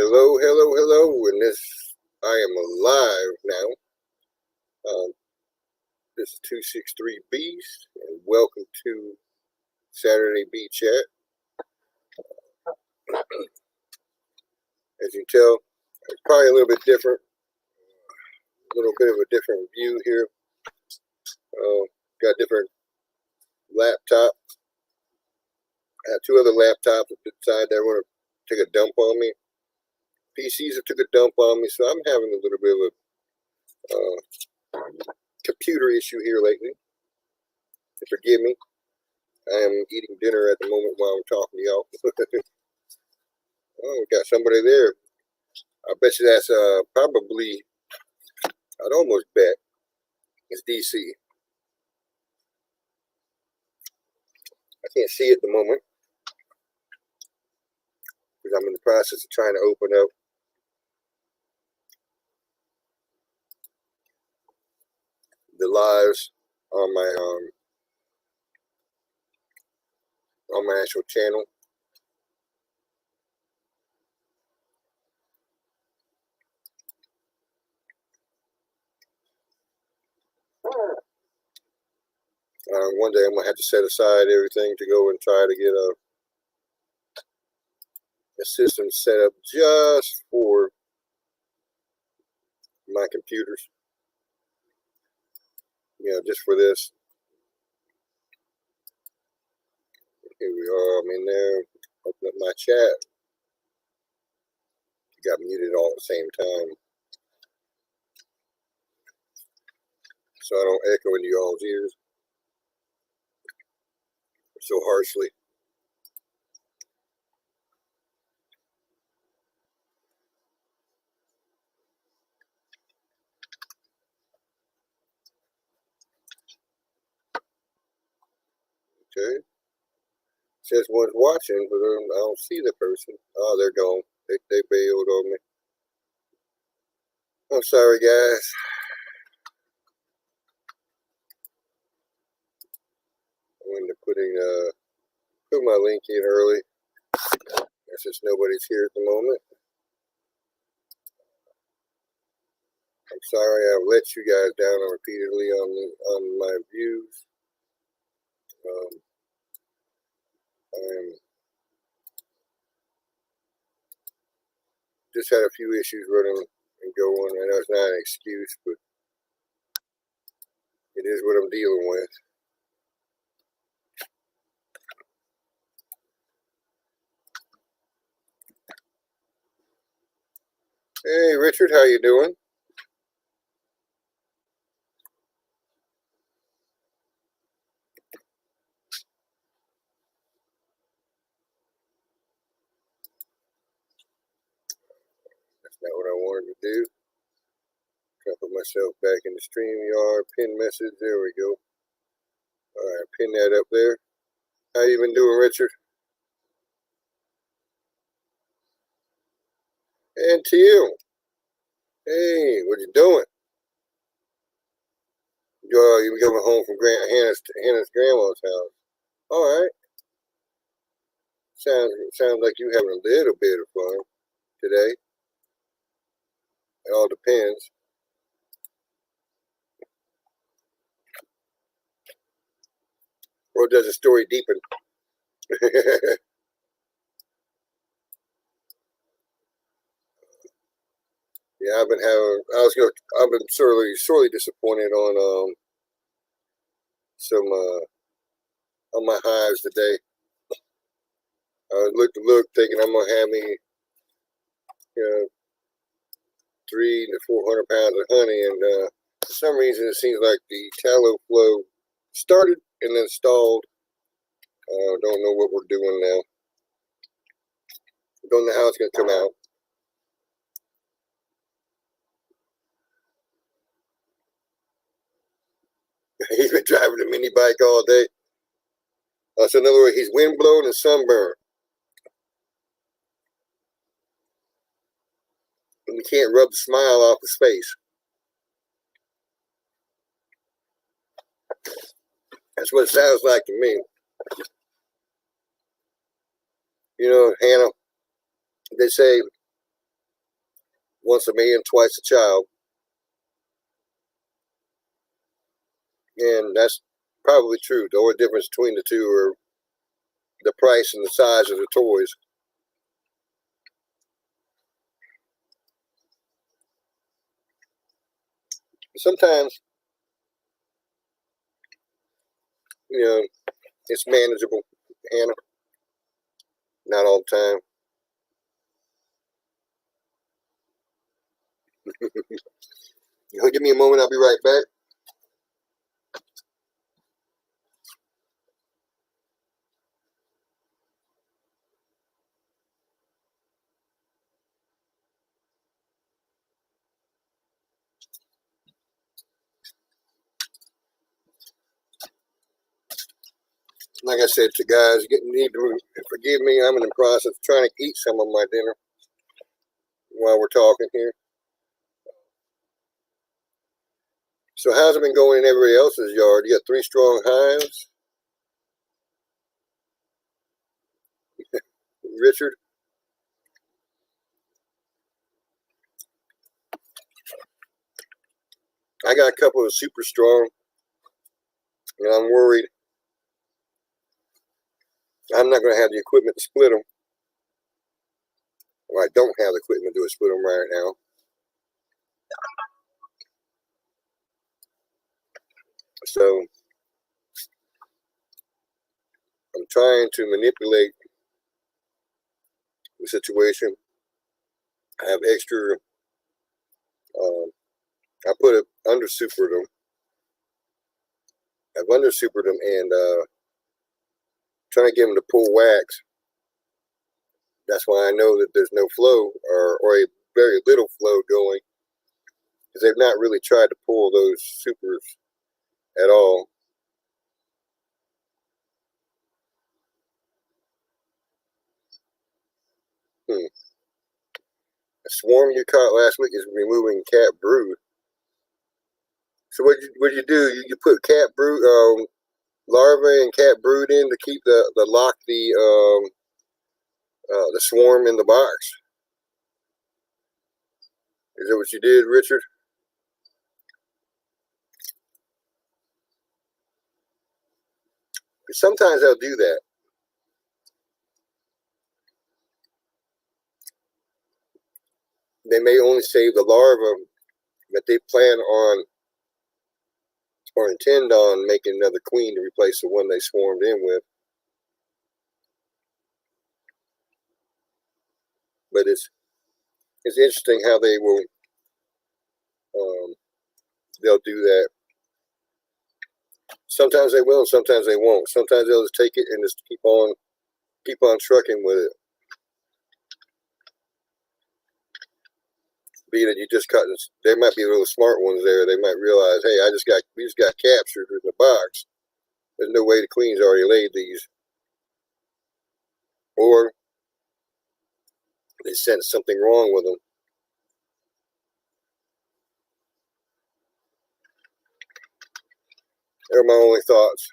Hello, hello, hello, and I am alive now. This is 263 Beast, and welcome to Saturday Beat Chat. As you can tell, it's probably a little bit different, a little bit of a different view here. Got a different laptop. I have two other laptops at the side that want to take a dump on me. PCs have took a dump on me, so I'm having a little bit of a computer issue here lately. Forgive me. I am eating dinner at the moment while I'm talking to y'all. Oh, we got somebody there. I bet you that's probably, I'd almost bet it's DC. I can't see it at the moment because I'm in the process of trying to open up the lives on my actual channel. One day I'm gonna have to set aside everything to go and try to get a system set up just for my computers. Just for this. Here we are. I'm in there. Open up my chat. Got muted all at the same time, so I don't echo into y'all's ears so harshly. Okay. Says one's watching, but I don't see the person. Oh, they're gone. They bailed on me. I'm sorry, guys. I'm going to put my link in early. Since nobody's here at the moment. I'm sorry I've let you guys down repeatedly on my views. I just had a few issues running and going. I know it's not an excuse, but it is what I'm dealing with. Hey, Richard, how you doing? That's not what I wanted to do. Try to put myself back in the StreamYard, pin message. There we go. All right, pin that up there. How you been doing, Richard? And to you. Hey, what you doing? You been coming home from Hannah's grandma's house. All right. Sounds like you having a little bit of fun today. It all depends. Or does the story deepen? Yeah, I've been sorely disappointed on some on my hives today. I was look thinking I'm gonna have me 300 to 400 pounds of honey, and for some reason it seems like the tallow flow started and then stalled. Don't know what we're doing now. Don't know how it's gonna come out. He's been driving a mini bike all day. So in other words, he's windblown and sunburned. And you can't rub the smile off his face. That's what it sounds like to me. Hannah, they say once a man, twice a child. And that's probably true. The only difference between the two are the price and the size of the toys. Sometimes, you know, it's manageable, Hannah. Not all the time. Give me a moment, I'll be right back. Like I said to guys, you need to forgive me. I'm in the process of trying to eat some of my dinner while we're talking here. So how's it been going in everybody else's yard? You got 3 strong hives? Richard? I got a couple of super strong, and I'm worried I'm not going to have the equipment to split them. Well, I don't have the equipment to split them right now. So I'm trying to manipulate the situation. I have extra, I put it under supered them. I've under supered them and trying to get them to pull wax. That's why I know that there's no flow or a very little flow going, because they've not really tried to pull those supers at all. A swarm you caught last week is removing cat brood. So what you do? You put cat brood larvae and cat brood in to keep the lock the swarm in the box. Is that what you did, Richard? Sometimes they'll do that. They may only save the larva, but they plan on or intend on making another queen to replace the one they swarmed in with. But it's interesting how they will they'll do that. Sometimes they will, sometimes they won't. Sometimes they'll just take it and just keep on trucking with it. Being that you just cut, there might be little smart ones there. They might realize, hey, we just got captured in the box. There's no way the queen's already laid these. Or they sense something wrong with them. They're my only thoughts.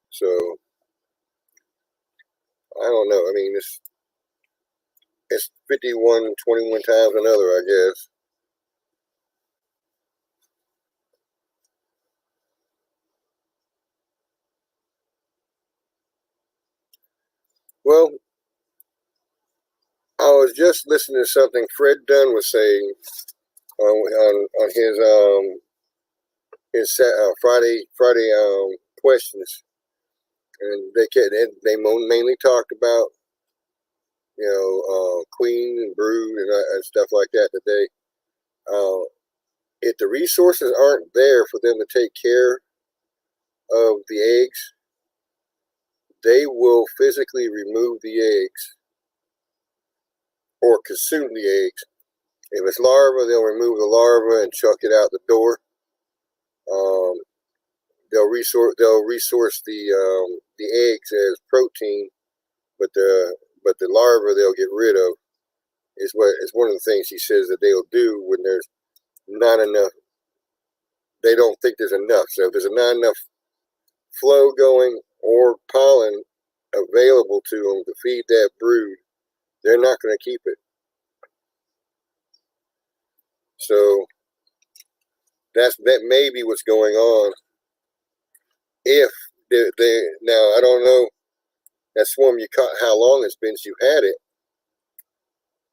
So I don't know. I mean, it's 51, 21 times another, I guess. Well, I was just listening to something Fred Dunn was saying on his Friday questions, and they mainly talked about queen and brood and stuff like that today. If the resources aren't there for them to take care of the eggs, they will physically remove the eggs or consume the eggs. If it's larva, they'll remove the larva and chuck it out the door. They'll resource the eggs as protein, but the larva they'll get rid of. Is one of the things he says that they'll do when there's not enough. They don't think there's enough. So if there's not enough flow going or pollen available to them to feed that brood, they're not going to keep it. So that may be what's going on. If they now, I don't know that swarm you caught, how long it's been since you had it,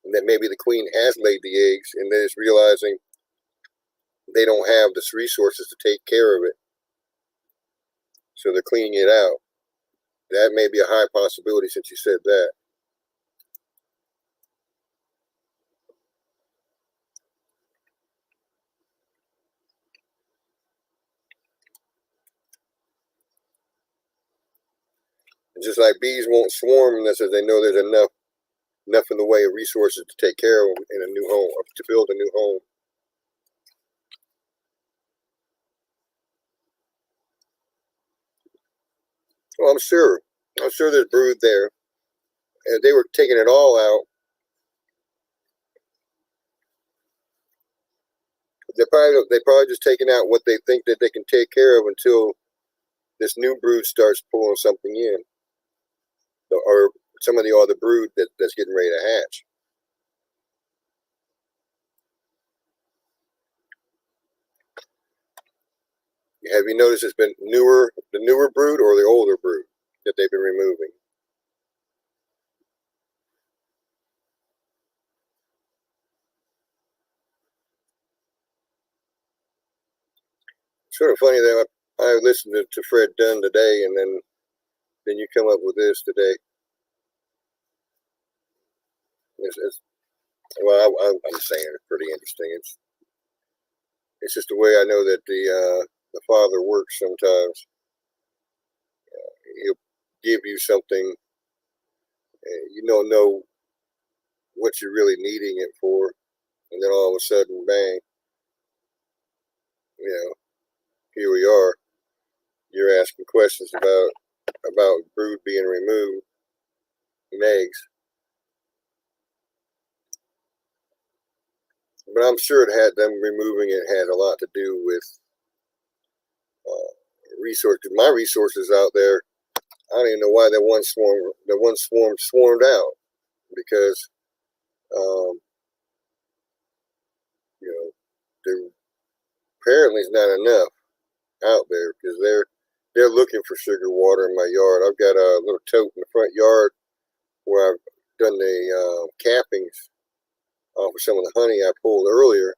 and that maybe the queen has laid the eggs and then is realizing they don't have the resources to take care of it, so they're cleaning it out. That may be a high possibility since you said that. And just like bees won't swarm unless they know there's enough in the way of resources to take care of them in a new home, or to build a new home. Well, I'm sure there's brood there. And they were taking it all out. They probably just taking out what they think that they can take care of until this new brood starts pulling something in, or some of the other brood that's getting ready to hatch. Have you noticed it's been the newer brood or the older brood that they've been removing? Sort of funny that I listened to Fred Dunn today, and then you come up with this today. Well, I'm saying it's pretty interesting. It's just the way I know that the Father works sometimes. He'll give you something, you don't know what you're really needing it for, and then all of a sudden, bang, here we are. You're asking questions about brood being removed and eggs. But I'm sure them removing it had a lot to do with resources. My resources out there, I don't even know why that one swarm swarmed out, because there apparently is not enough out there, because they're looking for sugar water in my yard. I've got a little tote in the front yard where I've done the cappings for some of the honey I pulled earlier,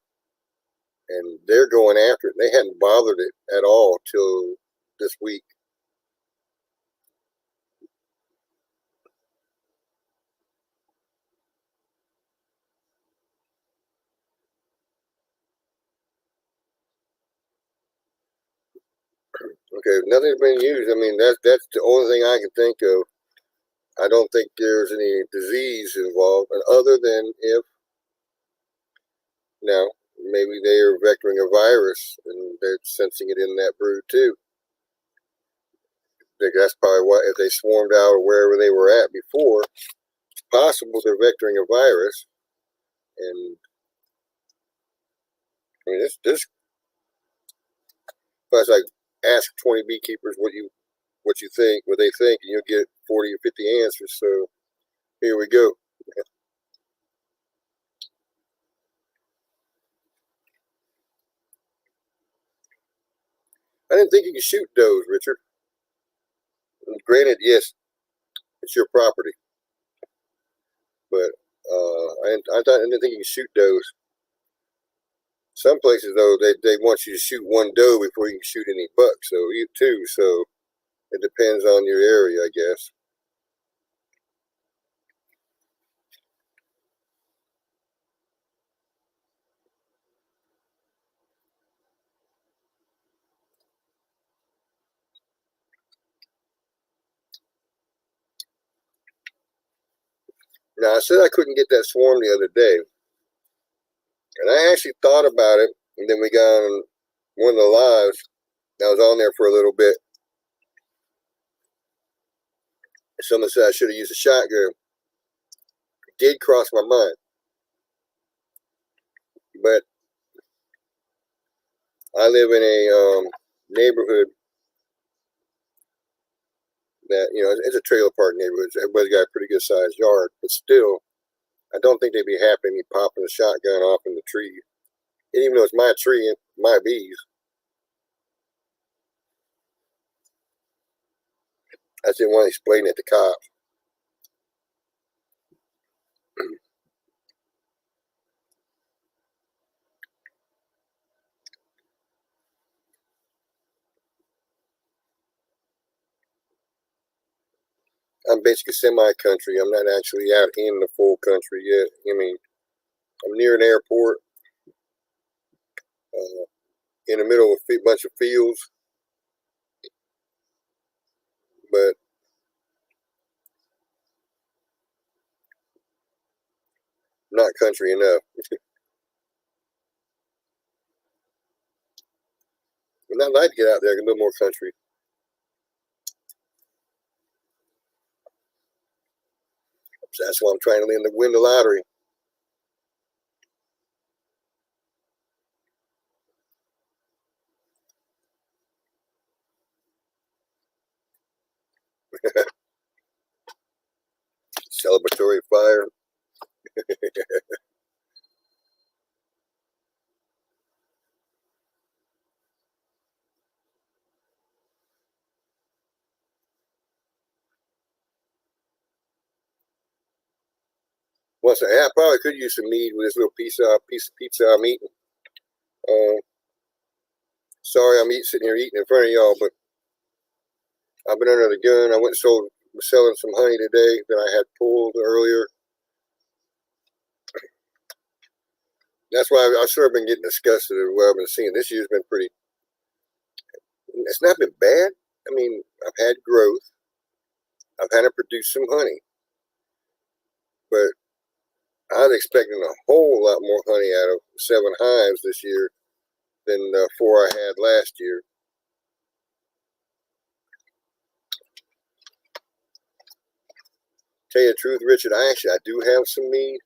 and they're going after it. They hadn't bothered it at all till this week. Okay, nothing's been used. I mean, that's the only thing I can think of. I don't think there's any disease involved, other than if now maybe they are vectoring a virus and they're sensing it in that brood too. That's probably why, if they swarmed out or wherever they were at before, it's possible they're vectoring a virus. And I mean, this. Plus, like, ask 20 beekeepers what they think, and you'll get 40 or 50 answers. So here we go. I didn't think you could shoot does, Richard. And granted, yes, it's your property, but I didn't think you could shoot does. Some places, though, they want you to shoot one doe before you can shoot any bucks. So so it depends on your area, I guess. Now, I said I couldn't get that swarm the other day, and I actually thought about it, and then we got on one of the lives. I was on there for a little bit. Someone said I should have used a shotgun. It did cross my mind, but I live in a neighborhood that, it's a trailer park neighborhood. So everybody's got a pretty good sized yard, but still, I don't think they'd be happy me popping a shotgun off in the tree. And even though it's my tree and my bees, I just didn't want to explain it to cops. I'm basically semi-country. I'm not actually out in the full country yet. I mean, I'm near an airport, in the middle of a bunch of fields, but not country enough. And I'd like to get out there, a little more country. So that's why I'm trying to win the lottery. Celebratory fire. Once I probably could use some meat with this little piece of pizza I'm eating. Sorry, I'm sitting here eating in front of y'all, but I've been under the gun. I went and was selling some honey today that I had pulled earlier. That's why I've sort of been getting disgusted with what I've been seeing. This year's been pretty. It's not been bad. I mean, I've had growth. I've had to produce some honey, but I was expecting a whole lot more honey out of 7 hives this year than the 4 I had last year. Tell you the truth, Richard, I do have some mead.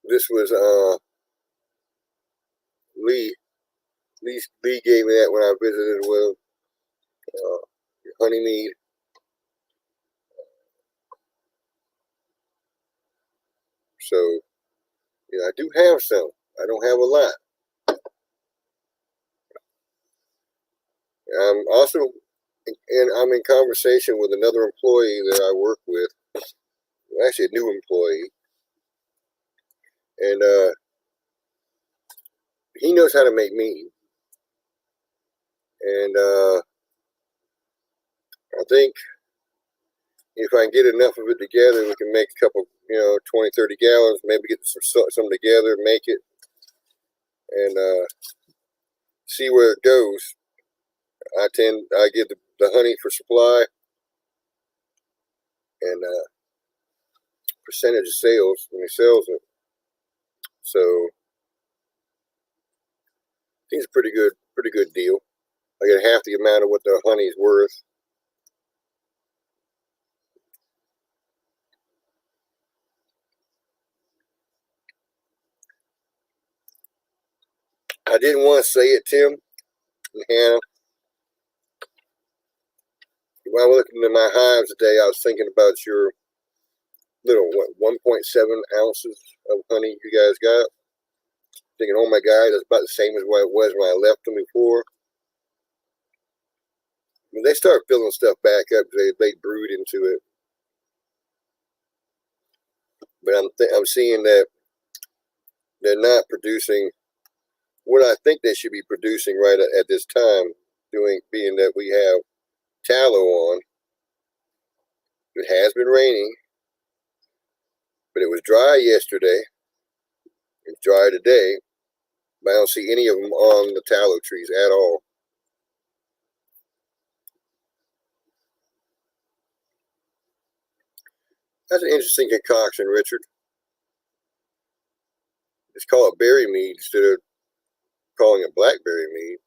This was Lee. Lee gave me that when I visited with honey mead. So, I do have some. I don't have a lot. I'm also, and I'm in conversation with another employee that I work with, actually a new employee, and he knows how to make mead. And I think if I can get enough of it together, we can make a couple, 20, 30 gallons, maybe get some together, make it, and see where it goes. I get the honey for supply and percentage of sales when he sells it. So I think it's a pretty good deal. I get half the amount of what the honey's worth. I didn't want to say it, Tim and Hannah. When I was looking at my hives today, I was thinking about your little 1.7 ounces of honey you guys got. Thinking, oh my God, that's about the same as what it was when I left them before. When they start filling stuff back up, they brood into it. But I'm seeing that they're not producing what I think they should be producing right at this time, being that we have tallow on. It has been raining, but it was dry yesterday. It's dry today, but I don't see any of them on the tallow trees at all. That's an interesting concoction, Richard. It's called berry mead instead of calling it blackberry mead.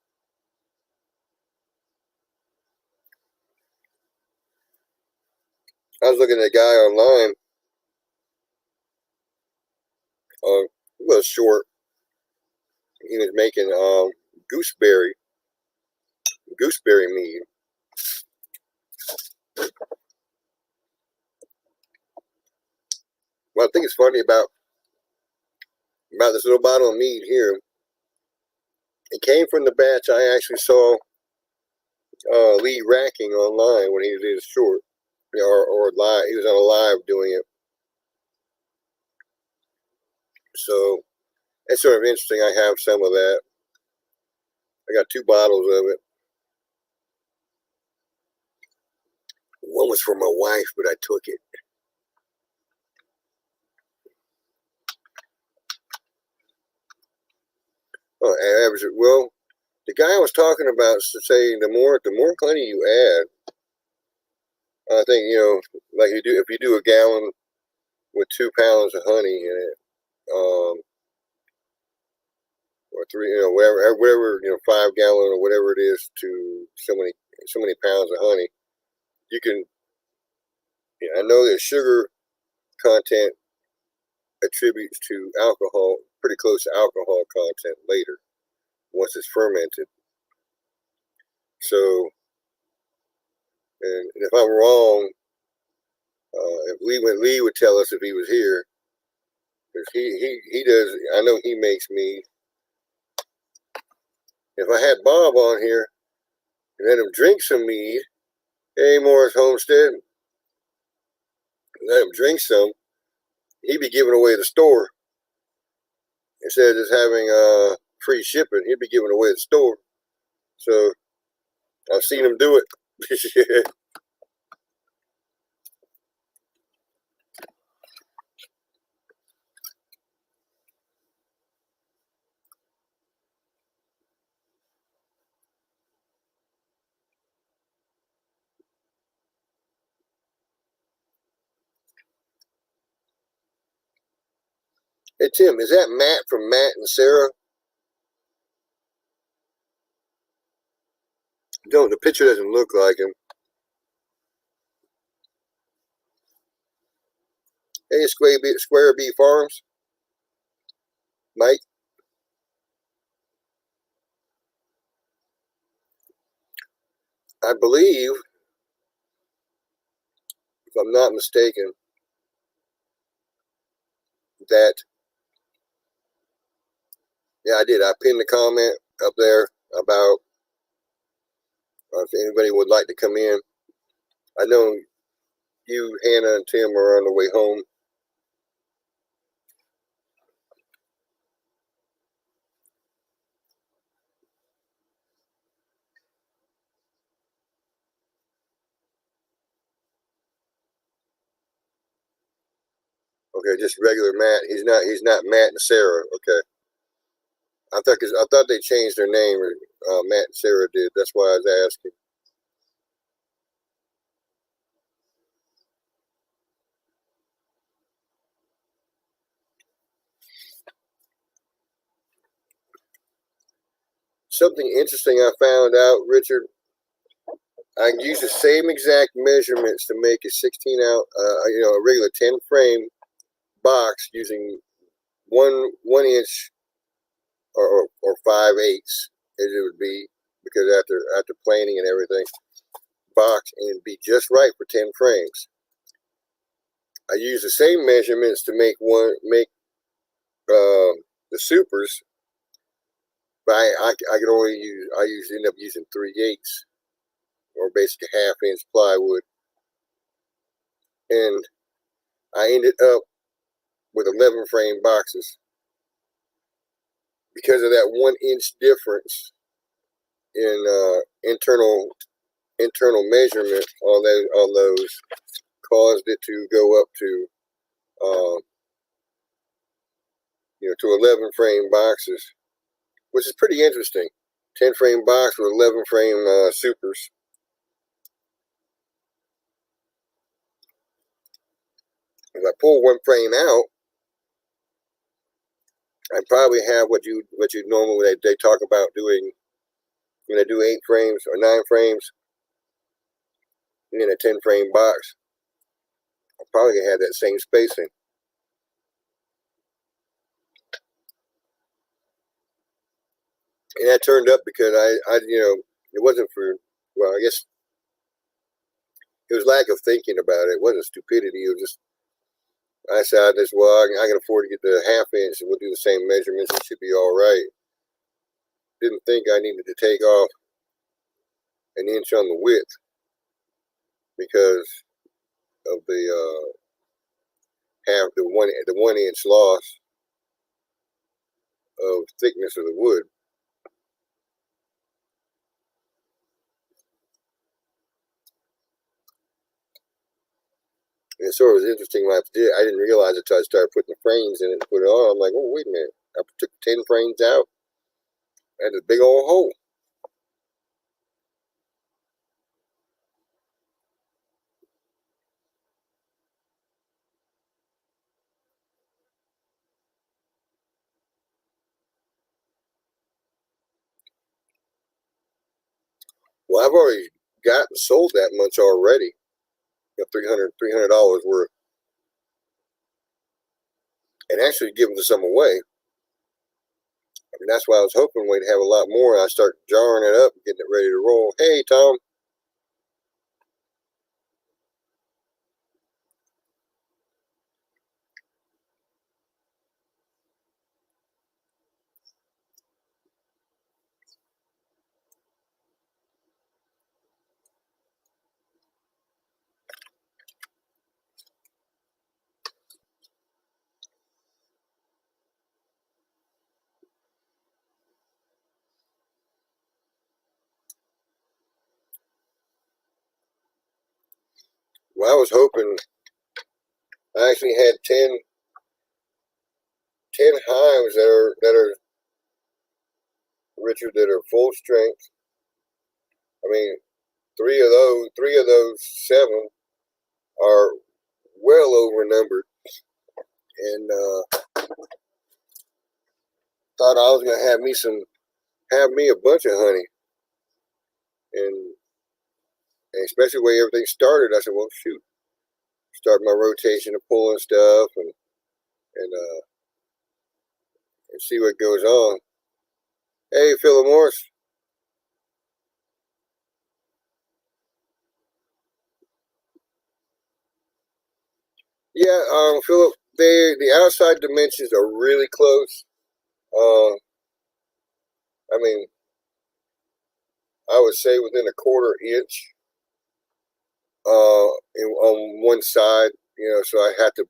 I was looking at a guy online, a little short. He was making gooseberry mead. What I think is funny about this little bottle of mead here, it came from the batch I actually saw Lee racking online when he did his short, or live. He was on a live doing it. So it's sort of interesting. I have some of that. I got 2 bottles of it. One was for my wife, but I took it. Oh, average. Well, the guy I was talking about saying the more honey you add, I think, like if you do a gallon with 2 pounds of honey in it, or 3, whatever, 5 gallon or whatever it is to so many pounds of honey, you can. I know that sugar content attributes to alcohol, pretty close to alcohol content later, once it's fermented. So, and if I'm wrong, if Lee would tell us if he was here, because he does. I know he makes mead. If I had Bob on here and let him drink some mead, hey Morris Homestead, let him drink some, he'd be giving away the store instead of just having free shipping. He'd be giving away the store. So I've seen him do it. Hey Tim, is that Matt from Matt and Sarah? No, the picture doesn't look like him. Hey, Square B Farms, Mike. I believe, if I'm not mistaken, that, yeah, I did. I pinned a comment up there about if anybody would like to come in. I know you, Hannah, and Tim are on the way home. Okay, just regular Matt. He's not Matt and Sarah. Okay. I thought they changed their name. Matt and Sarah did. That's why I was asking. Something interesting I found out, Richard. I use the same exact measurements to make a 16 ounce, a regular 10 frame box using 1 inch or 5/8 as it would be, because after planing and everything, box, and it'd be just right for 10 frames. I use the same measurements to make the supers, but I could only end up using 3/8 or basically 1/2 inch plywood, and I ended up with 11 frame boxes because of that 1 inch difference in internal measurement on those caused it to go up to to 11 frame boxes, which is pretty interesting. 10 frame box with 11 frame supers. If I pull 1 frame out, I probably have what you normally they talk about doing when they do 8 frames or 9 frames in a 10 frame box. I probably have that same spacing. And that turned up because it wasn't for, well, I guess it was lack of thinking about it. It wasn't stupidity. It was just, I said, well, I can afford to get the half-inch, and we'll do the same measurements. It should be all right. Didn't think I needed to take off an inch on the width because of the the 1 inch loss of thickness of the wood. And so it was interesting when I didn't realize it until I started putting the frames in it and put it on. I'm like, oh, wait a minute. I took 10 frames out. I had a big old hole. Well, I've already gotten sold that much already. Got $300 worth. And actually giving some away. I mean, that's why I was hoping we'd have a lot more. I start jarring it up, getting it ready to roll. Hey, Tom. Well, I was hoping I actually had 10 hives that are Richard, that are full strength. I mean, three of those 7 are well over numbered, and thought I was gonna have me a bunch of honey, and especially the way everything started. I said, well, shoot, start my rotation of pulling stuff and see what goes on. Hey, Philip Morris. Yeah, Philip, the outside dimensions are really close. I mean, I would say within a 1/4 inch on one side, so I had to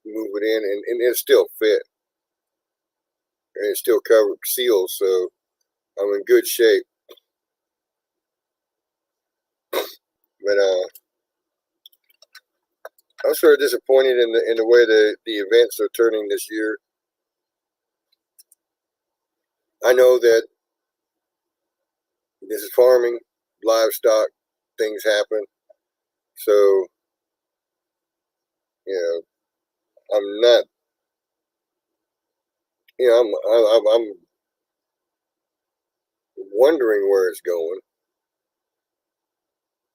move it in, and it still fit, and it's still covered, sealed, so I'm in good shape. But I'm sort of disappointed in the way the events are turning this year. I know that this is farming, livestock, things happen. So, I'm not, I'm wondering where it's going,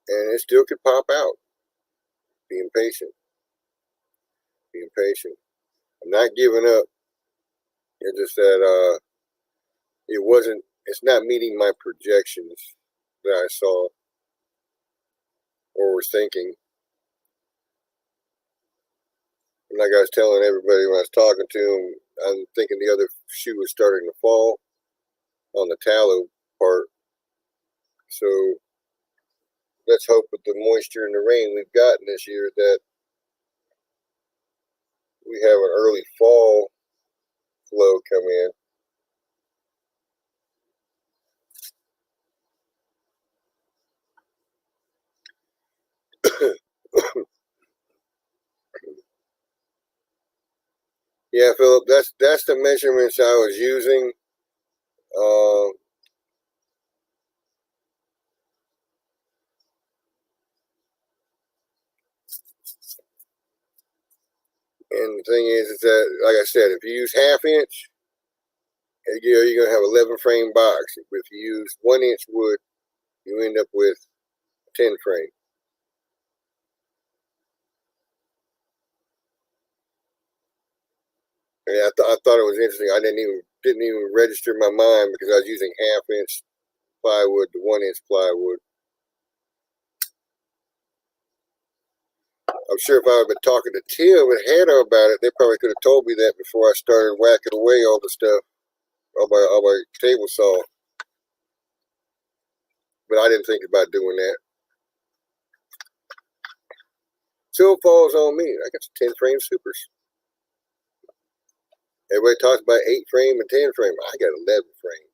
and it still could pop out. Being patient. I'm not giving up. It's just that it's not meeting my projections that I saw or was thinking. And like I was telling everybody when I was talking to them, I'm thinking the other shoe was starting to fall on the tallow part. So let's hope with the moisture and the rain we've gotten this year that we have an early fall flow come in. Yeah, Philip, that's the measurements I was using. And the thing is that, like I said, if you use 1/2 inch, you're gonna have 11 frame box. If you use 1 inch wood, you end up with 10 frame. And I thought it was interesting. I didn't even register in my mind because I was using 1/2 inch plywood to 1 inch plywood. I'm sure if I had been talking to Tim and Hannah about it, they probably could have told me that before I started whacking away all the stuff on my table saw. But I didn't think about doing that. So it falls on me. I got some 10 frame supers. Everybody talks about 8 frame and 10 frame. I got 11 frame.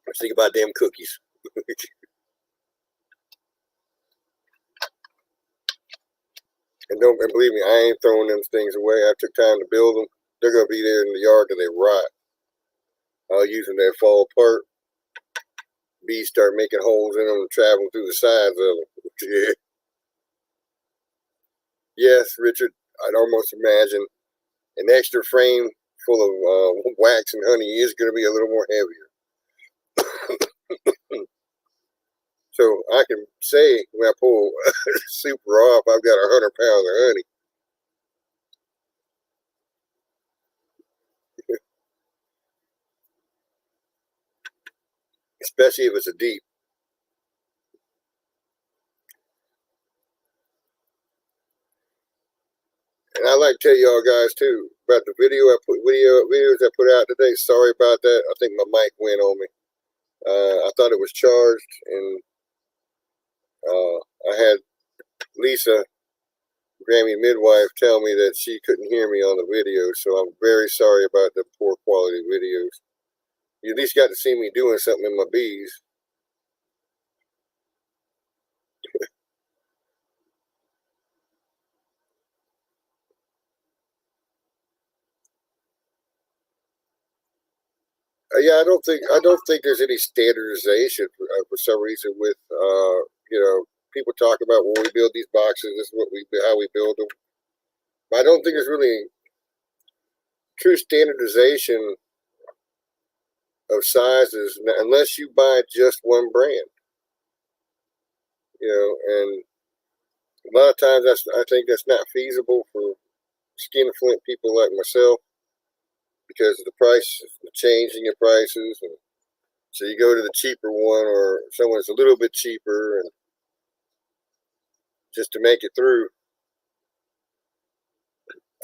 Let's think about damn cookies. And believe me, I ain't throwing them things away. I took time to build them. They're gonna be there in the yard till they rot. I'll use them that fall apart. Bees start making holes in them and traveling through the sides of them. Yeah. Yes, Richard, I'd almost imagine an extra frame full of wax and honey is going to be a little more heavier. So I can say when I pull super off, I've got 100 pounds of honey. Especially if it's a deep. And I like to tell y'all guys too about the videos I put out today. Sorry about that. I think my mic went on me. I thought it was charged, and I had Lisa, Grammy midwife, tell me that she couldn't hear me on the video. So I'm very sorry about the poor quality videos. You at least got to see me doing something in my bees. Yeah, I don't think there's any standardization for some reason with people talk about when we build these boxes, this is how we build them. But I don't think there's really true standardization of sizes unless you buy just one brand. And a lot of times I think that's not feasible for skinflint people like myself because of the price, the changing of prices, and so you go to the cheaper one or someone that's a little bit cheaper, and just to make it through.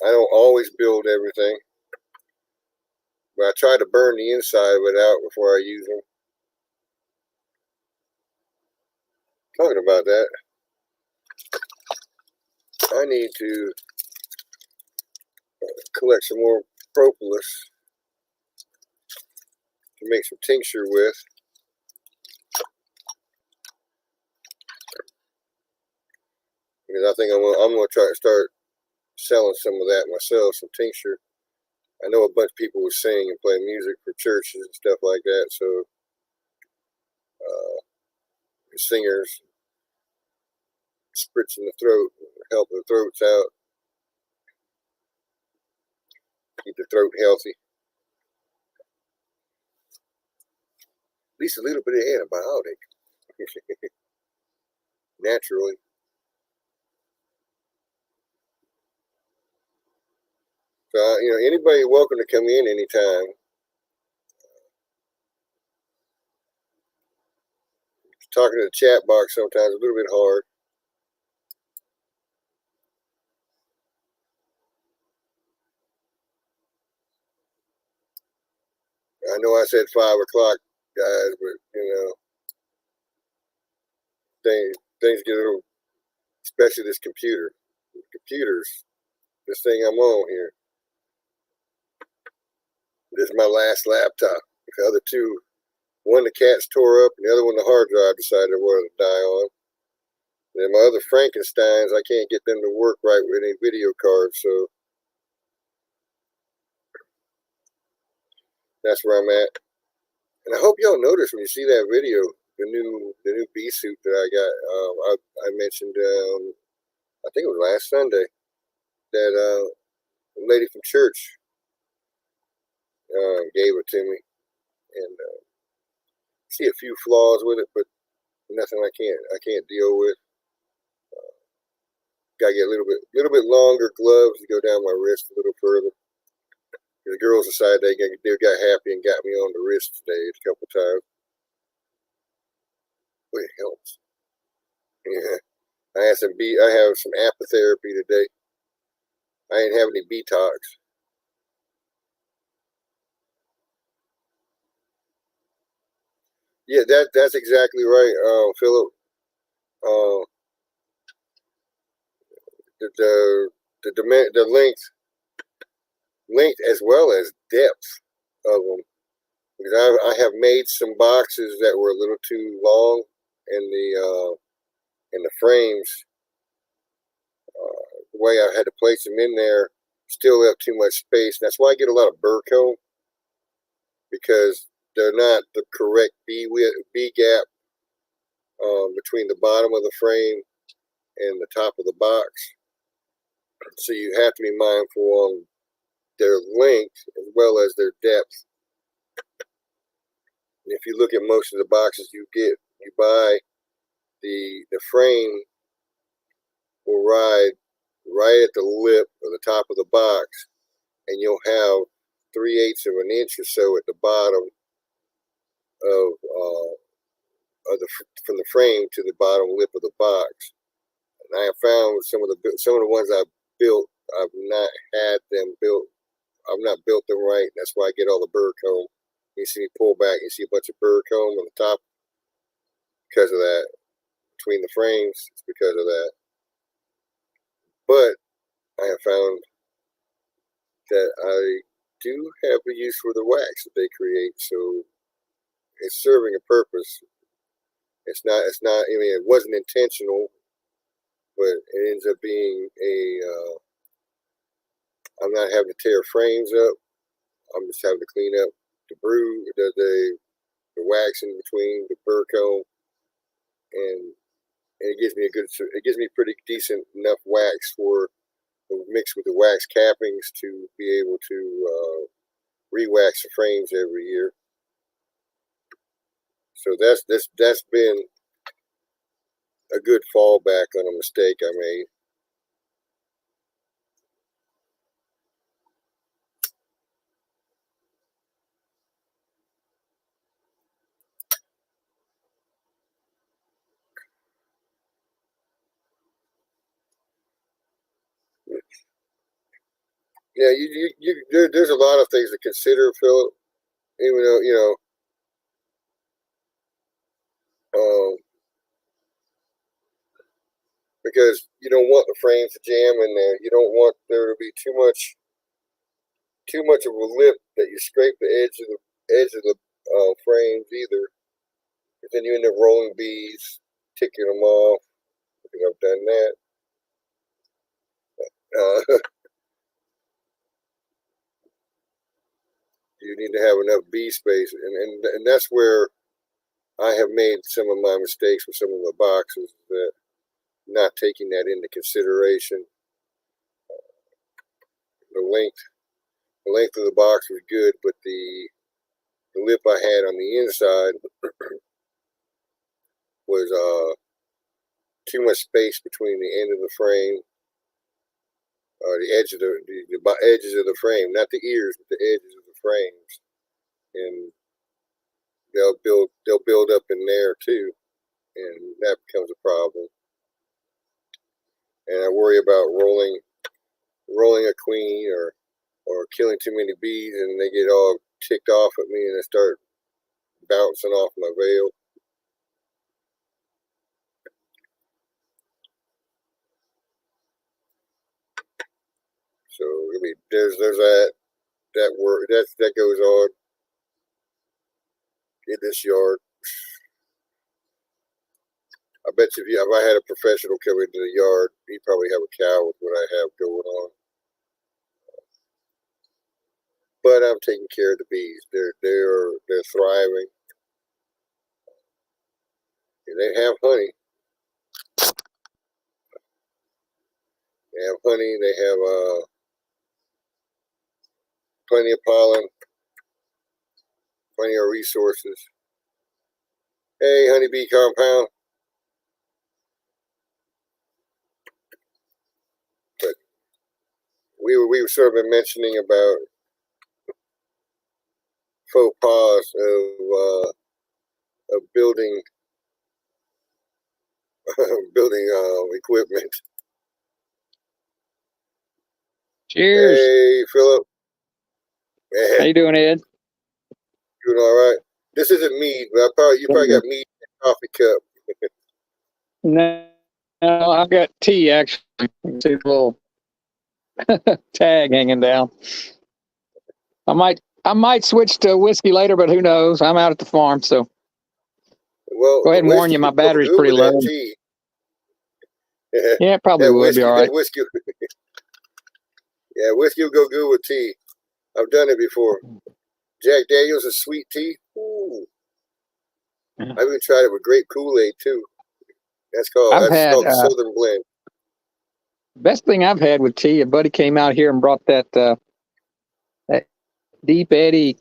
I don't always build everything, but I try to burn the inside of it out before I use them. Talking about that, I need to collect some more propolis to make some tincture with. Because I think I'm gonna try to start selling some of that myself, some tincture. I know a bunch of people will sing and play music for churches and stuff like that, so singers spritzing the throat, helping the throats out, keep the throat healthy. At least a little bit of antibiotic, naturally. So, anybody welcome to come in anytime. Talking to the chat box sometimes a little bit hard. I know I said 5 o'clock, guys, but things get a little, especially this computer. Computers, this thing I'm on here. This is my last laptop. The other two, one the cats tore up, and the other one the hard drive decided I wanted to die on. And then my other Frankensteins, I can't get them to work right with any video cards, so that's where I'm at. And I hope y'all notice when you see that video, the new bee suit that I got. I mentioned, I think it was last Sunday, that a lady from church gave it to me, and see a few flaws with it, but nothing I can't deal with. Got to get a little bit longer gloves to go down my wrist a little further. The girls decided they got happy and got me on the wrist today a couple times. But it helps. Yeah, I had some bee. I have some apitherapy today. I didn't have any detox. Yeah, that's exactly right, Philip. Uh, the length as well as depth of them. Because I have made some boxes that were a little too long in the frames. The way I had to place them in there still left too much space. That's why I get a lot of burr comb, because they're not the correct B gap between the bottom of the frame and the top of the box. So you have to be mindful on their length as well as their depth. And if you look at most of the boxes you buy, the frame will ride right at the lip or the top of the box, and you'll have 3/8 of an inch or so at the bottom of the from the frame to the bottom lip of the box. And I have found some of the ones I've built, I've not had them built. I've not built them right. That's why I get all the burr comb. You see me pull back, you see a bunch of burr comb on the top because of that. Between the frames, it's because of that. But I have found that I do have a use for the wax that they create, so it's serving a purpose. It's not. I mean, it wasn't intentional, but it ends up being a. I'm not having to tear frames up. I'm just having to clean up the wax in between the burr comb, and it gives me pretty decent enough wax for mixed with the wax cappings to be able to re-wax the frames every year. So that's been a good fallback on a mistake I made. Yeah, there's a lot of things to consider, Philip. Even though um, because you don't want the frames to jam in there. You don't want there to be too much of a lip that you scrape the edge of the frames either. Because then you end up rolling beads, ticking them off. I think I've done that. You need to have enough bee space, and that's where I have made some of my mistakes with some of the boxes, that not taking that into consideration. The length of the box was good, but the lip I had on the inside was too much space between the end of the frame, the edge of the edges of the frame, not the ears, but the edges of the frames, and they'll build up in there too, and that becomes a problem. And I worry about rolling a queen or killing too many bees, and they get all ticked off at me and they start bouncing off my veil. So I mean, there's that work that goes on in this yard. I bet you if I had a professional come into the yard, he'd probably have a cow with what I have going on. But I'm taking care of the bees. They're thriving. And they have honey. They have honey. They have plenty of pollen, plenty of resources. Hey, honeybee compound. But we've sort of been mentioning about faux pas of building building equipment. Cheers. Hey, Philip. How Man, you doing, Ed? doing all right. This isn't mead, but you probably got mead in a coffee cup. No, I've got tea actually. You see the little tag hanging down. I might switch to whiskey later, but who knows? I'm out at the farm, so Well, go ahead and warn you, my battery's pretty low. Tea. Yeah, it probably would whiskey, be all right. Whiskey. Yeah, whiskey will go good with tea. I've done it before. Jack Daniels is sweet tea. Ooh. I've even tried it with grape Kool-Aid too. That's called Southern Blend. Best thing I've had with tea, a buddy came out here and brought that Deep Eddy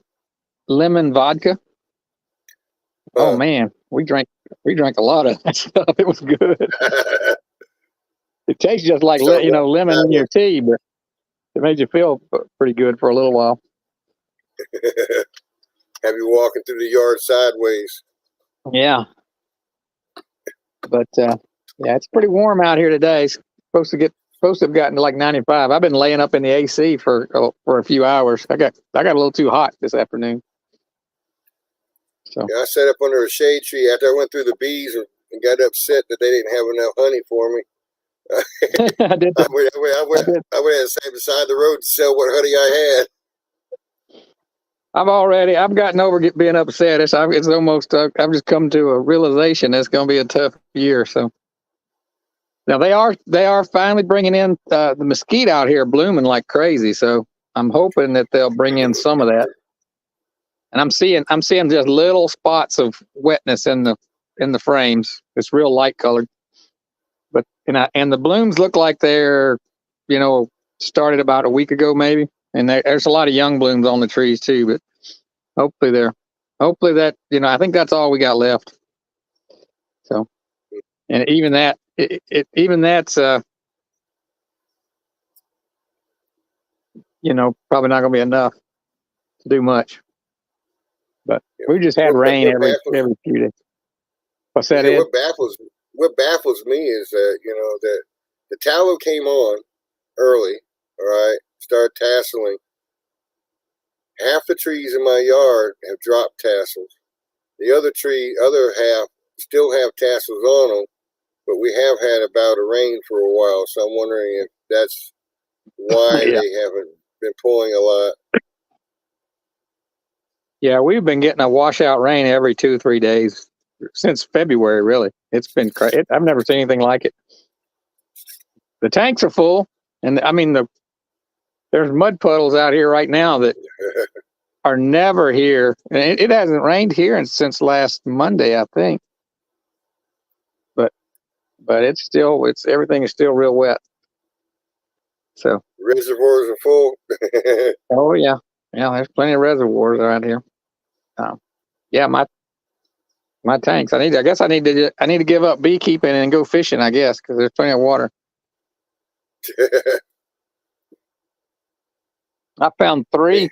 lemon vodka. Oh man, we drank a lot of that stuff. It was good. It tastes just like lemon in your tea, but it made you feel pretty good for a little while. Have you walking through the yard sideways? Yeah, but yeah, it's pretty warm out here today. It's supposed to have gotten to like 95. I've been laying up in the AC for a few hours. I got a little too hot this afternoon. So yeah, I sat up under a shade tree after I went through the bees and got upset that they didn't have enough honey for me. I did. I went and sat beside the road to sell what honey I had. I've gotten over being upset. It's almost I've just come to a realization it's going to be a tough year. So now they are finally bringing in the mesquite out here blooming like crazy. So I'm hoping that they'll bring in some of that. And I'm seeing just little spots of wetness in the frames. It's real light colored, but and the blooms look like they're started about a week ago maybe. And there's a lot of young blooms on the trees too, but hopefully that, I think that's all we got left. So, and even that, that's, probably not going to be enough to do much, but we just had rain every few days. What's that? Ed? What baffles me is that, that the tallow came on early. All right. Started tasseling. Half the trees in my yard have dropped tassels. The other half still have tassels on them, but we have had a bout of rain for a while, so I'm wondering if that's why they haven't been pulling a lot. Yeah, we've been getting a washout rain every 2-3 days since February, really. It's been crazy. I've never seen anything like it. The tanks are full, and I mean, there's mud puddles out here right now that are never here. And it hasn't rained here since last Monday, I think. But everything is still real wet. So reservoirs are full. Oh yeah, there's plenty of reservoirs around here. Yeah, my tanks. I guess I need to give up beekeeping and go fishing. I guess because there's plenty of water. I found 3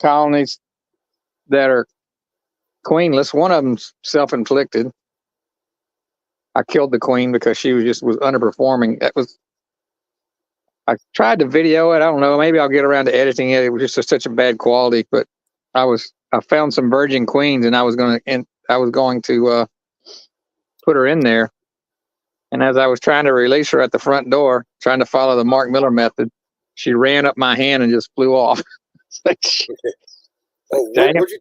colonies that are queenless. One of them's self-inflicted. I killed the queen because she was underperforming. I tried to video it. I don't know. Maybe I'll get around to editing it. It was just such a bad quality. But I found some virgin queens, and I was going to put her in there. And as I was trying to release her at the front door, trying to follow the Mark Miller method, she ran up my hand and just flew off. Weren't you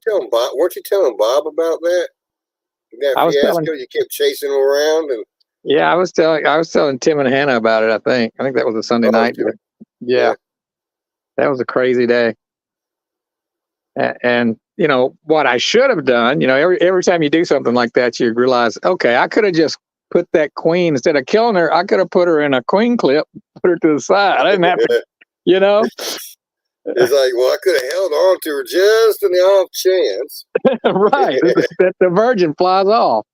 telling Bob? Weren't you telling Bob about that? I was telling you kept chasing him around, and yeah, I was telling Tim and Hannah about it. I think that was a Sunday night. Yeah, that was a crazy day. And what I should have done. Every time you do something like that, you realize, okay, I could have just put that queen instead of killing her. I could have put her in a queen clip, put her to the side. I didn't have to. It's like, well, I could have held on to her just in the off chance. Right. That the virgin flies off.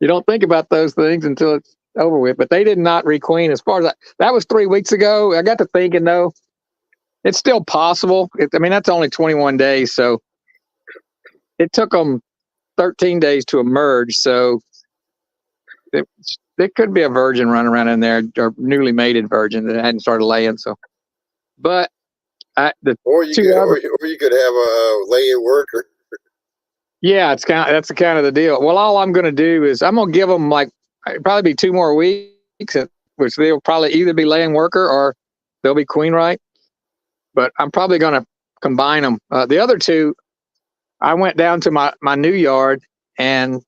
You don't think about those things until it's over with. But they did not requeen. As far as that was 3 weeks ago. I got to thinking, though, it's still possible. That's only 21 days. So it took them 13 days to emerge. So there could be a virgin running around in there, or newly mated virgin that hadn't started laying. So, but the Or you two could, other, or you could have a laying worker. yeah, that's the kind of the deal. Well, all I'm going to do is I'm going to give them like probably be 2 more weeks, which they'll probably either be laying worker or they'll be queen right. But I'm probably going to combine them. The other two, I went down to my new yard and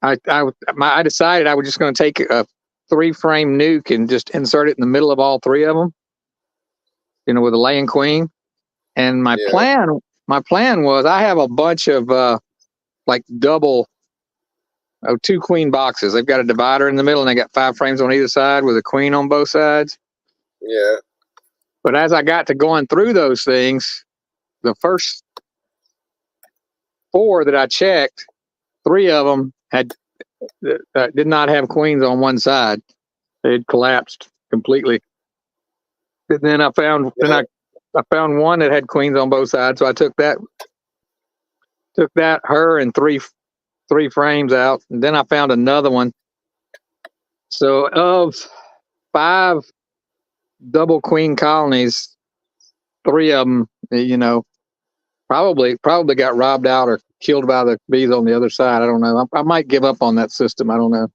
I decided I was just going to take a 3-frame nuke and just insert it in the middle of all 3 of them, with a laying queen. And my plan was I have a bunch of like double 2 queen boxes. They've got a divider in the middle and they got 5 frames on either side with a queen on both sides. Yeah. But as I got to going through those things, the first 4 that I checked, 3 of them did not have queens on one side. They had collapsed completely. And then I found I found one that had queens on both sides, so I took that, her, and three frames out, and then I found another one. So of 5 double queen colonies, 3 of them, probably got robbed out or killed by the bees on the other side. I don't know. I might give up on that system. I don't know.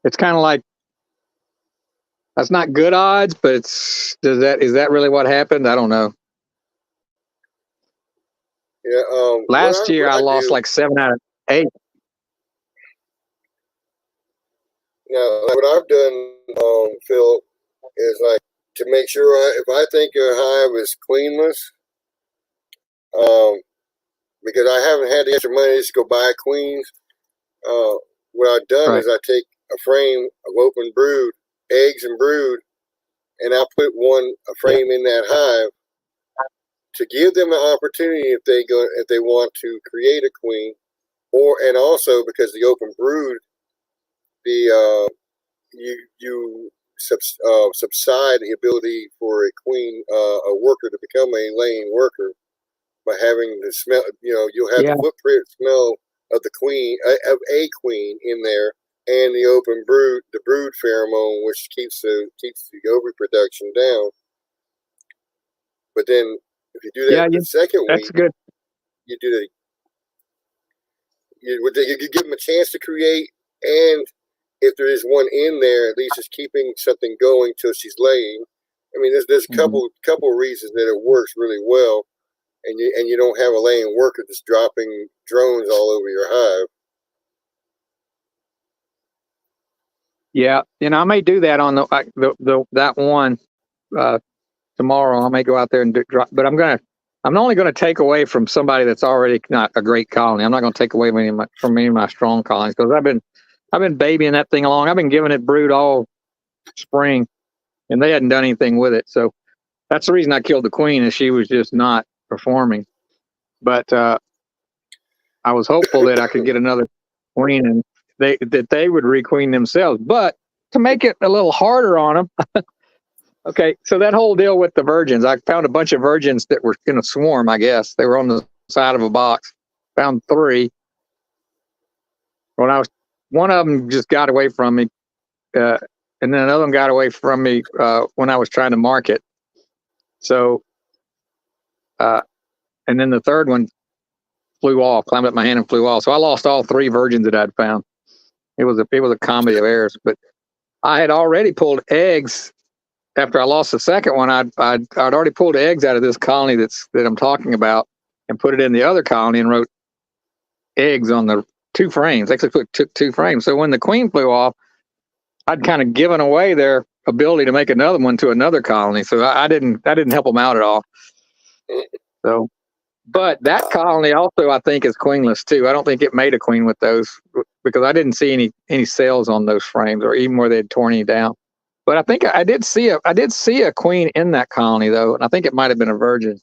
It's kind of like, that's not good odds, but is that really what happened? I don't know. Yeah. Last year I lost like 7 out of 8. Now, what I've done, Phil, is like to make sure if I think a hive is queenless, because I haven't had the extra money to go buy queens. What I've done is I take a frame of open brood, eggs and brood, and I put a frame in that hive to give them an opportunity if they want to create a queen, and also because the open brood, you subside the ability for a queen, a worker, to become a laying worker by having the smell. You'll have the footprint smell of the queen, of a queen in there, and the open brood, the brood pheromone, which keeps the overproduction down. But then, if you do that the second week, that's good. You do that. You give them a chance to create, and if there is one in there, at least it's keeping something going till she's laying. I mean, there's a couple reasons that it works really well, and you don't have a laying worker just dropping drones all over your hive. Yeah, I may do that on that one tomorrow. I may go out there and drop, but I'm only going to take away from somebody that's already not a great colony. I'm not going to take away from any of my strong colonies, because I've been babying that thing along. I've been giving it brood all spring, and they hadn't done anything with it. So that's the reason I killed the queen, is she was just not performing. But I was hopeful that I could get another queen and that they would requeen themselves. But to make it a little harder on them, okay, so that whole deal with the virgins, I found a bunch of virgins that were in a swarm, I guess. They were on the side of a box. Found 3. One of them just got away from me, and then another one got away from me when I was trying to mark it. So, and then the third one flew off, climbed up my hand and flew off. So I lost all 3 virgins that I'd found. It was a comedy of errors. But I had already pulled eggs after I lost the second one. I'd already pulled eggs out of this colony that I'm talking about, and put it in the other colony and wrote eggs on the 2 frames. Actually took 2 frames. So when the queen flew off, I'd kind of given away their ability to make another one to another colony. So I didn't help them out at all. So, but that colony also, I think, is queenless too. I don't think it made a queen with those, because I didn't see any cells on those frames, or even where they had torn any down. But I think I did see a queen in that colony though, and I think it might have been a virgin.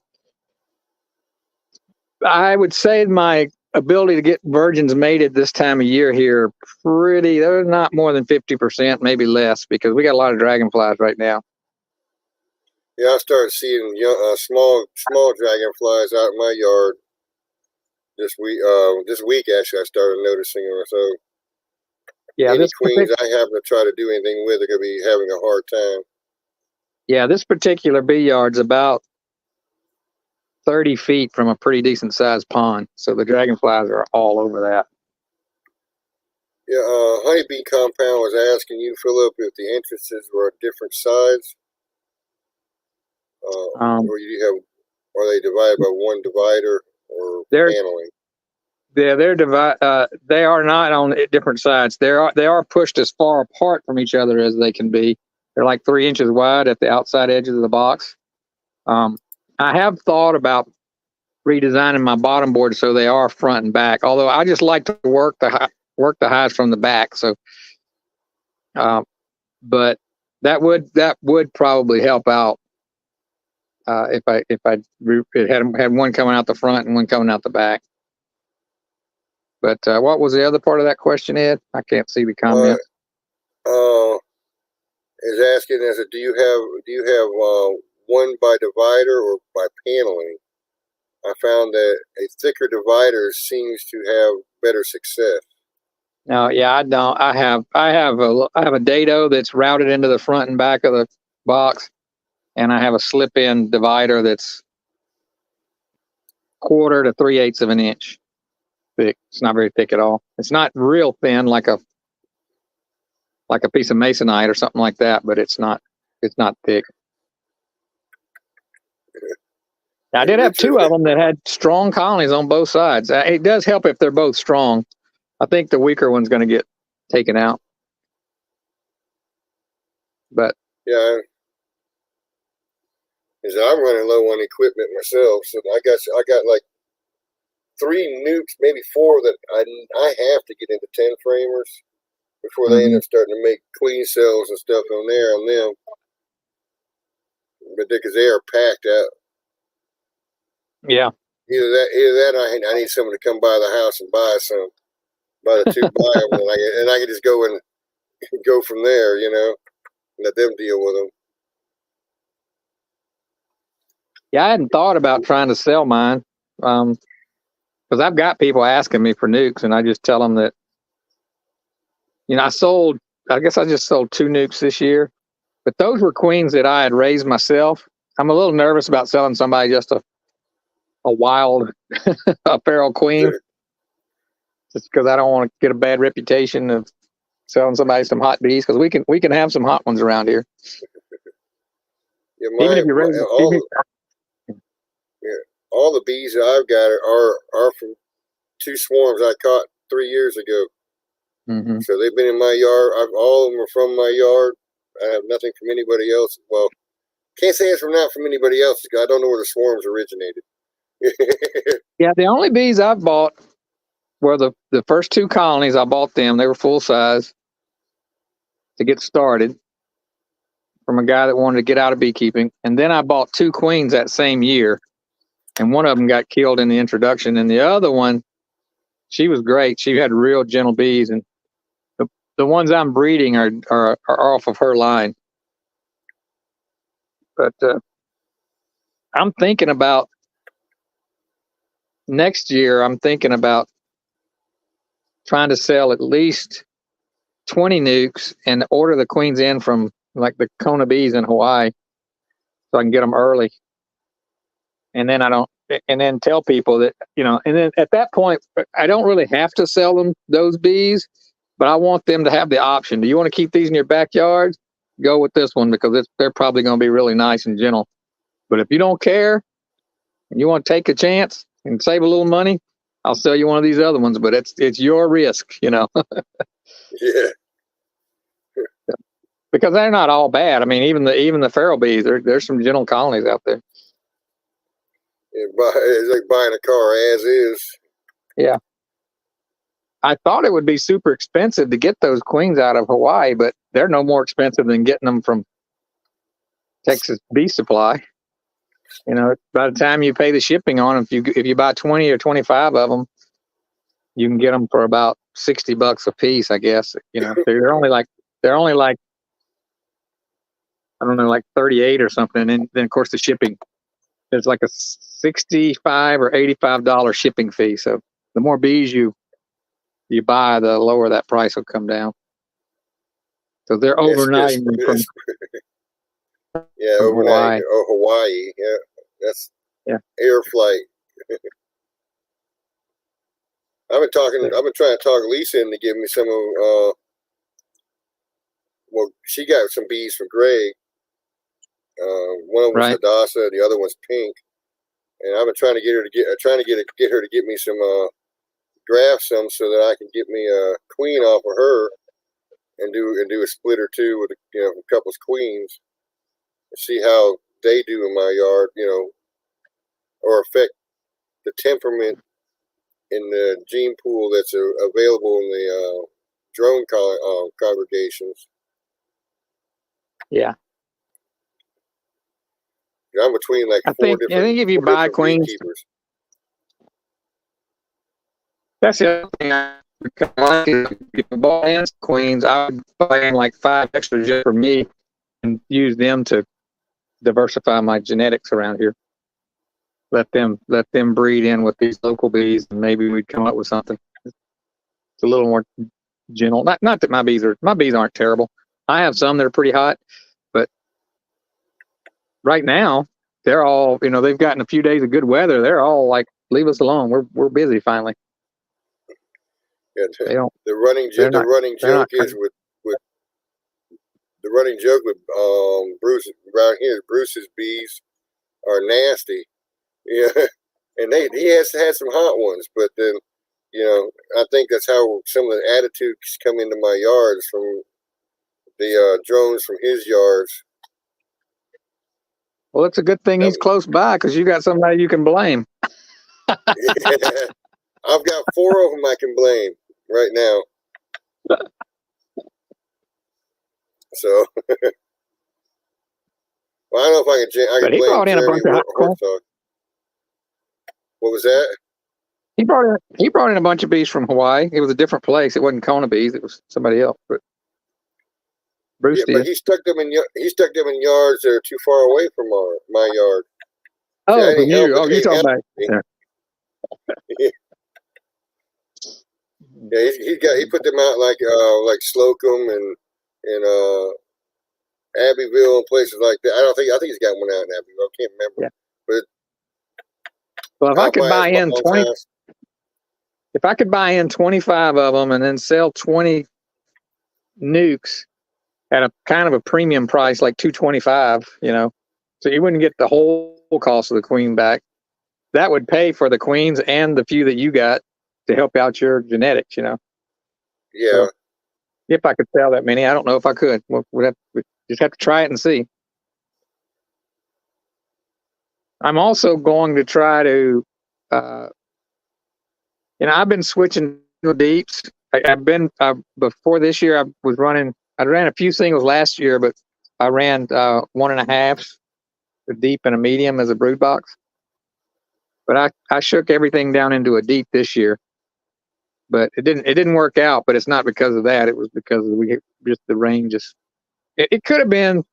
I would say my ability to get virgins mated this time of year here, they're not more than 50%, maybe less, because we got a lot of dragonflies right now. Yeah, I started seeing small dragonflies out in my yard this week. This week, actually, I started noticing them. So Yeah, any this queens I happen to try to do anything with are going to be having a hard time. yeah, this particular bee yard's about 30 feet from a pretty decent sized pond. So the dragonflies are all over that. Yeah, Honeybee Compound was asking you, Philip, if the entrances were different sides. Or you have, are they divided by one divider or They're paneling? they are not on different sides. They are pushed as far apart from each other as they can be. They're like 3 inches wide at the outside edges of the box. I have thought about redesigning my bottom board so they are front and back. Although I just like to work the hives from the back. So, but that would probably help out if I had one coming out the front and one coming out the back. But what was the other part of that question, Ed? I can't see the comment. Is asking as a do you have one by divider or by paneling? I found that a thicker divider seems to have better success. No, yeah, I don't. I have a dado that's routed into the front and back of the box, and I have a slip-in divider that's 1/4 to 3/8 of an inch thick. It's not very thick at all. It's not real thin like a piece of masonite or something like that, but it's not thick. I did have 2 of them that had strong colonies on both sides. It does help if they're both strong. I think the weaker one's going to get taken out. But yeah, because I'm running low on equipment myself, so I got like 3 nukes, maybe 4 that I have to get into 10 framers before they end up starting to make queen cells and stuff on them. But because they are packed out. Yeah. Either that, I need someone to come by the house and buy the 2 buy them, and I can just go and go from there, let them deal with them. Yeah, I hadn't thought about trying to sell mine, because I've got people asking me for nukes, and I just tell them that, I guess I just sold 2 nukes this year, but those were queens that I had raised myself. I'm a little nervous about selling somebody just a wild a feral queen, just because I don't want to get a bad reputation of selling somebody some hot bees, because we can have some hot ones around here. Yeah, Even if you raise all the bees that I've got are from 2 swarms I caught 3 years ago. Mm-hmm. So they've been in my yard. All of them are from my yard. I have nothing from anybody else. Well, can't say it's not from anybody else because I don't know where the swarms originated. Yeah, the only bees I've bought were the first 2 colonies. I bought them. They were full size to get started from a guy that wanted to get out of beekeeping. And then I bought 2 queens that same year. And one of them got killed in the introduction. And the other one, she was great. She had real gentle bees. And the ones I'm breeding are off of her line. But I'm thinking about next year. I'm thinking about trying to sell at least 20 nukes and order the queens in from like the Kona bees in Hawaii, so I can get them early. And then tell people that, and then at that point, I don't really have to sell them those bees, but I want them to have the option. Do you want to keep these in your backyard? Go with this one because they're probably going to be really nice and gentle. But if you don't care and you want to take a chance and save a little money, I'll sell you one of these other ones, but it's your risk, Yeah. Because they're not all bad. I mean, even the feral bees, there's some gentle colonies out there. It's like buying a car as is. Yeah. I thought it would be super expensive to get those queens out of Hawaii, but they're no more expensive than getting them from Texas Bee Supply. By the time you pay the shipping on them, if you buy 20 or 25 of them, you can get them for about $60 a piece, I guess. They're only like I don't know, like 38 or something. And then of course the shipping, there's like a $65 or $85 shipping fee. So the more bees you buy, the lower that price will come down. So they're It's- overnighting from yeah, from overnight. Hawaii. Oh, Hawaii. Yeah, that's Yeah. air flight. I've been trying to talk Lisa into give me some of. Well, she got some bees from Greg. One of them was Right. Hadassah, the other one's pink. And I've been trying to get her to get me some graft some so that I can get me a queen off of her and do a split or two with a couple's queens and see how they do in my yard, or affect the temperament in the gene pool that's available in the drone congregations. Yeah. I'm between like I four think if you four buy different queens, beekeepers. that's the other thing I like. If I bought in queens, I would buy in like 5 extra just for me and use them to diversify my genetics around here. Let them breed in with these local bees, and maybe we'd come up with something. It's a little more gentle. Not that my bees aren't terrible. I have some that are pretty hot, but right now they're all, they've gotten a few days of good weather. They're all like, leave us alone. We're busy finally. Yeah, They don't. the running they're the not- running they're not joke is with the running joke with Bruce around here. is Bruce's bees are nasty. Yeah, and he has had some hot ones, but then I think that's how some of the attitudes come into my yards from the drones from his yards. Well, it's a good thing he's close by because you got somebody you can blame. I've got 4 of them I can blame right now. So, well, I don't know if I But can he blame brought in a Jeremy bunch of hot corn. Horthog. What was that? He brought in a bunch of bees from Hawaii. It was a different place. It wasn't Kona bees. It was somebody else. But Bruce Yeah, did. but he stuck them in yards that are too far away from my yard. Oh, See, from you. Oh, you're talking about. Yeah. Yeah, he put them out like Slocum and Abbeville and places like that. I think he's got one out in Abbeville. I can't remember. Yeah. But Well, if I could buy in 20, house, if I could buy in 25 of them and then sell 20 nukes at a kind of a premium price, like $225, so you wouldn't get the whole cost of the queen back. That would pay for the queens and the few that you got to help out your genetics, Yeah. So, if I could sell that many, I don't know if I could. We'd just have to try it and see. I'm also going to try to, I've been switching to deeps. Before this year, I ran a few singles last year, but I ran 1.5, a deep and a medium as a brood box. But I shook everything down into a deep this year. But it didn't work out, but it's not because of that. It was because the rain it could have been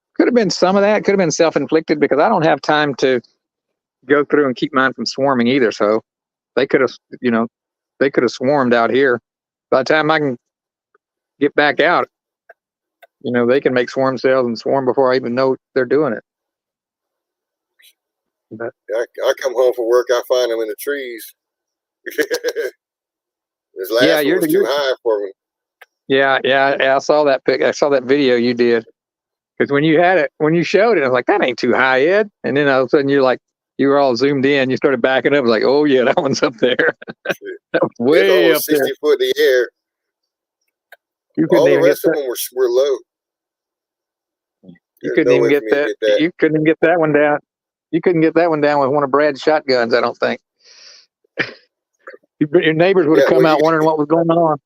some of that. It could have been self-inflicted because I don't have time to go through and keep mine from swarming either. So they could have swarmed out here. By the time I can get back out, they can make swarm cells and swarm before I even know they're doing it. But I come home from work, I find them in the trees. This last one was too high for me. Yeah, I saw that pic. I saw that video you did. Because when you showed it, I was like, that ain't too high, Ed. And then all of a sudden you were all zoomed in. You started backing up. Like, oh yeah, that one's up there. That was way up 60 there. foot in the air. All the rest of them were low. You couldn't even get that. You couldn't even get that one down. You couldn't get that one down with one of Brad's shotguns, I don't think. Your neighbors would have come out wondering what was going on.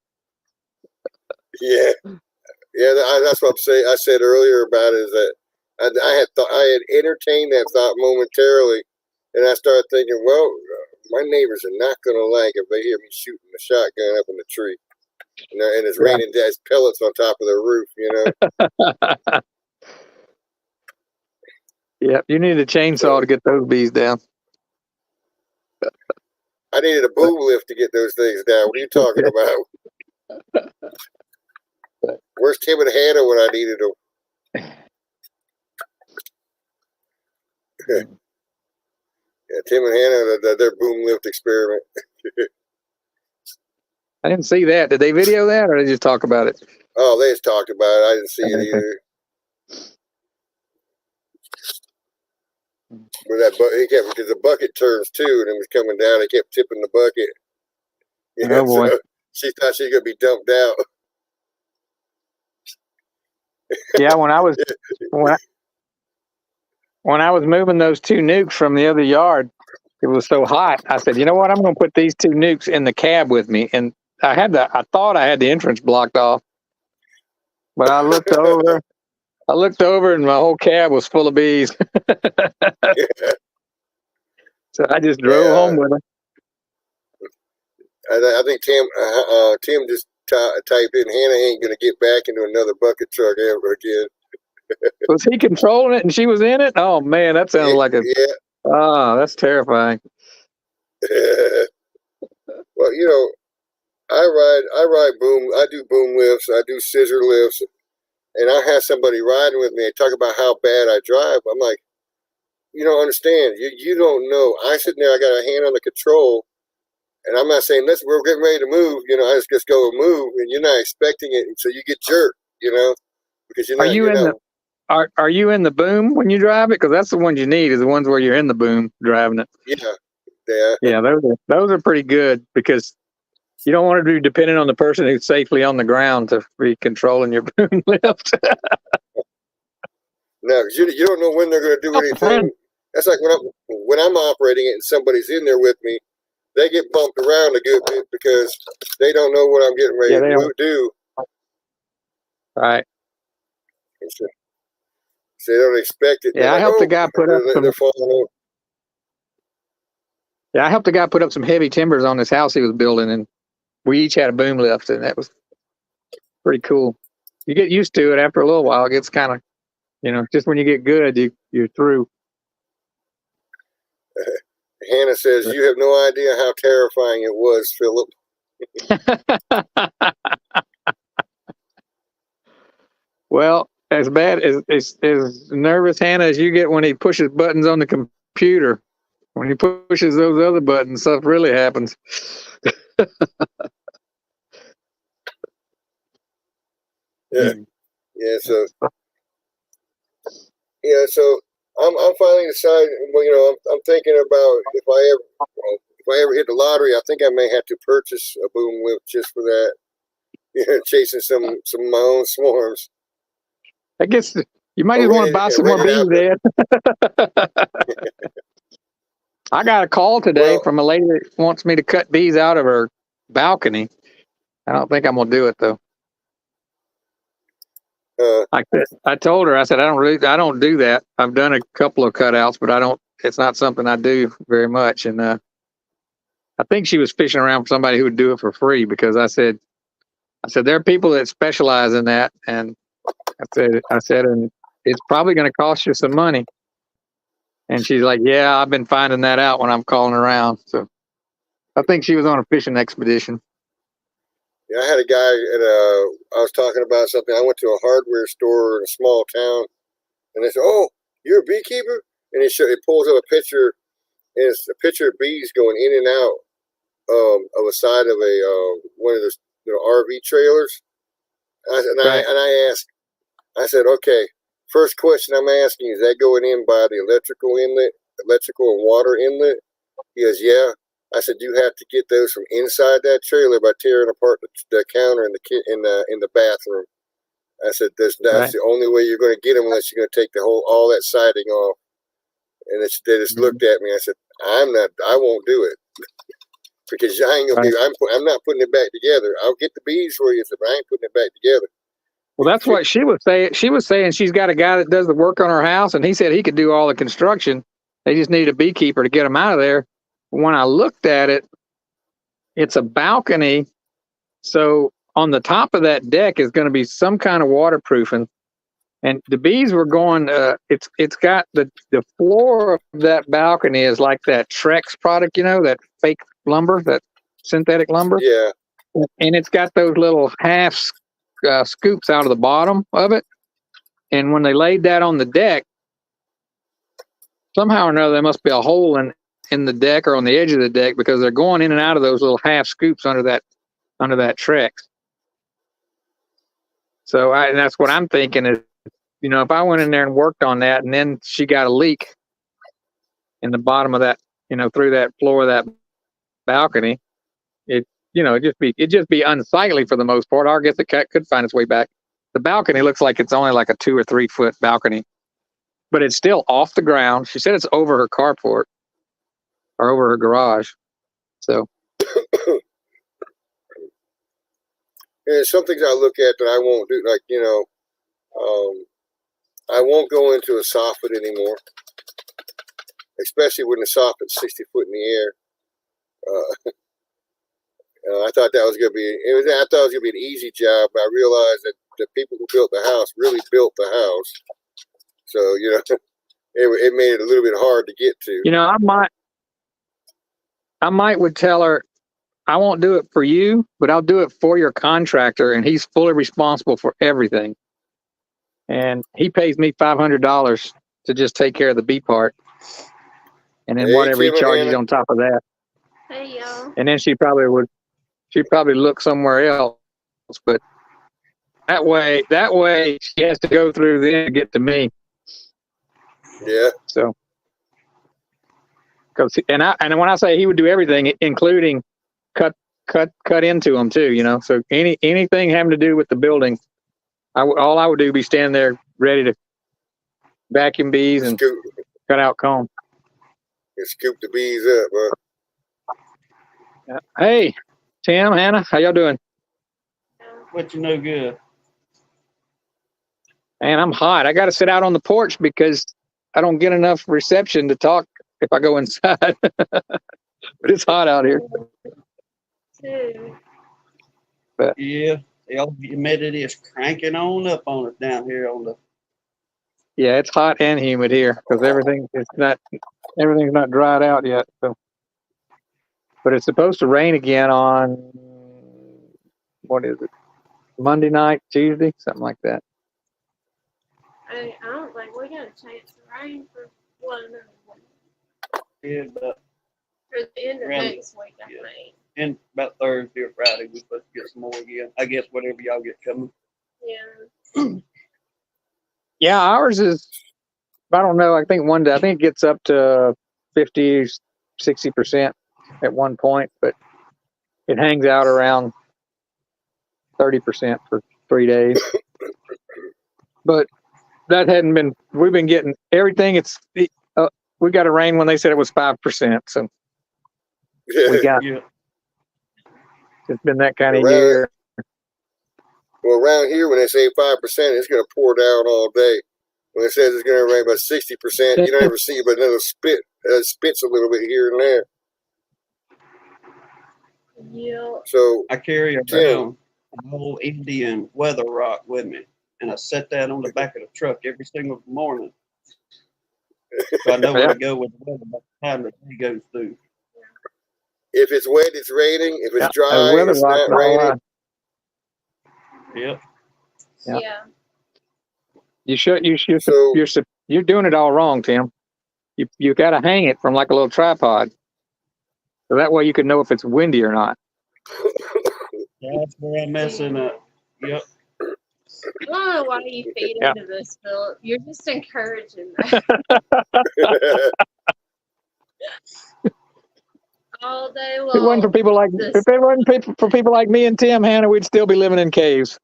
Yeah, that's what I'm saying. I said earlier about it is that I had entertained that thought momentarily, and I started thinking, well, my neighbors are not going to like if they hear me shooting a shotgun up in the tree, and it's raining dad's pellets on top of their roof, Yeah, you need a chainsaw to get those bees down. I needed a boom lift to get those things down. What are you talking about? Where's Tim and Hannah when I needed them? Yeah, Tim and Hannah, their boom lift experiment. I didn't see that. Did they video that, or did they just talk about it? Oh, they just talked about it. I didn't see it either. But he kept, because the bucket turns too, and it was coming down. He kept tipping the bucket. Oh boy! So she thought she was gonna be dumped out. Yeah, when I was moving those 2 nukes from the other yard, it was so hot. I said, you know what? I'm going to put these 2 nukes in the cab with me, and I thought I had the entrance blocked off, but I looked over. And my whole cab was full of bees. So I just drove home with them. I think Tim just typed in, Hannah ain't going to get back into another bucket truck ever again. Was he controlling it and she was in it? Oh, man, that sounds like a... Yeah. Oh, that's terrifying. Well, you know, I ride boom. I do boom lifts. I do scissor lifts. And I have somebody riding with me and talk about how bad I drive. I'm like, you don't understand. You don't know. I sit there, I got a hand on the control, and I'm not saying, listen, we're getting ready to move. You know, I just go and move, and you're not expecting it, and so you get jerked. You know, because you're not. Are you in the boom when you drive it? Because that's the ones you need, is the ones where you're in the boom driving it. Yeah. Those are pretty good, because you don't want to be dependent on the person who's safely on the ground to be controlling your boom lift. No, because you don't know when they're going to do anything. That's like when I'm operating it and somebody's in there with me, they get bumped around a good bit because they don't know what I'm getting ready to do. Right. So they don't expect it. Yeah, I helped the guy put up I helped the guy put up some heavy timbers on this house he was building, and we each had a boom lift, and that was pretty cool. You get used to it after a little while. It gets kind of, you know, just when you get good, you're through. Hannah says, you have no idea how terrifying it was, Philip. Well, as bad as nervous, Hannah, as you get when he pushes buttons on the computer. When he pushes those other buttons, stuff really happens. Yeah. So I'm finally deciding. Well, you know, I'm thinking about if I ever hit the lottery, I think I may have to purchase a boom lift just for that. You know, chasing some of my own swarms. I guess you might just want to buy some more bees, Dad. I got a call today from a lady that wants me to cut bees out of her balcony. I don't think I'm gonna do it though. I told her, I said, I don't do that. I've done a couple of cutouts, but it's not something I do very much. And I think she was fishing around for somebody who would do it for free, because I said there are people that specialize in that, and I said, and it's probably going to cost you some money. And she's like, yeah, I've been finding that out when I'm calling around. So I think she was on a fishing expedition. Yeah, I had a guy I was talking about something. I went to a hardware store in a small town, and they said, "Oh, you're a beekeeper?" And it pulls up a picture, and it's a picture of bees going in and out of a side of one of those RV trailers. I asked, I said, okay, first question I'm asking is that going in by the electrical inlet, electrical and water inlet? He goes, yeah. I said, you have to get those from inside that trailer by tearing apart the counter in the bathroom. I said, that's the only way you're going to get them, unless you're going to take all that siding off. And they just looked at me. I said, I won't do it, because I ain't gonna I'm not putting it back together. I'll get the bees for you, but I ain't putting it back together. Well, that's what she was saying. She was saying she's got a guy that does the work on her house, and he said he could do all the construction. They just need a beekeeper to get them out of there. When I looked at it, it's a balcony. So on the top of that deck is going to be some kind of waterproofing. And the bees were going, it's got the floor of that balcony is like that Trex product, that fake lumber, that synthetic lumber. Yeah. And it's got those little half scoops out of the bottom of it. And when they laid that on the deck, somehow or another, there must be a hole in the deck or on the edge of the deck because they're going in and out of those little half scoops under that Trex. So and that's what I'm thinking is, if I went in there and worked on that and then she got a leak in the bottom of that, through that floor of that balcony, it'd just be unsightly for the most part. Or I guess it could find its way back. The balcony looks like it's only like a 2 or 3 foot balcony, but it's still off the ground. She said it's over her carport or over her garage. So. And some things I look at that I won't do, like, I won't go into a soffit anymore, especially when the soffit's 60 foot in the air. I thought that was going to be, I thought it was going to be an easy job, but I realized that the people who built the house really built the house. So, it made it a little bit hard to get to. I might would tell her, I won't do it for you, but I'll do it for your contractor, and he's fully responsible for everything. And he pays me $500 to just take care of the B part, and then whatever he charges on top of that. Hey y'all. And then she'd probably look somewhere else, but that way she has to go through them to get to me. Yeah. So, and when I say he would do everything, including cut into them too, So anything having to do with the building, all I would do would be stand there ready to vacuum bees and cut out comb. And scoop the bees up, huh? Hey, Tim, Hannah, how y'all doing? What good? Man, I'm hot. I got to sit out on the porch because I don't get enough reception to talk if I go inside. But it's hot out here. But yeah, the humidity is cranking on up on us down here on the. Yeah, it's hot and humid here because everything's not dried out yet. So, but it's supposed to rain again on what is it? Monday night, Tuesday, something like that. I don't think we got a chance to rain for one another. Yeah, but For the end of next week, I think. And about Thursday or Friday, we're supposed to get some more again. I guess whatever y'all get coming. Yeah. Yeah, ours is, I don't know, I think it gets up to 50, 60% at one point, but it hangs out around 30% for 3 days. But that we've been getting everything. We got a rain when they said it was 5%. So we got, it's been that kind of year. Well, around here, when they say 5%, it's going to pour down all day. When it says it's going to rain about 60%, you don't ever see but another spits a little bit here and there. Yeah. So I carry around a whole Indian weather rock with me, and I set that on the back of the truck every single morning. So I know where to go with the weather by the time the day goes through. if it's wet, it's raining. If it's dry, it's not raining. Yep. Yeah. You're doing it all wrong, Tim. You got to hang it from like a little tripod, so that way you can know if it's windy or not. That's where I'm messing up. Yep. I don't know why you feed into this, Philip. You're just encouraging that. All day long. If it wasn't for people like me and Tim, Hannah, we'd still be living in caves.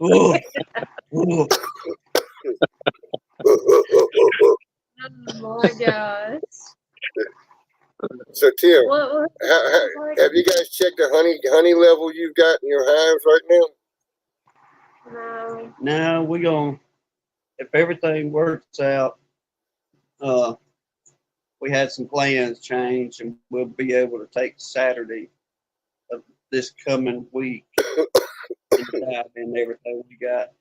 Ooh. Ooh. Oh my gosh. So Tim, What have you guys checked the honey level you've got in your hives right now? No. Now we're going, if everything works out, we had some plans changed, and we'll be able to take Saturday of this coming week and everything we got.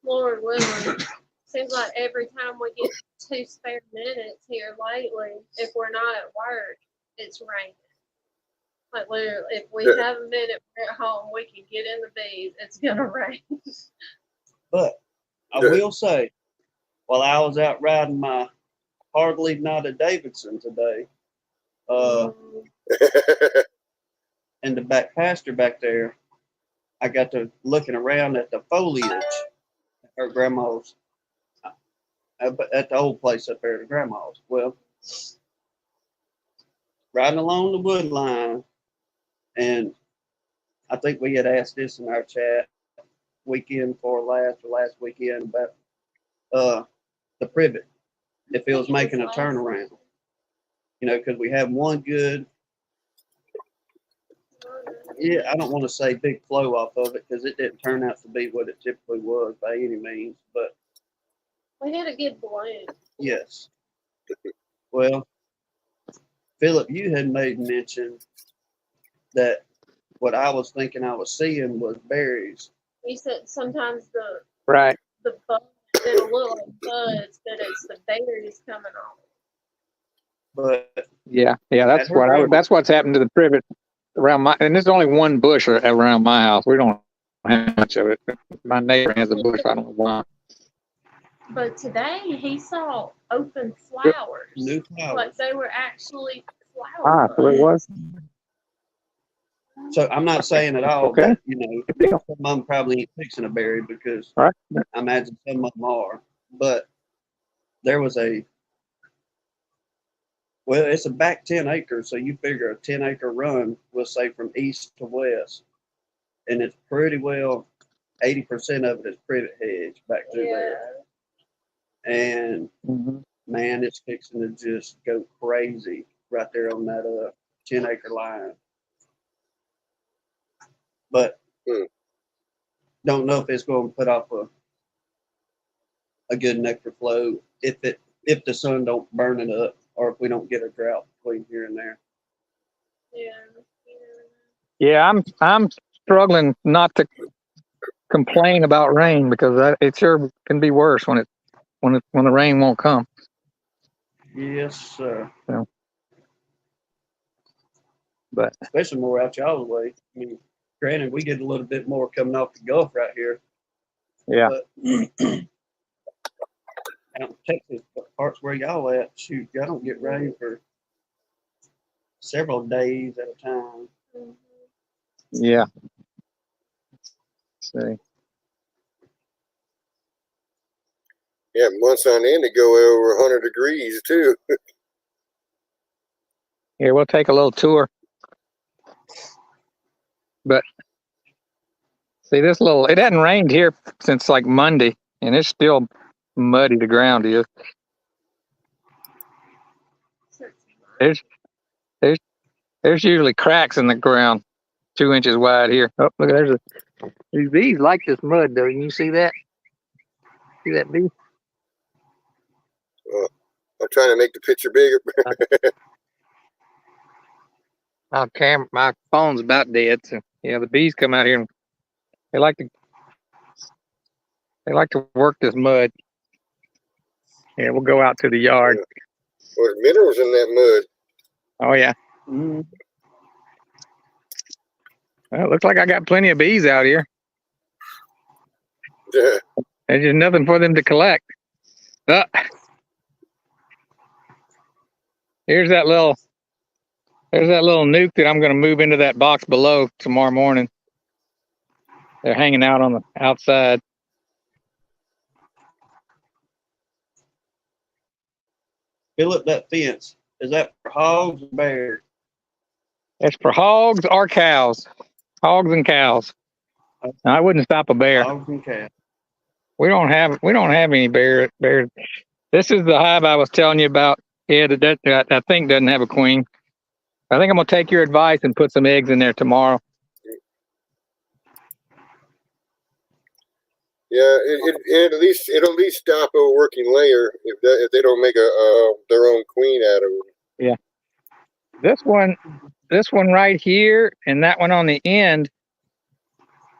Lord willing. Seems like every time we get 2 spare minutes here lately, if we're not at work, it's raining. Like literally, if we Yeah. have a minute, we're at home, we can get in the bees. It's gonna rain. But I Yeah. will say, while I was out riding my hardly not a Davidson today, in the back pasture back there, I got to looking around at the foliage at her grandma's, at the old place up there at grandma's. Well, riding along the wood line, and I think we had asked this in our chat weekend for last weekend about the privet, if it was making a turnaround. You know, because we have one good, I don't want to say big flow off of it because it didn't turn out to be what it typically was by any means, but We had a good bloom. yes. Well, Philip, you had made mention that what I was thinking I was seeing was berries. You said sometimes Right. the buds, it'll look like buds, but it's the berries coming off. But Yeah. That's At her what grandma- that's what's happened to the privet around my. And there's only one bush around my house. We don't have much of it. My neighbor has a bush. I don't know why. But today he saw open flowers. new flowers. Like they were actually Ah, flower so it was. So I'm not saying at all Okay. that, you know, some of them probably ain't fixing a berry because Right. I imagine some of them are. But there was it's a back 10 acres. So you figure a 10-acre run, we'll say from east to west. And it's pretty well 80% of it is privet hedge back through there. And Mhm. man, it's fixing to just go crazy right there on that 10-acre line. But don't know if it's going to put off a good nectar flow if the sun don't burn it up or if we don't get a drought between here and there. Yeah, I'm struggling not to complain about rain because it sure can be worse when the rain won't come. Yes, sir. Yeah. But especially more out y'all's way. I mean, granted, we get a little bit more coming off the Gulf right here. yeah, But out in Texas, parts where y'all at, shoot, y'all don't get rain for several days at a time. yeah. Let's see. Yeah, months on end to go over 100 degrees too. Here, we'll take a little tour. But see, it hadn't rained here since like Monday, and it's still muddy. The ground is. There's usually cracks in the ground 2 inches wide here. Oh, look, these bees like this mud, though. Can you see that? See that bee? I'm trying to make the picture bigger. My phone's about dead. So yeah, the bees come out here and they like to work this mud. Yeah, we'll go out to the yard. There's minerals in that Oh yeah. Mm. Well, it looks like I got plenty of bees out here. mud. There's just nothing for them to collect. There's that little nuke that I'm going to move into that box below tomorrow morning. They're hanging out on the outside. Fill up that fence. Is that for hogs or bears? It's for hogs or cows. Hogs and cows. Now, I wouldn't stop a bear. Hogs and cats. We don't have any bears. This is the hive I was telling you about. Yeah, that I think doesn't have a queen. I think I'm gonna take your advice and put some eggs in there tomorrow. Yeah, it'll at least stop a working layer if they don't make their own queen out of it. This one right here and that one on the end,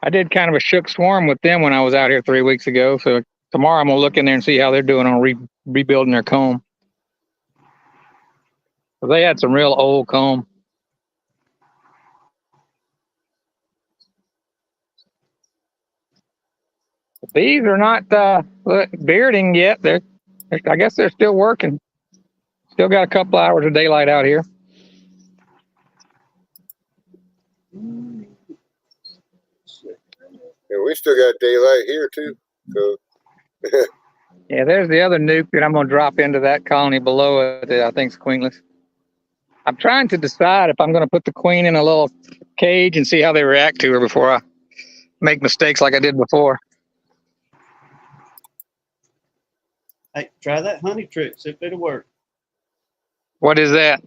I did kind of a shook swarm with them when I was out here 3 weeks ago. So tomorrow I'm gonna look in there and see how they're doing on rebuilding their comb. They had some real old comb. Bees are not bearding yet. I guess they're still working. Still got a couple hours of daylight out here. And we still got daylight here too. So Yeah, there's the other nuke that I'm going to drop into that colony below it that I think's queenless. I'm trying to decide if I'm going to put the queen in a little cage and see how they react to her before I make mistakes like I did before. Hey, try that honey trick, see if it'll work. What is that?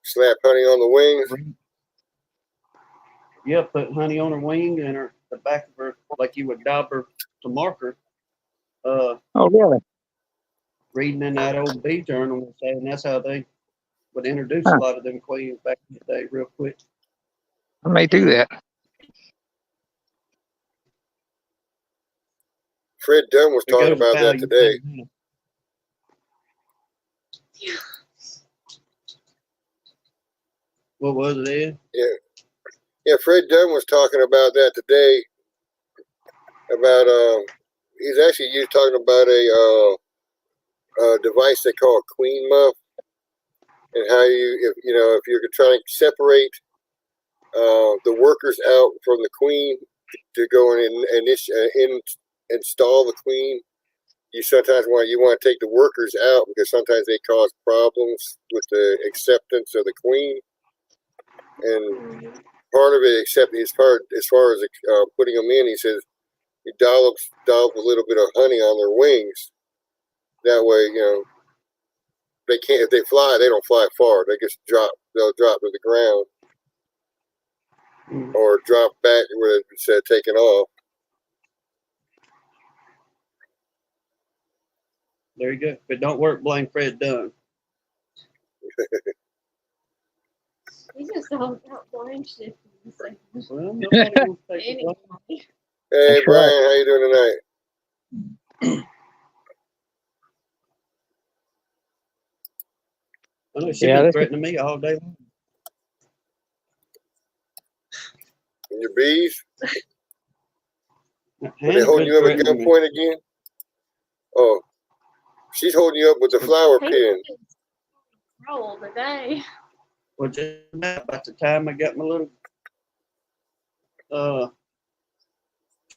slap honey on the wings. Yeah, put honey on her wing and the back of her, like you would daub her to mark her. Oh, really? Reading in that old bee journal, saying that's how they would introduce Huh. a lot of them queens back in the day, real quick. I may do that. Fred Dunn was It goes talking about that value today. thing. What was it, Ed? Yeah, Fred Dunn was talking about that today. About he's actually talking about a device they call a queen muff, and how if you're trying to separate the workers out from the queen to go and install the queen, you sometimes want to take the workers out because sometimes they cause problems with the acceptance of the queen. And part of it, as far as putting them in, he says you dollop a little bit of honey on their wings. That way, they can't. If they fly, they don't fly far. They just drop. They'll drop to the ground or drop back where instead of taking off. There you go. If it don't work, blame Fred Dunn. We just all got blind shit. Well, nobody wants to take the blame. Anyway. Hey, That's Brian, right. how you doing tonight? I know she's Yeah, been this is- threatening me all day long. And your bees? Are they Hannah's holding been you up at threatening me. gunpoint again? Oh, she's holding you up with the flower pin. Roll today. Well, just about the time I got my little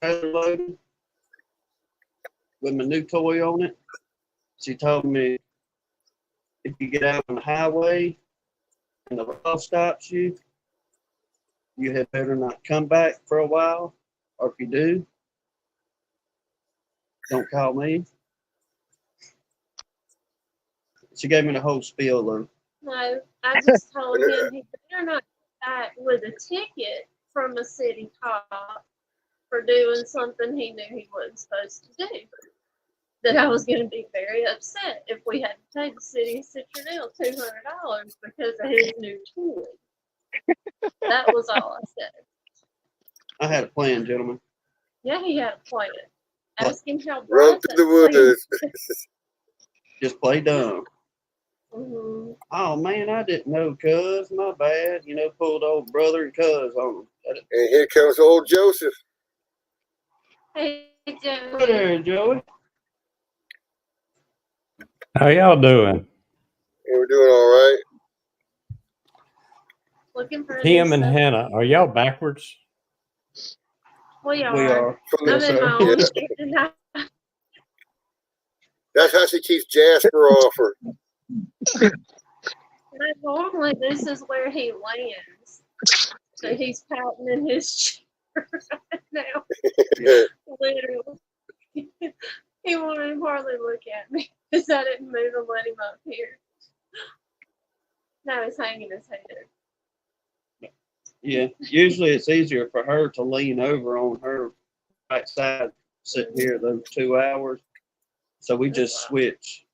trailer loaded with my new toy on it, she told me if you get out on the highway and the law stops you, you had better not come back for a while, or if you do, don't call me. She gave me the whole spiel of, No, I just told him he better not come back with a ticket from a city cop for doing something he knew he wasn't supposed to do. That I was going to be very upset if we had to pay the city of Citronelle $200 because of his new toy. That was all I said. I had a plan, gentlemen. Yeah, he had a plan. Ask him how Run bright through that the woods. Just play dumb. Mm-hmm. Oh man, I didn't know, cuz, my bad. Pulled old brother and cuz on him. And here comes old Joseph. Hey, Hey Joey. there, Joey. How y'all doing? And we're doing all right. Looking for a Tim new and stuff. Hannah, are y'all backwards? We are. We are. From I'm the, in my Yeah. own chicken house. that's how she keeps Jasper off her. Normally, this is where he lands. So he's pouting in his chair right now. Literally. He won't even hardly look at me because I didn't move and let him up here. Now he's hanging his head. Yeah. Usually it's easier for her to lean over on her right side, sitting here those 2 hours. So we just switch.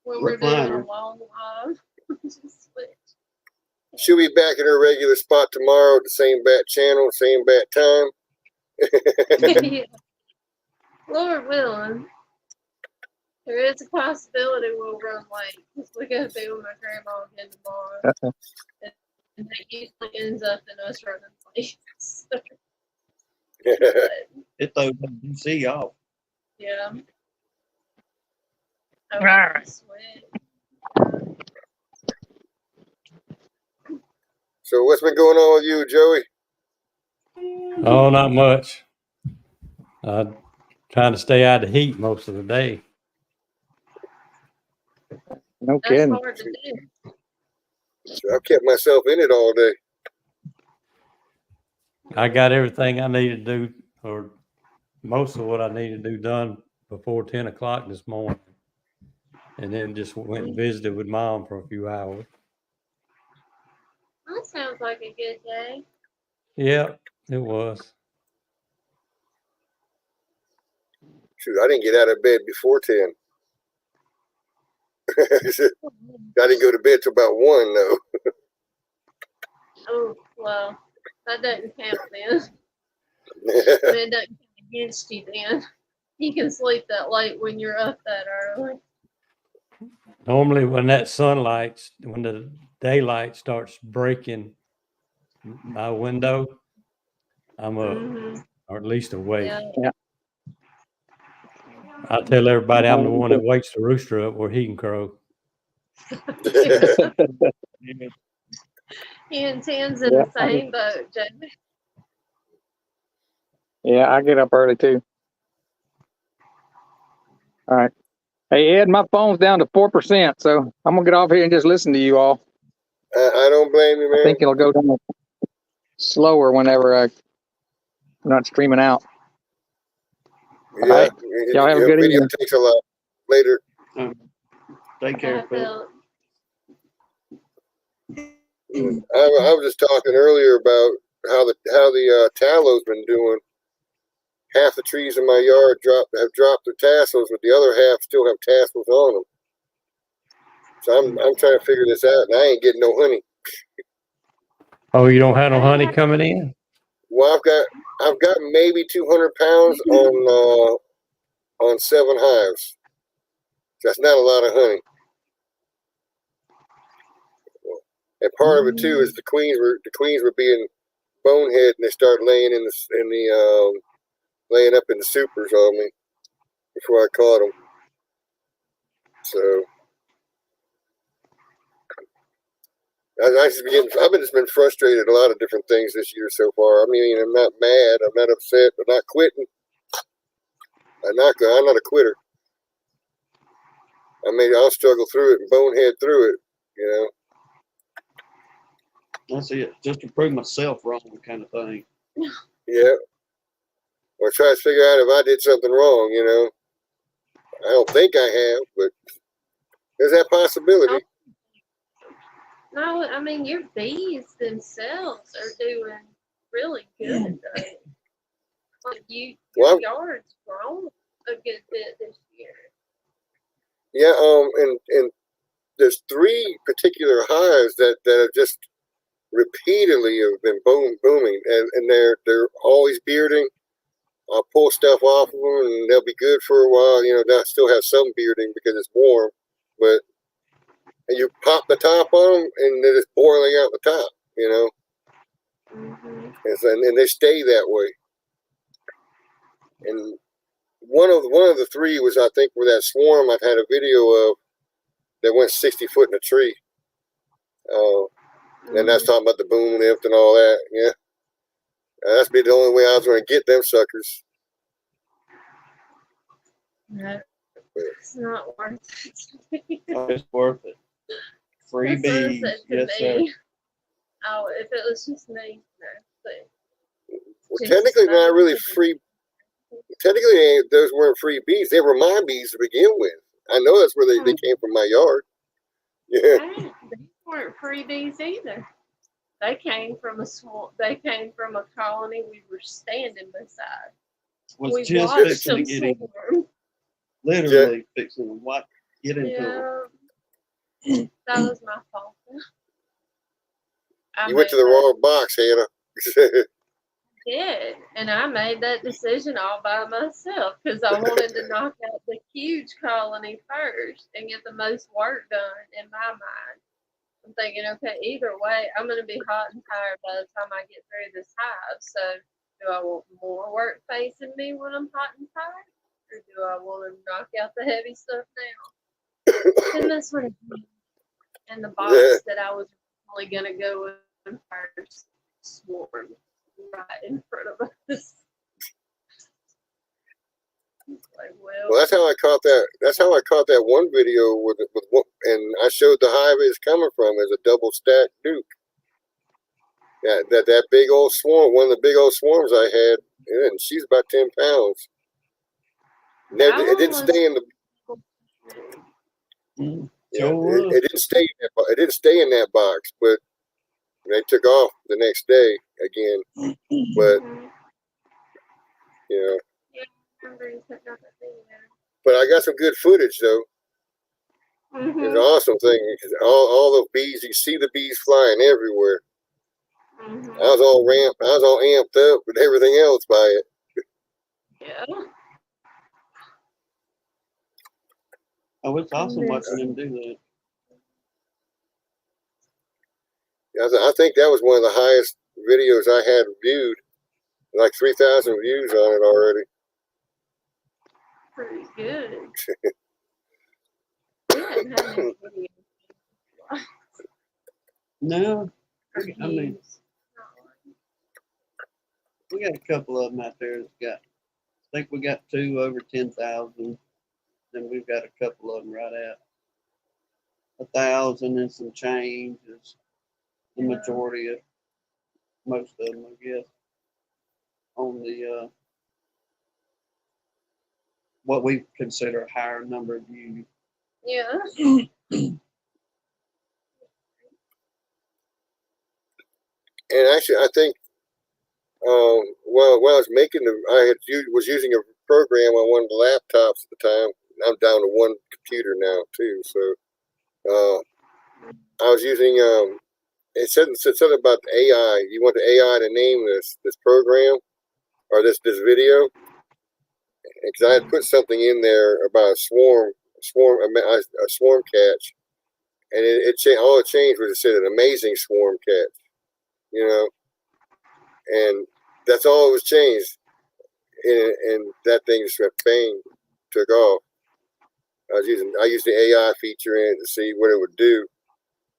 When we're doing a Recliner. long live, just switch. She'll be back in her regular spot tomorrow, the same bat channel, same bat time. Yeah. Lord willing, there is a possibility we'll run late because we got to be with my grandma again tomorrow. And that usually ends up in us running late. So, but It throws DC off. Yeah. Oh, Alright. sweet. So what's been going on with you, Joey? Oh, not much. Trying to stay out of the heat most of the day. No That's kidding. hard to do. So I've kept myself in it all day. I got everything I need to do, or most of what I need to do done before 10 o'clock this morning. And then just went and visited with Mom for a few hours. That sounds like a good day. Yep, it was. Shoot, I didn't get out of bed before 10. I didn't go to bed till about 1 though. Oh, well, that doesn't count then. I mean, it doesn't count against you then. You can sleep that late when you're up that early. Normally when when the daylight starts breaking my window, I'm up, Mm-hmm. or at least awake. Yeah. I tell everybody I'm the one that wakes the rooster up where he can crow. He and Tim's in Yeah, the same boat, Jamie. Yeah, I get up early too. All right. Hey Ed, my phone's down to 4%, so I'm gonna get off here and just listen to you all. I don't blame you, I man. think it'll go down slower whenever I'm not streaming out. Yeah, Alright. Y'all have a good video evening. takes a lot. Later. Take care, I Phil. felt I was just talking earlier about how the tallow's been doing. Half the trees in my yard have dropped their tassels, but the other half still have tassels on them. So I'm trying to figure this out, and I ain't getting no honey. Oh, you don't have no honey coming in? Well, I've got maybe 200 pounds on 7 hives. That's not a lot of honey. And part of it too is the queens were being bonehead, and they started laying laying up in the supers on me before I caught them. So I've just been frustrated at a lot of different things this year so far. I mean, I'm not mad, I'm not upset, but not quitting. I'm not a quitter. I mean, I'll struggle through it and bonehead through it, you know. That's it. Just to prove myself wrong, kind of thing. Yeah. Or try to figure out if I did something wrong, you know. I don't think I have, but there's that possibility. no, I mean your bees themselves are doing really good though. Like your yard's grown a good bit this year. Yeah, and there's 3 particular hives that have just repeatedly have been booming, and they're always bearding. I'll pull stuff off of them, and they'll be good for a while. You know, they'll still have some bearding because it's warm, but and you pop the top on them, and they're just boiling out the top. You know, and they stay that way. And one of the 3 was, I think, where that swarm I've had a video of that went 60 foot in a tree. And that's talking about the boom lift and all that. Yeah, that's be the only way I was going to get them suckers. No, it's not worth it. Oh, it's worth it. Free That's what it bees. said to Yes, sir. me. Oh, if it was just me, no. But Well, technically, not really free. Technically, those weren't free bees. They were my bees to begin with. I know that's where they came from, my yard. Yeah. they weren't freebies either. They came from a They came from a colony we were standing beside. Was We just watched fixing to them get in. swarm. Literally fixing to get into them. Yeah, that was my fault. You went to the wrong box, Hannah. Did, and I made that decision all by myself because I wanted to knock out the huge colony first and get the most work done in my mind. I'm thinking, okay, either way, I'm going to be hot and tired by the time I get through this hive. So, do I want more work facing me when I'm hot and tired, or do I want to knock out the heavy stuff now? And that's what it is. And the box Yeah. that I was only gonna go in first swarmed right in front of us. It's like, Well, that's how I caught that. That's how I caught that one video with one, and I showed the hive it's coming from as a double stacked Duke. Yeah, that big old swarm, one of the big old swarms I had, and she's about 10 pounds. Never, it didn't stay in the. Sure It didn't stay. It didn't stay in that box, but they took off the next day again. But you know, but I got some good footage though. It's an awesome thing because all the bees, you see the bees flying everywhere. I was all amped up with everything else by it. Yeah. Oh, it's awesome watching them do that. I think that was one of the highest videos I had viewed, like 3,000 views on it already. Pretty good. We hadn't had any videos. No, Or I mean, views. we got a couple of them out there that's got, I think we got 2 over 10,000. Then we've got a couple of them right at 1,000 and some change is the majority of most of them, I guess, on the what we consider a higher number of views. Yeah. And actually, I think, well, when I was making was using a program on one of the laptops at the time. I'm down to one computer now too, so I was using it said something about the AI. You want the AI to name this program or this video, because I had put something in there about a swarm catch, and all it changed was it said an amazing swarm catch, you know, and that's all it was changed, and that thing just bang, took off. I used the AI feature in it to see what it would do.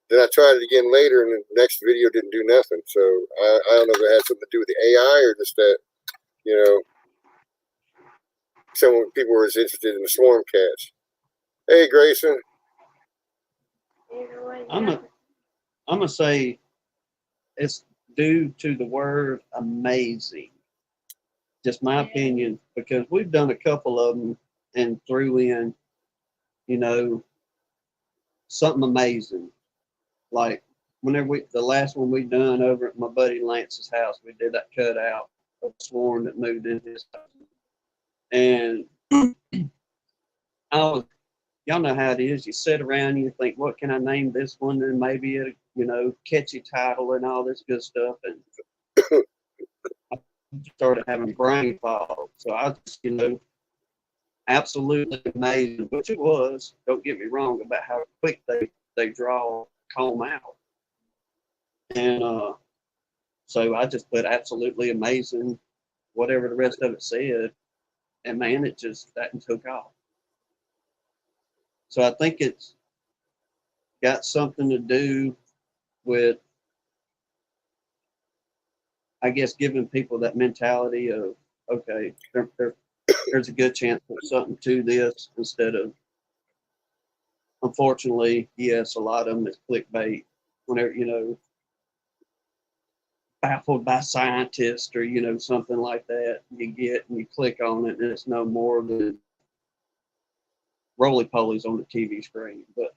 Then I tried it again later, and the next video didn't do nothing. So I don't know if it had something to do with the AI or just that, you know, some people were as interested in the swarm catch. Hey, Grayson. I'm gonna say it's due to the word amazing. Just my opinion, because we've done a couple of them and threw in, you know, something amazing. Like whenever the last one we done over at my buddy Lance's house, we did that cutout of swarm that moved in his house. And y'all know how it is. You sit around and you think, what can I name this one? And maybe a, you know, catchy title and all this good stuff. And I started having brain fog. So I just, you know, absolutely amazing, which it was. Don't get me wrong about how quick they comb out. And so I just put absolutely amazing, whatever the rest of it said. And man, it just that and took off. So I think it's got something to do with, I guess, giving people that mentality of, okay, there's a good chance there's something to this, instead of, unfortunately, yes, a lot of them is clickbait. Whenever, you know, baffled by scientists or, you know, something like that, you get and you click on it and it's no more than roly-polies on the TV screen. But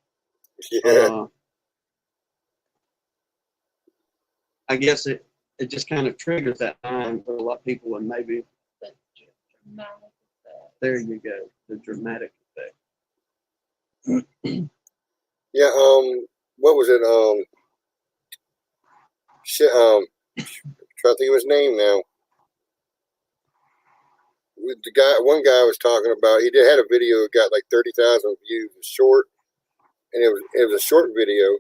I guess it just kind of triggers that mind for a lot of people, and maybe there you go, the dramatic effect. Yeah. What was it? Trying to think of his name now. One guy was talking about. He had a video that got like 30,000 views. It was short, and it was a short video,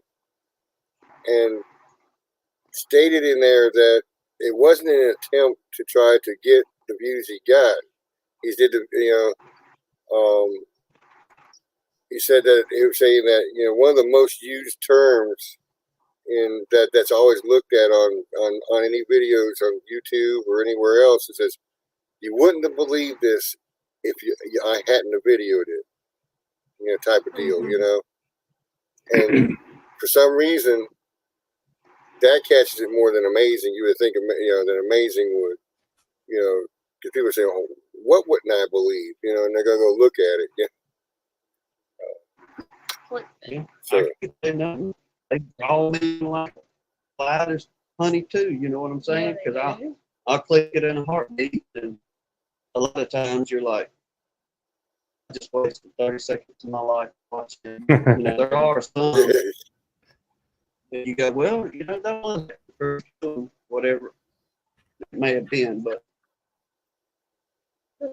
and stated in there that it wasn't an attempt to try to get the views he got. He did he said that he was saying that one of the most used terms in that's always looked at on any videos on YouTube or anywhere else. It says, "You wouldn't have believed this if I hadn't have videoed it," type of deal, And for some reason, that catches it more than amazing. You would think, that amazing would, because people say, "Oh, what wouldn't I believe?" And they're gonna go look at it. Yeah, So, I can't say nothing. They draw me like light as honey too. You know what I'm saying? Because I'll click it in a heartbeat, and a lot of times you're like, I just wasted 30 seconds of my life watching. There are some that you go, well, that was the first film, whatever it may have been, but you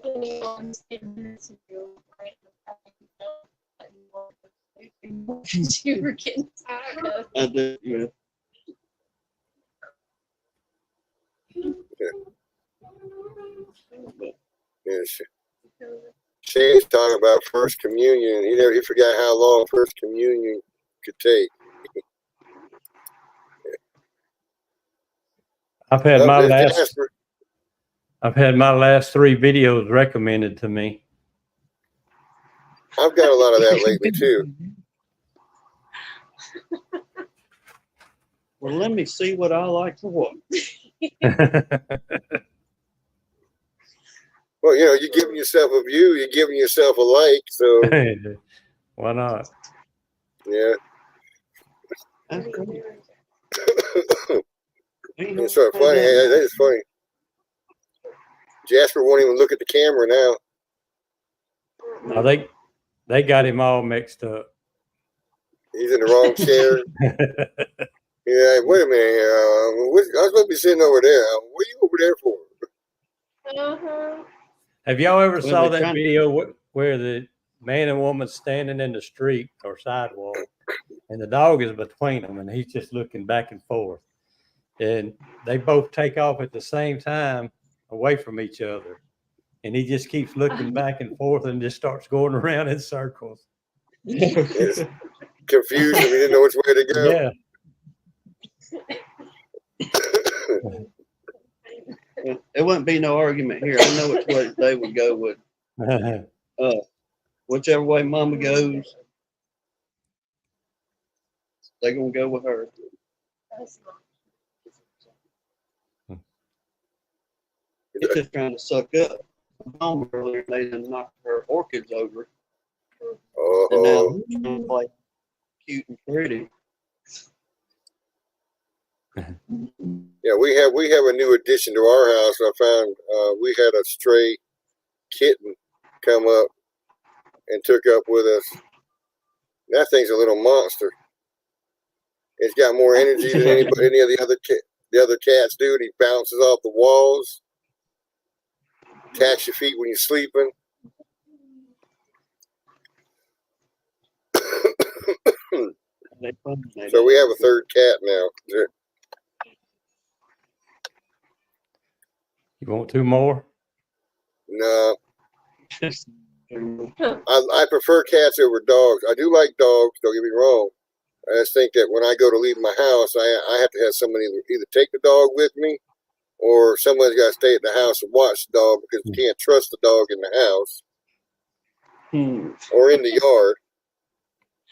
were getting tired of. I do, yes. Shane's talking about First Communion. He forgot how long First Communion could take. I've had Jasper. my last 3 videos recommended to me. I've got a lot of that lately too. well, let me see what I like to watch. Well, you're giving yourself a view, you're giving yourself a like, so Why not? yeah. That's cool. It's sort of funny. That is funny. Jasper won't even look at the camera now. No, they got him all mixed up. He's in the wrong chair. Yeah, wait a minute. I was supposed to be sitting over there. What are you over there for? Have y'all ever Well, saw they're that trying- video where the man and woman standing in the street or sidewalk, and the dog is between them, and he's just looking back and forth, and they both take off at the same time away from each other, and he just keeps looking back and forth and just starts going around in circles. It's confused and he didn't know which way to go. Yeah. It wouldn't be no argument here. I know which way they would go with. Whichever way Mama goes, they're gonna go with her. It's just trying to suck up. Mom earlier, they done knocked her orchids over, and now Oh, they're trying to play cute and pretty. yeah. We have a new addition to our house. I found we had a stray kitten come up and took up with us. That thing's a little monster. It's got more energy than any of the other cats do. And he bounces off the walls, attacks your feet when you're sleeping. So we have a third cat now. You want 2 more? No, I prefer cats over dogs. I do like dogs. Don't get me wrong. I just think that when I go to leave my house, I have to have somebody either take the dog with me, or someone's got to stay at the house and watch the dog, because you can't trust the dog in the house or in the yard.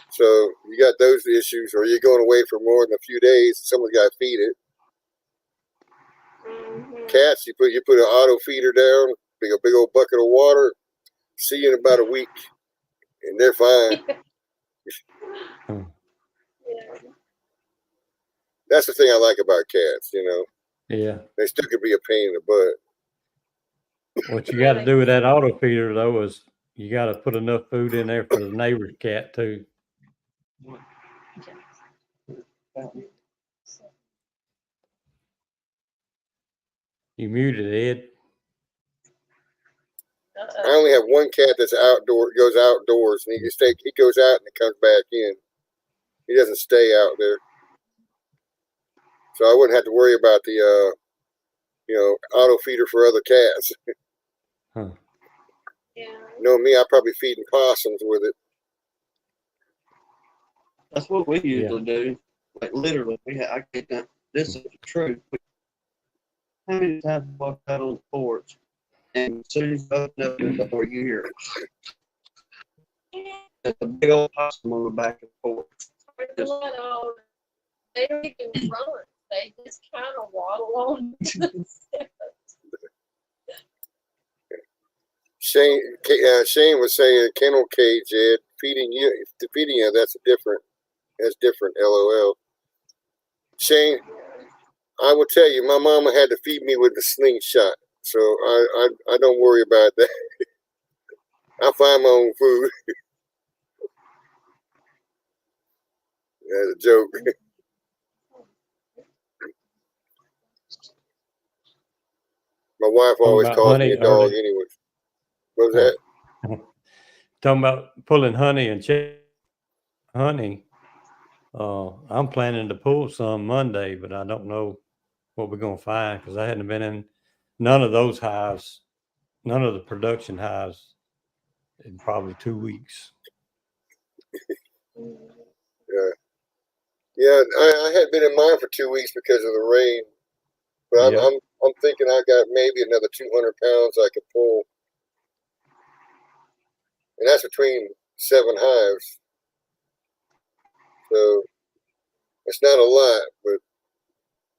So you got those issues, or you're going away for more than a few days. Someone's got to feed it. Cats, you put an auto feeder down, a big old bucket of water. See you in about a week, and they're fine. That's the thing I like about cats. Yeah. They still could be a pain in the butt. What you got to do with that auto feeder though is you got to put enough food in there for the neighbor's cat too. You muted, Ed. I only have one cat that's goes outdoors, and he goes out and he comes back in. He doesn't stay out there. So I wouldn't have to worry about the auto feeder for other cats. Huh. Yeah. You know me, I probably feeding possums with it. That's what we usually do. Like literally, I get that. This is the truth. How many times I walk out on the porch, and as soon as you open up the door, you hear there's a big old possum on the back of the porch. They don't even run. They just kind of waddle on to the steps. Shane was saying kennel cage, Ed, feeding you, that's different, LOL. Shane, I will tell you, my mama had to feed me with the slingshot, so I don't worry about that. I find my own food. That's a joke. My wife always about calls me honey a dog early. anyway. What was that? Talking about pulling honey and honey. I'm planning to pull some Monday, but I don't know what we're gonna find because I hadn't been in none of those hives, none of the production hives in probably 2 weeks. Yeah, I had been in mine for 2 weeks because of the rain, but Yeah. I'm thinking I got maybe another 200 pounds I could pull, and that's between 7 hives. So it's not a lot, but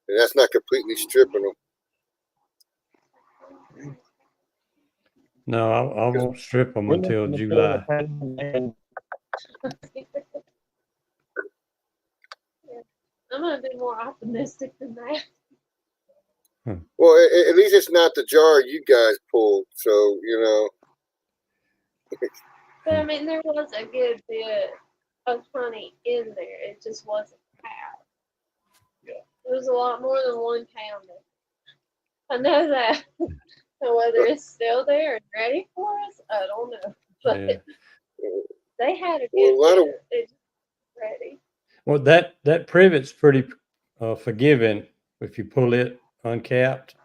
and that's not completely stripping them. No, I won't strip them until July. I'm gonna be more optimistic than that. Well, at least it's not the jar you guys pulled, so you know. But I mean, there was a good bit of honey in there. It just wasn't half. Yeah. It was a lot more than 1 pound. I know that. So whether it's still there and ready for us, I don't know. But Yeah. they had a Well, good a lot of bit. It's ready. Well, that privet's pretty forgiving if you pull it uncapped.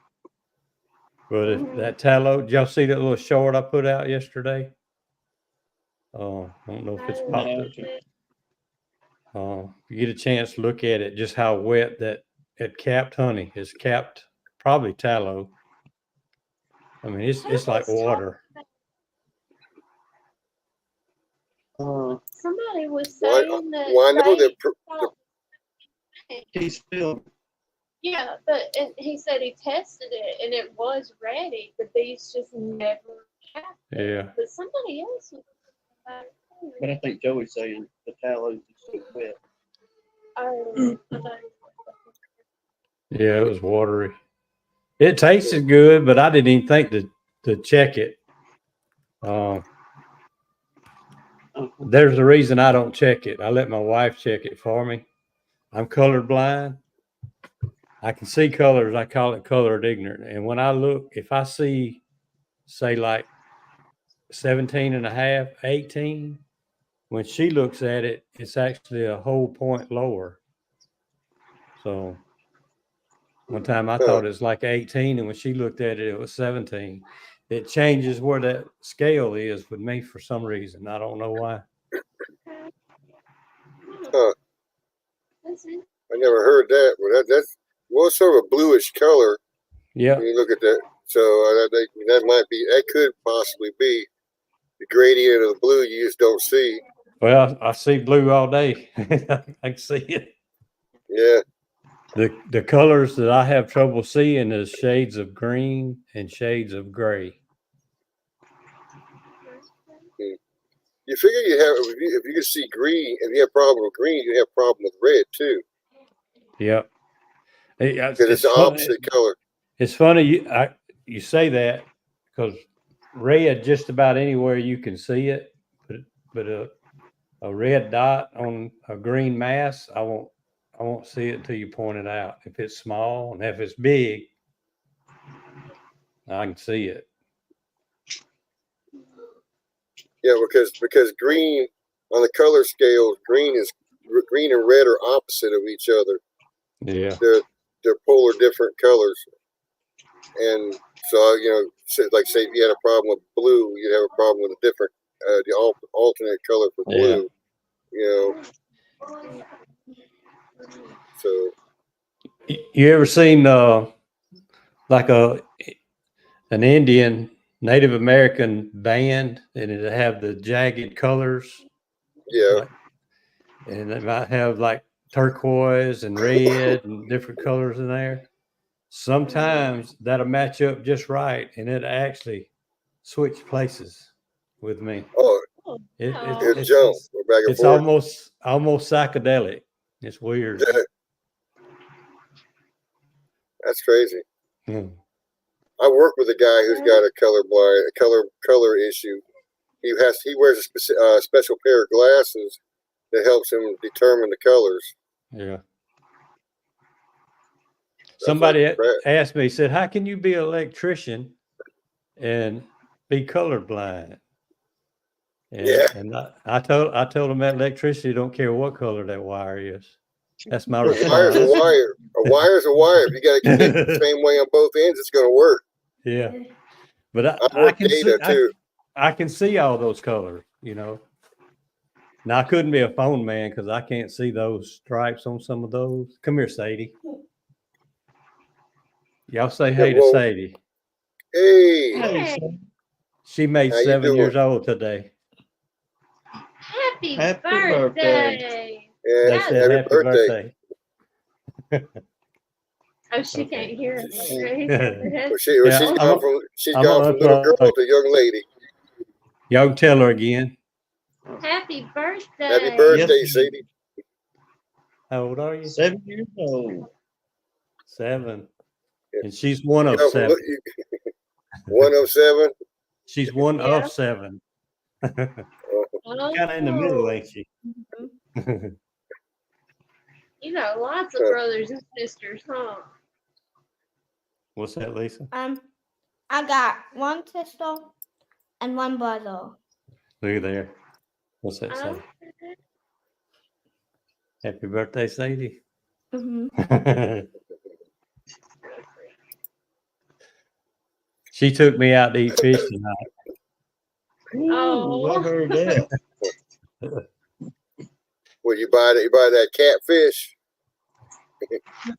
But if that tallow, did y'all see that little short I put out yesterday? I don't know if it's popped up. If you get a chance to look at it, just how wet that capped honey is. Capped probably tallow. I mean, it's like water. Somebody was Well, saying that. well, I know that. He's still. Yeah, and he said he tested it and it was ready. The bees just never capped it. Yeah. But somebody else was about it too. But I think Joey's saying the tallow is so wet. Yeah, it was watery. It tasted good, but I didn't even think to check it. There's a reason I don't check it. I let my wife check it for me. I'm colorblind. I can see colors. I call it colored ignorant. And when I look, if I see, say, like 17 and a half, 18, when she looks at it, it's actually a whole point lower. So one time I thought it was like 18, and when she looked at it, it was 17. It changes where that scale is with me for some reason. I don't know why. Huh. I never heard that. Well, that's sort of a bluish color. Yeah. When you look at that, so that might be, that could possibly be the gradient of the blue you just don't see. Well, I see blue all day. I can see it. Yeah. The colors that I have trouble seeing is shades of green and shades of gray. You figure you have if you can see green, if you have a problem with green, you have a problem with red too. Yep. Because it's the opposite color. It's funny you say that because red just about anywhere you can see it, but a red dot on a green mass, I won't see it until you point it out. If it's small and if it's big, I can see it. Yeah, because green on the color scale, green and red are opposite of each other. Yeah. They're polar different colors, and so like say if you had a problem with blue, you'd have a problem with a different, alternate color for blue. You know, so You ever seen like an Indian Native American band and it have the jagged colors? yeah, Like, and it might have like turquoise and red and different colors in there. Sometimes that'll match up just right, and it actually switch places with me. oh, It, Oh. it'll it's, jump it's, back and it's forth. almost psychedelic. It's weird. That's crazy. Hmm. I work with a guy who's got a color issue. He wears a special pair of glasses that helps him determine the colors. Yeah. That's Somebody like crap. asked me, said, "How can you be an electrician and be colorblind?" And, Yeah. and I told him that electricity don't care what color that wire is. That's my A wire's a response. wire. A wire's a wire. If you got to keep it the same way on both ends, it's going to work. Yeah, but I I work can see data too. I can see all those colors. You know. Now I couldn't be a phone man because I can't see those stripes on some of those. Come here, Sadie. Y'all say hey to well, Sadie. Hey, Hey, She made how you 7 years doing? old today. happy Happy birthday. Yeah, They Yes. said happy birthday. Oh, she Okay. can't hear us. Raise Yeah. her head. Well, Yeah, she's I'm gone gonna from little upload- girl to young lady. Y'all can tell her again. Happy birthday. Happy birthday, Yes. Sadie. How old are you? 7 years old. 7. Yeah. And she's one You of come from 7. 107. She's one Yeah. of 7. Kind Oh, of in the middle, ain't she? you got lots of brothers and sisters, huh? What's that, Lisa? I got one sister and one brother. Look at there. What's that say? Oh, Happy birthday, Sadie. Mm-hmm. She took me out to eat fish tonight. Oh. I heard that. Well, you buy that catfish.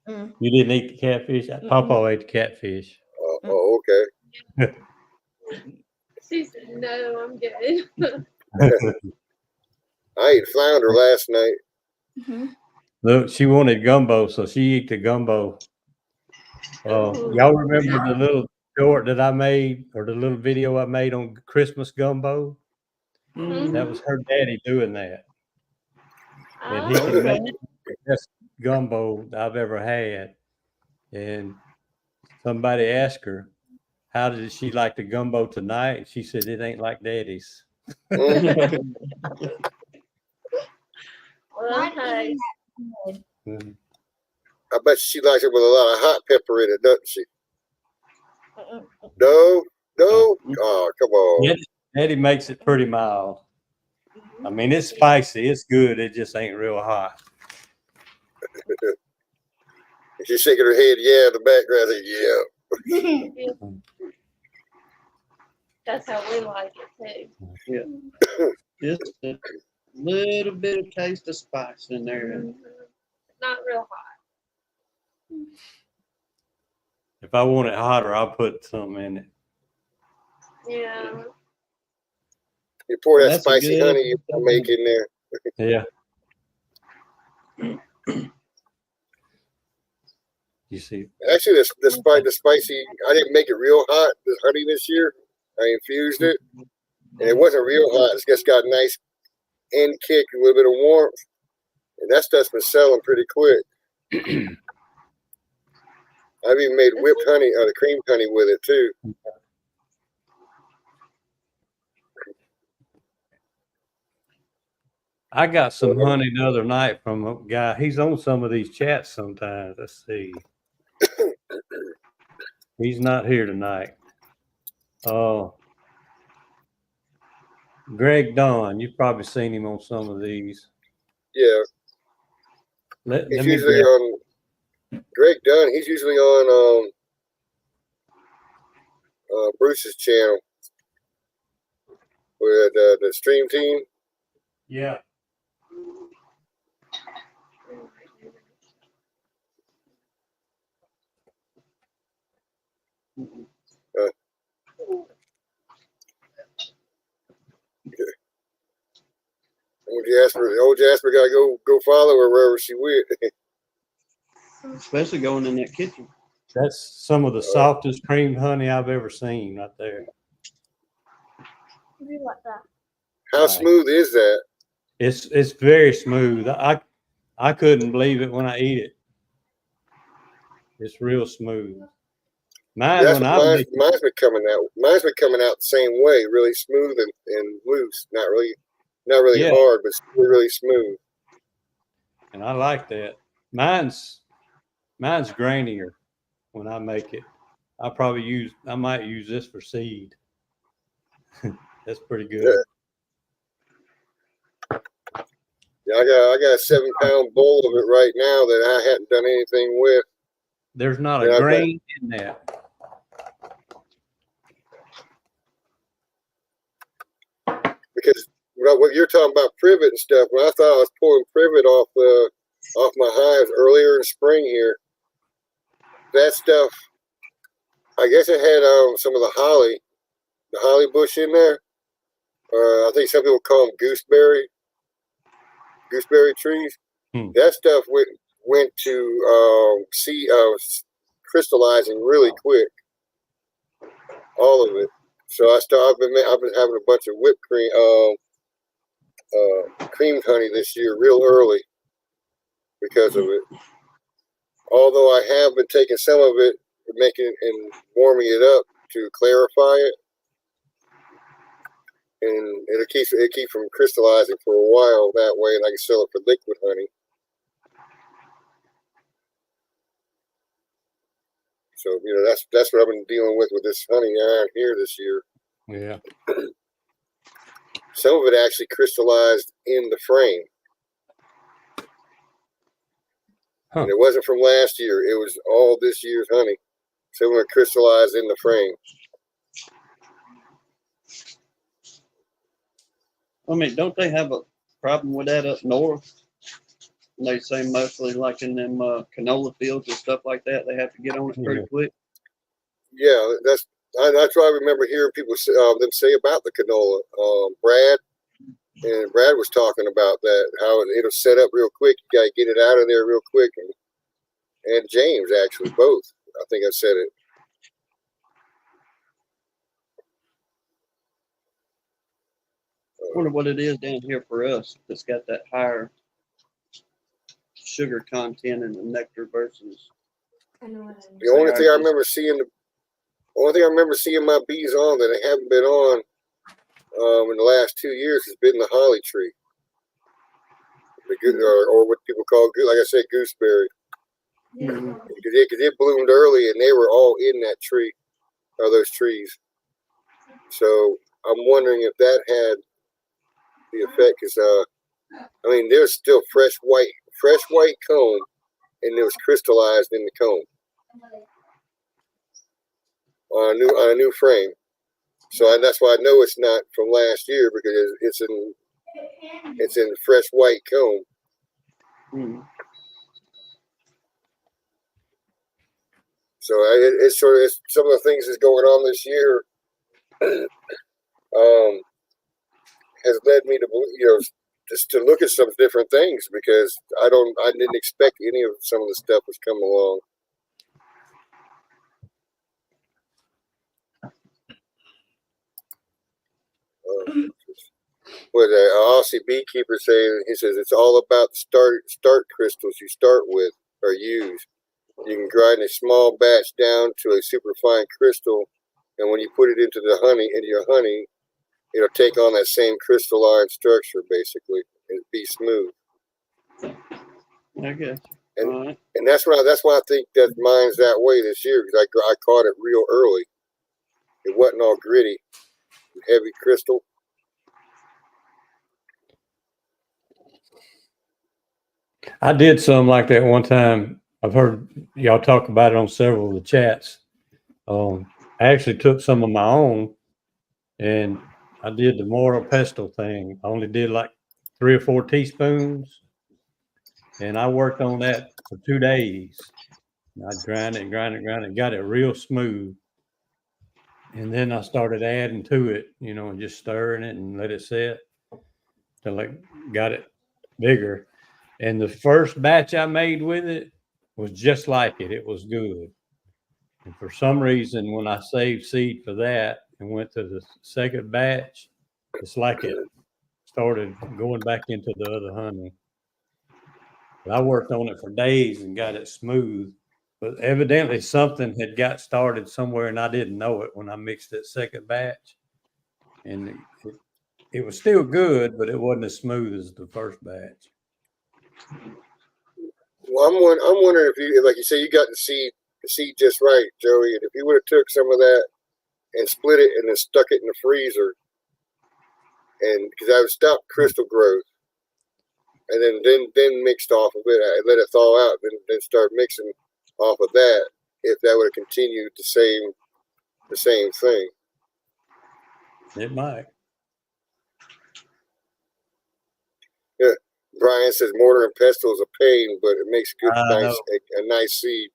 Mm-mm. You didn't eat the catfish? Papa ate the catfish. Oh, okay. She said, no, I'm good. I ate flounder last night. Mm-hmm. Look, she wanted gumbo, so she ate the gumbo. Y'all remember the little short that I made, or the little video I made on Christmas gumbo? Mhm. That was her daddy doing that. And he Oh, can make the best gumbo I've ever had. And somebody asked her, how did she like the gumbo tonight? She said, it ain't like daddy's. Mm. well, Not hey. even that good. Mhm. I bet she likes it with a lot of hot pepper in it, doesn't she? Mm-mm. No. Oh, come on. Daddy makes it pretty mild. I mean, it's spicy. It's good. It just ain't real hot. She's shaking her head, yeah, in the background. Yeah. That's how we like it too. Just a little bit of taste of spice in there. Mhm. Not real hot. If I want it hotter, I'll put some in it. Yeah. You pour that That's a spicy good- honey you make in there. Yeah. You see, Actually, the spicy, I didn't make it real hot, the honey this year. I infused it, and it wasn't real hot. It's just got a nice end kick, a little bit of warmth, and that stuff's been selling pretty quick. I've even made whipped honey, the cream honey with it too. I got some honey the other night from a guy. He's on some of these chats sometimes. Let's see. He's not here tonight. Oh, Greg Don. You've probably seen him on some of these. Yeah, Let he's me usually grab- on. Greg Dunn, he's usually on Bruce's channel with the stream team. Yeah. Old Jasper got to go follow her wherever she went. Especially going in that kitchen. That's some of the softest creamed honey I've ever seen right there. You like that? How smooth is that? It's very smooth. I couldn't believe it when I eat it. It's real smooth. Mine That's when what I make mine's been coming out. Mine's been coming out the same way, really smooth and loose. Not really Yeah. hard, but still really smooth. and I like that. Mine's grainier when I make it. I might use this for seed. That's pretty good. Yeah, I got a 7-pound bowl of it right now that I hadn't done anything with. There's not Yeah, a I've grain in that. Because what you're talking about privet and stuff, when I thought I was pulling privet off my hives earlier in spring here, that stuff, I guess it had some of the holly bush in there. I think some people call them gooseberry trees. That stuff went to crystallizing really quick, all of it. So I've been having a bunch of whipped cream, creamed honey this year, real early, because of it. Although I have been taking some of it, making it and warming it up to clarify it, and it keeps from crystallizing for a while. That way, and I can sell it for liquid honey. So that's what I've been dealing with this honey iron here this year. Yeah. Some of it actually crystallized in the frame. Huh. And it wasn't from last year. It was all this year's honey. Some of it crystallized in the frame. I mean, don't they have a problem with that up north? And they say mostly like in them canola fields and stuff like that, they have to get on it pretty quick. Yeah, that's what I remember hearing people them say about the canola. Brad was talking about that, how it'll set up real quick. You got to get it out of there real quick. And James, actually, both. I think I said it. I wonder what it is down here for us that's got that higher sugar content in the nectar versus. The only thing I remember seeing my bees on that they haven't been on in the last 2 years has been the holly tree, or what people call, like I said, gooseberry. Mm-hmm. Because it bloomed early and they were all in that tree, or those trees. So I'm wondering if that had the effect. Because I mean, there's still fresh white comb, and it was crystallized in the comb on a new frame. So that's why I know it's not from last year, because it's in fresh white comb. Mm-hmm. So it's some of the things that's going on this year has led me to just to look at some different things, because I didn't expect any of some of the stuff that's coming along. What an Aussie beekeeper saying, he says it's all about the start crystals you start with or use. You can grind a small batch down to a superfine crystal, and when you put it into your honey, it'll take on that same crystalline structure basically and be smooth. I guess. And that's why I think that mine's that way this year, because I caught it real early. It wasn't all gritty, heavy crystal. I did some like that one time. I've heard y'all talk about it on several of the chats. I actually took some of my own and I did the Moro Pesto thing. I only did like 3 or 4 teaspoons. And I worked on that for 2 days. I grind it, got it real smooth. And then I started adding to it, and just stirring it and let it set till I got it bigger. And the first batch I made with it was just like it. It was good. And for some reason, when I saved seed for that and went to the second batch, it's like it started going back into the other honey. But I worked on it for days and got it smooth. But evidently something had got started somewhere and I didn't know it when I mixed that second batch. And it was still good, but it wasn't as smooth as the first batch. Well, I'm wondering if you, like you say, you got the seed just right, Joey. And if you would have took some of that and split it and then stuck it in the freezer, and because I would stop crystal growth, and then mixed off of it, I let it thaw out, then start mixing off of that. If that would have continued the same thing, It might. yeah. Brian says mortar and pestle is a pain, but it makes good, a nice seed.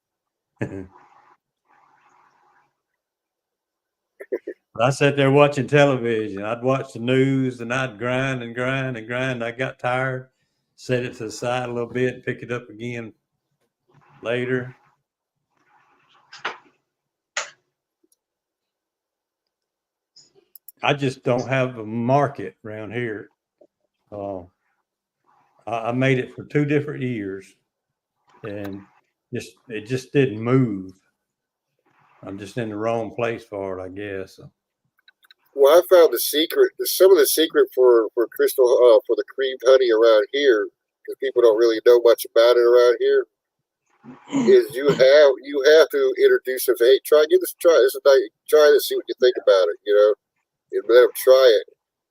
I sat there watching television. I'd watch the news and I'd grind and grind and grind. I got tired, set it to the side a little bit, pick it up again later. I just don't have a market around here. I made it for 2 different years and it just didn't move. I'm just in the wrong place for it, I guess. Well, I found some of the secret for crystal, for the creamed honey around here, because people don't really know much about it around here, is you have to introduce them. Hey, give this a try. Try this, see what you think about it. And let them try it.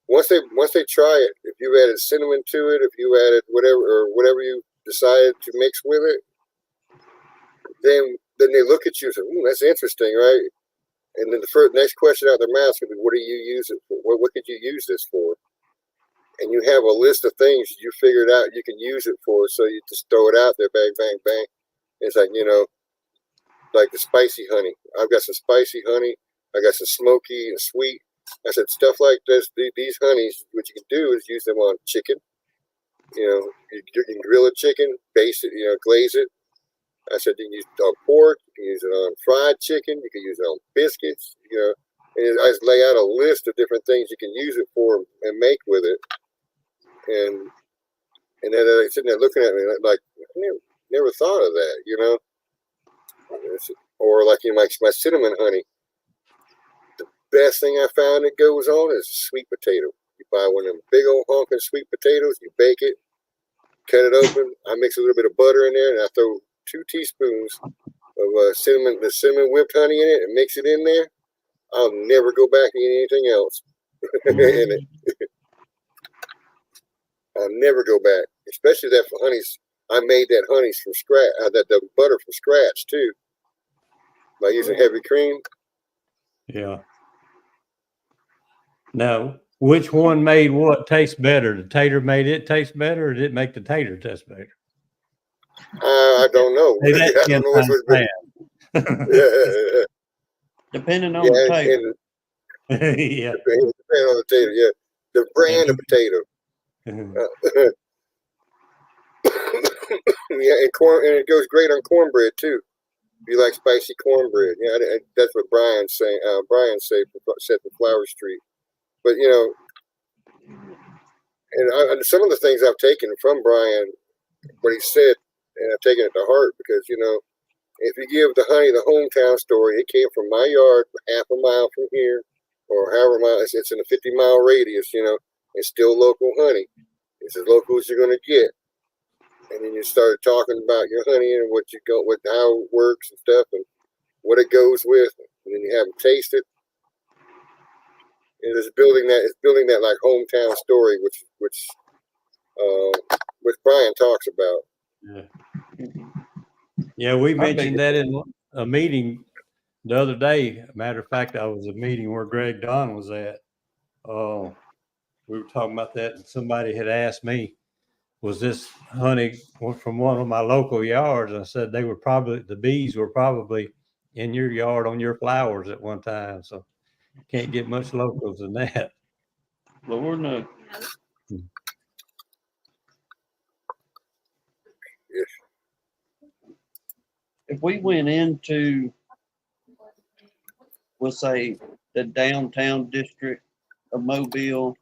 Once they try it, if you added cinnamon to it, if you added whatever you decided to mix with it, then they look at you and say, that's interesting, right? And then the next question out of their mouth is going to be, what do you use it for? What could you use this for? And you have a list of things you figured out you can use it for, so you just throw it out there, bang, bang, bang. It's like, like the spicy honey. I've got some spicy honey. I got some smoky and sweet. I said, stuff like this, these honeys, what you can do is use them on chicken. You can grill a chicken, baste it, glaze it. I said, you can use it on pork, you can use it on fried chicken, you can use it on biscuits, and I just lay out a list of different things you can use it for and make with it. And then they're sitting there looking at me like, I never thought of that, Or like, my cinnamon honey. The best thing I found that goes on is sweet potato. You buy one of them big old honking sweet potatoes, you bake it, cut it open. I mix a little bit of butter in there, and I throw 2 teaspoons of the cinnamon whipped honey in it, and mix it in there. I'll never go back and eat anything else in it. I'll never go back, especially that for honeys. I made that honeys from scratch, the butter from scratch too, by using heavy cream. Yeah. Now, which one made what taste better? The tater made it taste better, or did it make the tater taste better? I don't know. Hey, I don't know which was better. Yeah. Depending on the tater. Yeah. Depending on the tater, yeah. The brand of potato. Yeah, and it goes great on cornbread too. If you like spicy cornbread, yeah, that's what Brian said for Flower Street. But and some of the things I've taken from Brian, what he said, and I've taken it to heart because if you give the honey the hometown story, it came from my yard, half a mile from here, or however mile it's in a 50-mile radius. It's still local honey. It's as local as you're going to get. And then you started talking about your honey and how it works and stuff and what it goes with. And then you have them taste it. And it's building that like hometown story, which Brian talks about. Yeah, we mentioned that in a meeting the other day, matter of fact, I was at a meeting where Greg Don was at. We were talking about that, and somebody had asked me, was this honey from one of my local yards? And I said the bees were probably in your yard on your flowers at one time. So can't get much locals than that. Lord, no. Yes. If we went into, we'll say, the downtown district of Mobile,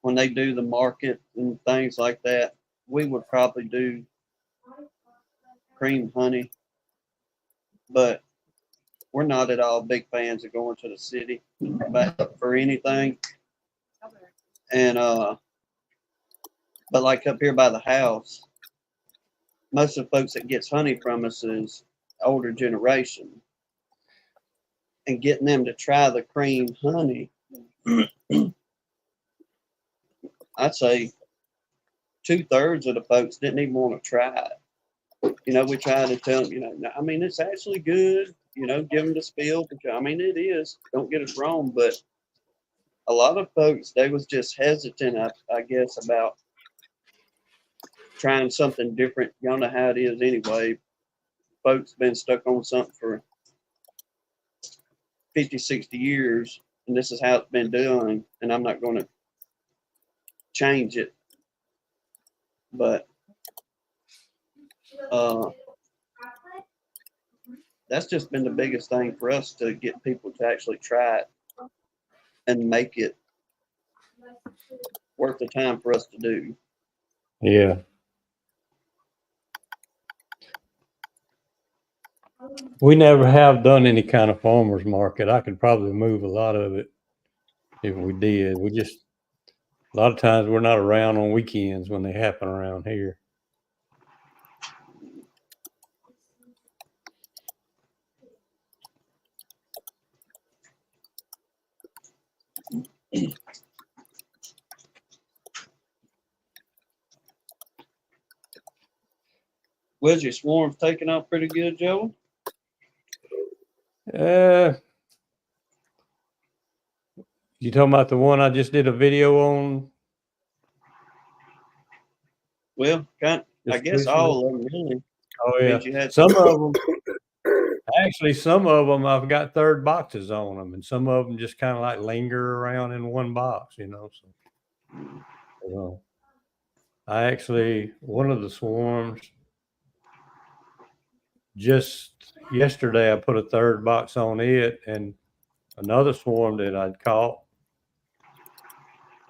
when they do the market and things like that, we would probably do cream honey. But we're not at all big fans of going to the city for anything. And but like up here by the house, most of the folks that gets honey from us is older generation. And getting them to try the cream honey, I'd say 2/3 of the folks didn't even want to try it. You know, we try to tell them, you know, I mean, it's actually good, you know, give them the spiel. I mean, it is, don't get us wrong, but a lot of folks, they was just hesitant, I guess, about trying something different. Y'all know how it is anyway. Folks been stuck on something for 50, 60 years, and this is how it's been done, and I'm not going to change it. But that's just been the biggest thing for us, to get people to actually try it and make it worth the time for us to do. Yeah. We never have done any kind of farmer's market. I could probably move a lot of it if we did. A lot of times we're not around on weekends when they happen around here. Was your swarms taking off pretty good, Joe? You talking about the one I just did a video on? Well, I Just guess recently? all of them really. Oh I yeah. mean, you had Some of them I've got third boxes on them, and some of them just kind of like linger around in one box, you know. So, one of the swarms, just yesterday I put a third box on it, and another swarm that I'd caught,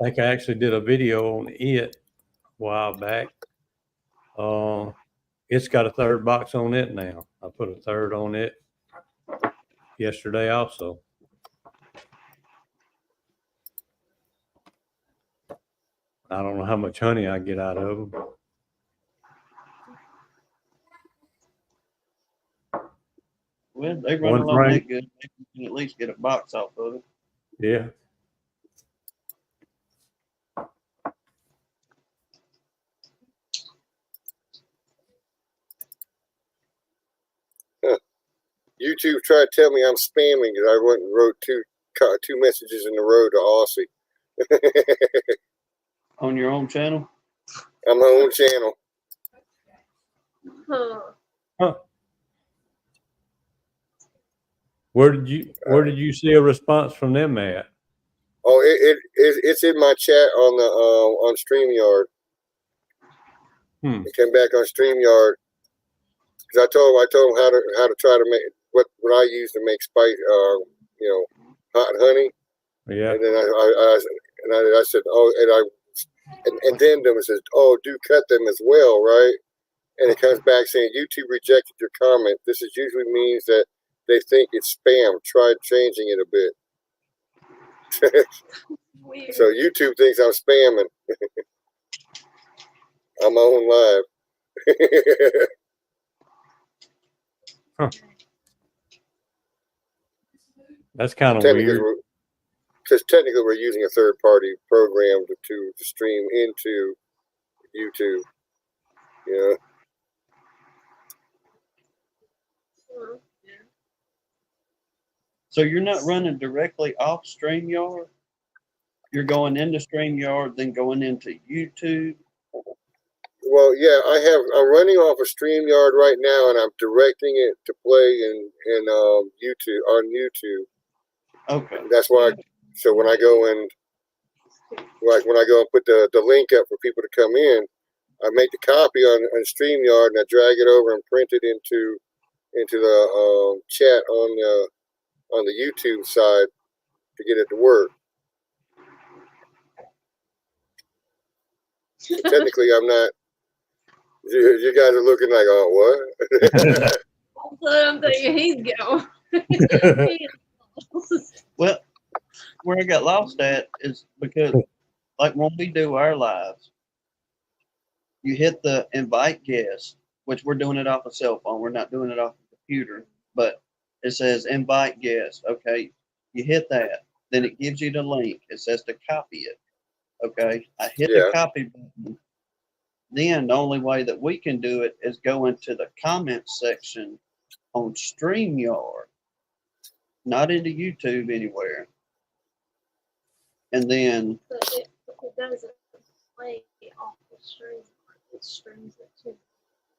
I think I actually did a video on it a while back. It's got a third box on it now. I put a third on it yesterday also. I don't know how much honey I get out of them. Well, they run One's along right. that good. You can at least get a box off of it. Yeah. YouTube tried to tell me I'm spamming because I went and wrote two messages in a row to Aussie. On your own channel? On my own channel. Huh. Where did you see a response from them at? Oh, it's in my chat on StreamYard. It came back on StreamYard because I told them how to try to make what I use to make spice, hot honey. Yeah. And then I said, oh, and then them says, oh, do cut them as well, right? And it comes back saying YouTube rejected your comment. This usually means that they think it's spam. Try changing it a bit. Weird. So YouTube thinks I'm spamming. I'm on live. That's kind of weird. Because technically we're using a third-party program to stream into YouTube. You know? So you're not running directly off StreamYard? You're going into StreamYard, then going into YouTube? Well, yeah, I'm running off of StreamYard right now, and I'm directing it to play in YouTube on YouTube. Okay. That's why. So when I go and put the link up for people to come in, I make the copy on StreamYard and I drag it over and print it into the chat on the YouTube side to get it to work. So technically, I'm not. You guys are looking like, oh, what? So I'm thinking he's going. Well, where I got lost at is because, like, when we do our lives, you hit the invite guest, which we're doing it off a cell phone. We're not doing it off a computer, but it says invite guest. Okay. You hit that, then it gives you the link. It says to copy it. Okay. I hit the copy button. Then the only way that we can do it is go into the comments section on StreamYard, not into YouTube anywhere. And then But it doesn't play off the stream. It streams it to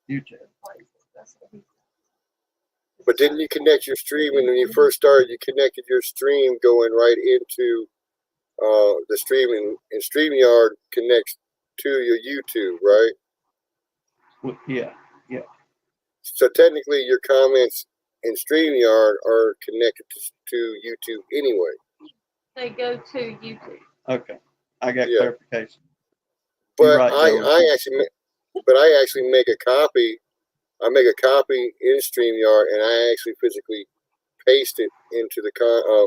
YouTube. places. That's what he said. But didn't you connect your stream? And when you first started, you connected your stream going right into the streaming, and StreamYard connects to your YouTube, right? Yeah. So technically, your comments in StreamYard are connected to YouTube anyway. They go to YouTube. Okay. I got Yeah. clarification. But You're right, I actually make a copy. I make a copy in StreamYard, and I actually physically paste it into the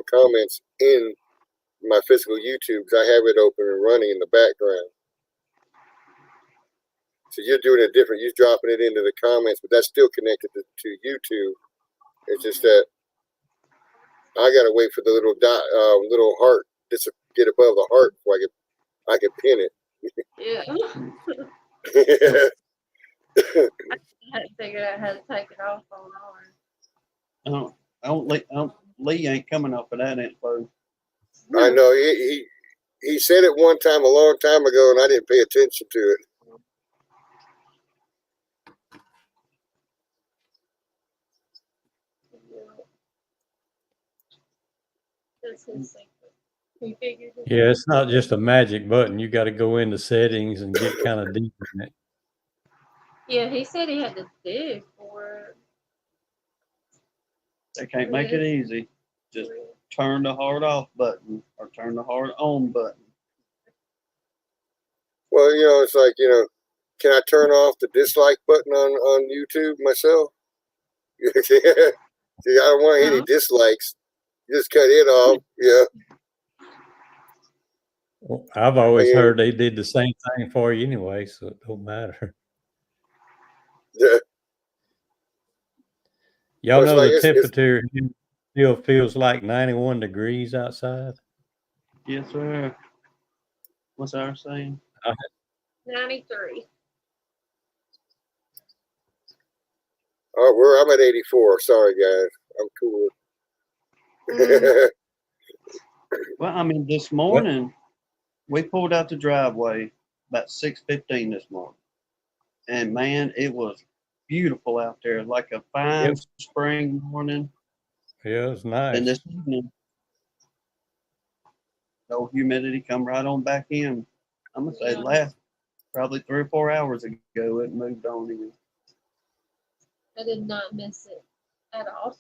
comments in my physical YouTube because I have it open and running in the background. So you're doing it different. You're dropping it into the comments, but that's still connected to YouTube. It's just that I gotta wait for the little dot, little heart to get above the heart before I can pin it. Yeah. I had to figure out how to take it off on ours. Lee ain't coming up with that info. I know he said it one time a long time ago, and I didn't pay attention to it. That's his secret. He figured it Yeah, out. it's not just a magic button. You got to go into settings and get kind of deep in it. Yeah, he said he had to dig for They can't make it easy. Just turn the hard off button or turn the hard on button. Well, it's like, can I turn off the dislike button on YouTube myself? See, I don't want any dislikes. Just cut it off. Yeah. Well, I've always heard they did the same thing for you anyway, so it don't matter. Yeah. Y'all Well, know it's the like- temperature still feels like 91 degrees outside? Yes, sir. What's ours saying? 93. I'm at 84. Sorry, guys. I'm cool. Well, I mean, this morning we pulled out the driveway about 6:15 this morning, and man, it was beautiful out there, like a fine spring morning. Yeah, it's nice. And this evening, no humidity come right on back in. I'm gonna say last probably 3 or 4 hours ago it moved on again. I did not miss it at all.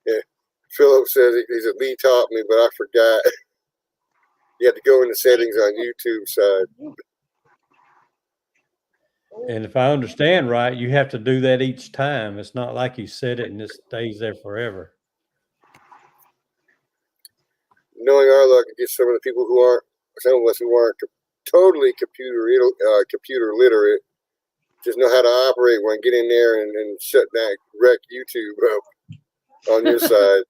Yeah. Philip says he said Lee taught me, but I forgot. You have to go into settings on YouTube side. And if I understand right, you have to do that each time. It's not like you set it and it stays there forever. Knowing our luck, it gets some of us who aren't totally computer literate, just know how to operate one. Get in there and shut that wreck YouTube up on your side.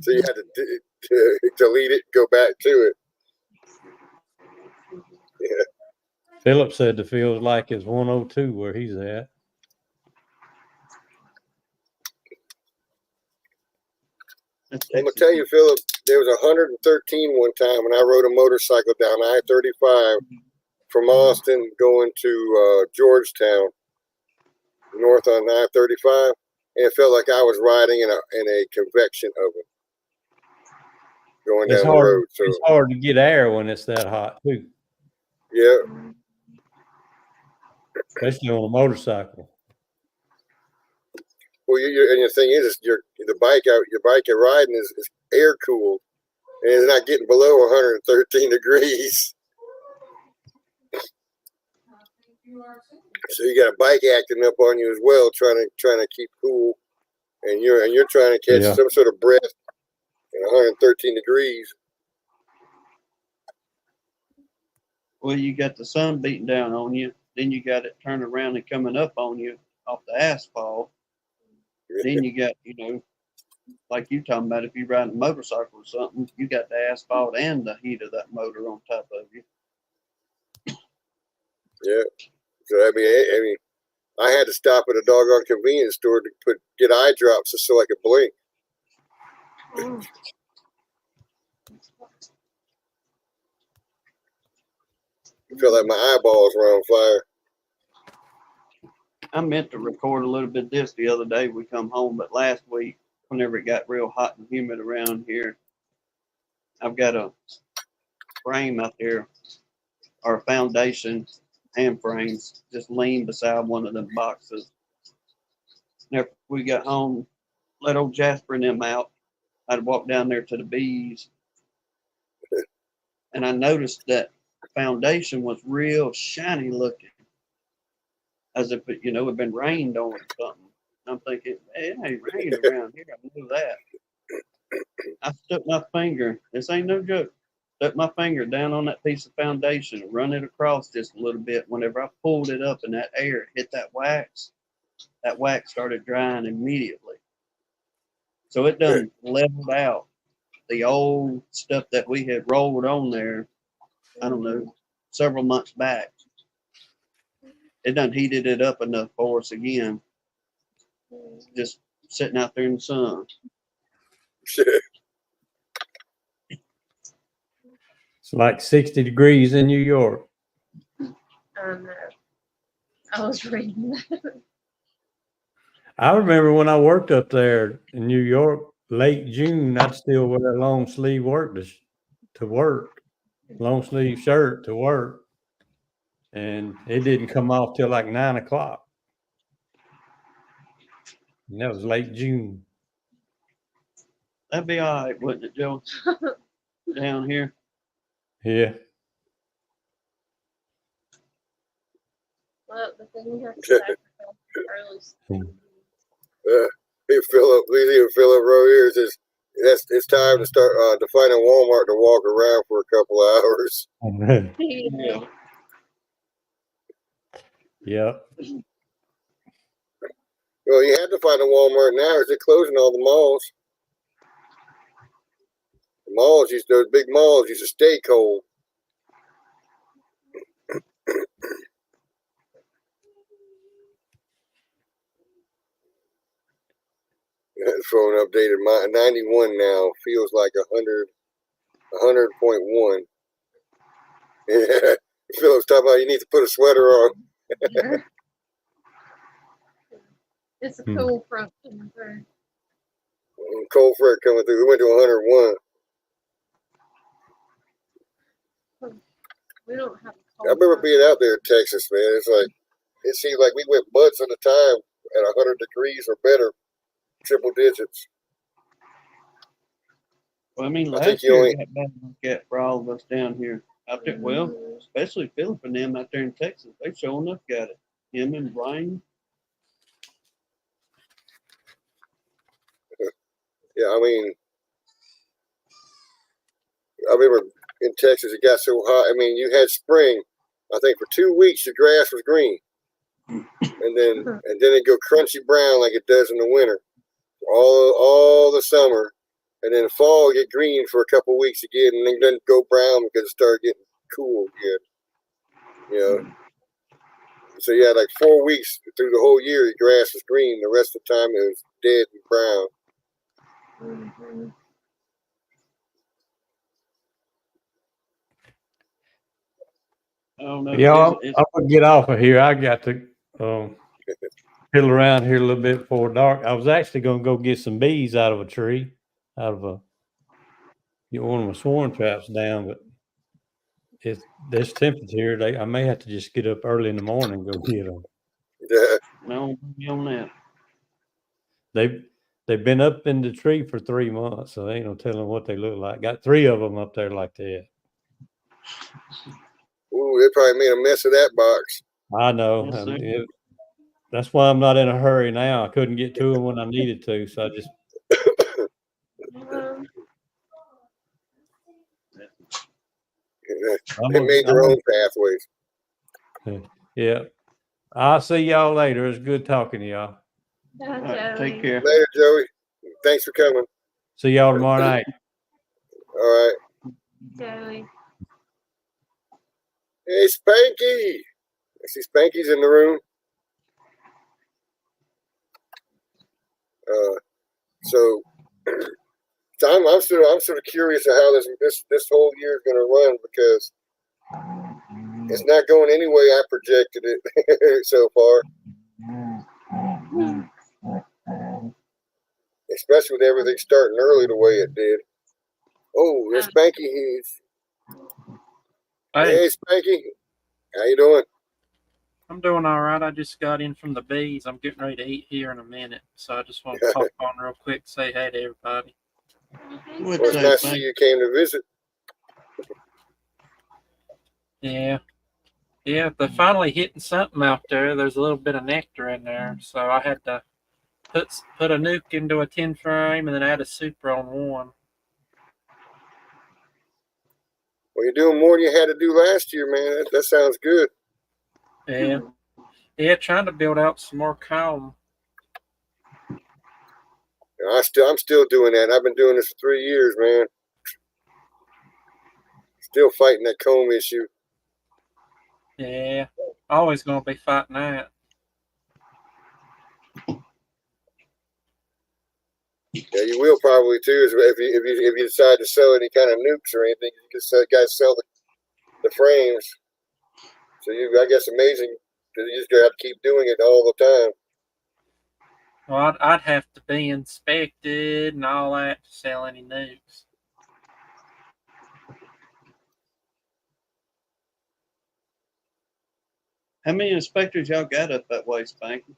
So you had to delete it, go back to it. Yeah. Philip said it feels like it's 102 where he's at. I'm gonna tell you, Philip, there was 113 one time when I rode a motorcycle down I-35 from Austin going to Georgetown, north on I-35, and it felt like I was riding in a convection oven going It's down the hard. road. So It's hard to get air when it's that hot too, yeah, especially on a motorcycle. well, and the thing is your bike you're riding is air cooled, and it's not getting below 113 degrees. So you got a bike acting up on you as well, trying to keep cool, and you're trying to catch Yeah. some sort of breath at 113 degrees. Well, you got the sun beating down on you, then you got it turning around and coming up on you off the asphalt. Then you got, like you talking about, if you ride a motorcycle or something, you got the asphalt and the heat of that motor on top of you. Yeah. So I mean, I had to stop at a doggone convenience store to get eye drops just so I could blink. I feel like my eyeballs were on fire. I meant to record a little bit of this the other day we come home, but last week, whenever it got real hot and humid around here, I've got a frame out there, or a foundation, hand frames, just lean beside one of them boxes. And after we got home, let old Jasper and them out. I'd walk down there to the bees, and I noticed that the foundation was real shiny looking, as if it, had been rained on or something. I'm thinking, hey, it ain't raining around here. I knew that. I stuck my finger. This ain't no joke. Stuck my finger down on that piece of foundation and run it across just a little bit. Whenever I pulled it up and that air hit that wax started drying immediately. So it done leveled out the old stuff that we had rolled on there, I don't know, several months back. It done heated it up enough for us again. Just sitting out there in the sun. It's like 60 degrees in New York. I know. I was reading that. I remember when I worked up there in New York, late June, I'd still wear that long sleeve to work, long sleeve shirt to work. And it didn't come off till like 9 o'clock. And that was late June. That'd be all right, wouldn't it, Joe? Down here. Yeah. Well, the thing you have to sacrifice early. Hey, Philip, Row here says it's time to start to find a Walmart to walk around for a couple of hours. Yeah. Yep. Well, you have to find a Walmart now. They're closing all the malls. The malls those big malls used to stay cold. Phone updated. My 91 now feels like 100.1. Yeah, Philip's talking about you need to put a sweater on. It's a cool front coming through. Cold front coming through. We went to 101. We don't have. I remember being out there in Texas, man. It's like it seemed like we went months at a time at 100 degrees or better, triple digits. Well, I mean, I last think you year only- got bad look at for all of us down here. Out there, well, especially Philip and them out there in Texas. They sure enough got it. Him and Brian. Yeah, I mean, I remember in Texas it got so hot. I mean, you had spring. I think for 2 weeks the grass was green, and then it go crunchy brown like it does in the winter, all the summer, and then fall get green for a couple weeks again, and then doesn't go brown because it started getting cool again. You know. So you had like 4 weeks through the whole year the grass was green. The rest of the time it was dead and brown. don't know. Yeah, It's- I'm gonna get off of here. I got to fiddle around here a little bit before dark. I was actually gonna go get some bees out of a tree, out of get one of my swarm traps down, but it's this temperature. I may have to just get up early in the morning and go get them. Yeah. No, be on that. They've been up in the tree for 3 months, so ain't no telling what they look like. Got 3 of them up there like that. Ooh, they probably made a mess of that box. I know. Yes, sir. That's why I'm not in a hurry now. I couldn't get to them when I needed to, so I just Um, They made their own pathways. Yeah. I'll see y'all later. It's good talking to y'all. bye, All right, Joey. take care. Later, Joey. Thanks for coming. See y'all tomorrow night. All right. Joey. Hey, Spanky. I see Spanky's in the room. So I'm sort of curious of how this whole year is going to run, because it's not going any way I projected it so far. Especially with everything starting early the way it did. Oh, there's Spanky. Hey, Spanky. How you doing? I'm doing all right. I just got in from the bees. I'm getting ready to eat here in a minute, so I just want to pop on real quick, say hey to everybody. What's Well, it's up, nice to Spanky? see you came to visit. Yeah, they're finally hitting something out there. There's a little bit of nectar in there, so I had to put a nuke into a 10 frame and then add a super on one. Well, you're doing more than you had to do last year, man. That sounds good. Yeah, trying to build out some more column. I'm still doing that. I've been doing this for 3 years, man. Still fighting that comb issue. Yeah, always gonna be fighting that. Yeah, you will probably too. If you decide to sell any kind of nukes or anything, you just guys sell the frames. So I guess amazing because you just have to keep doing it all the time. Well, I'd have to be inspected and all that to sell any nukes. How many inspectors y'all got up that way, Spanky?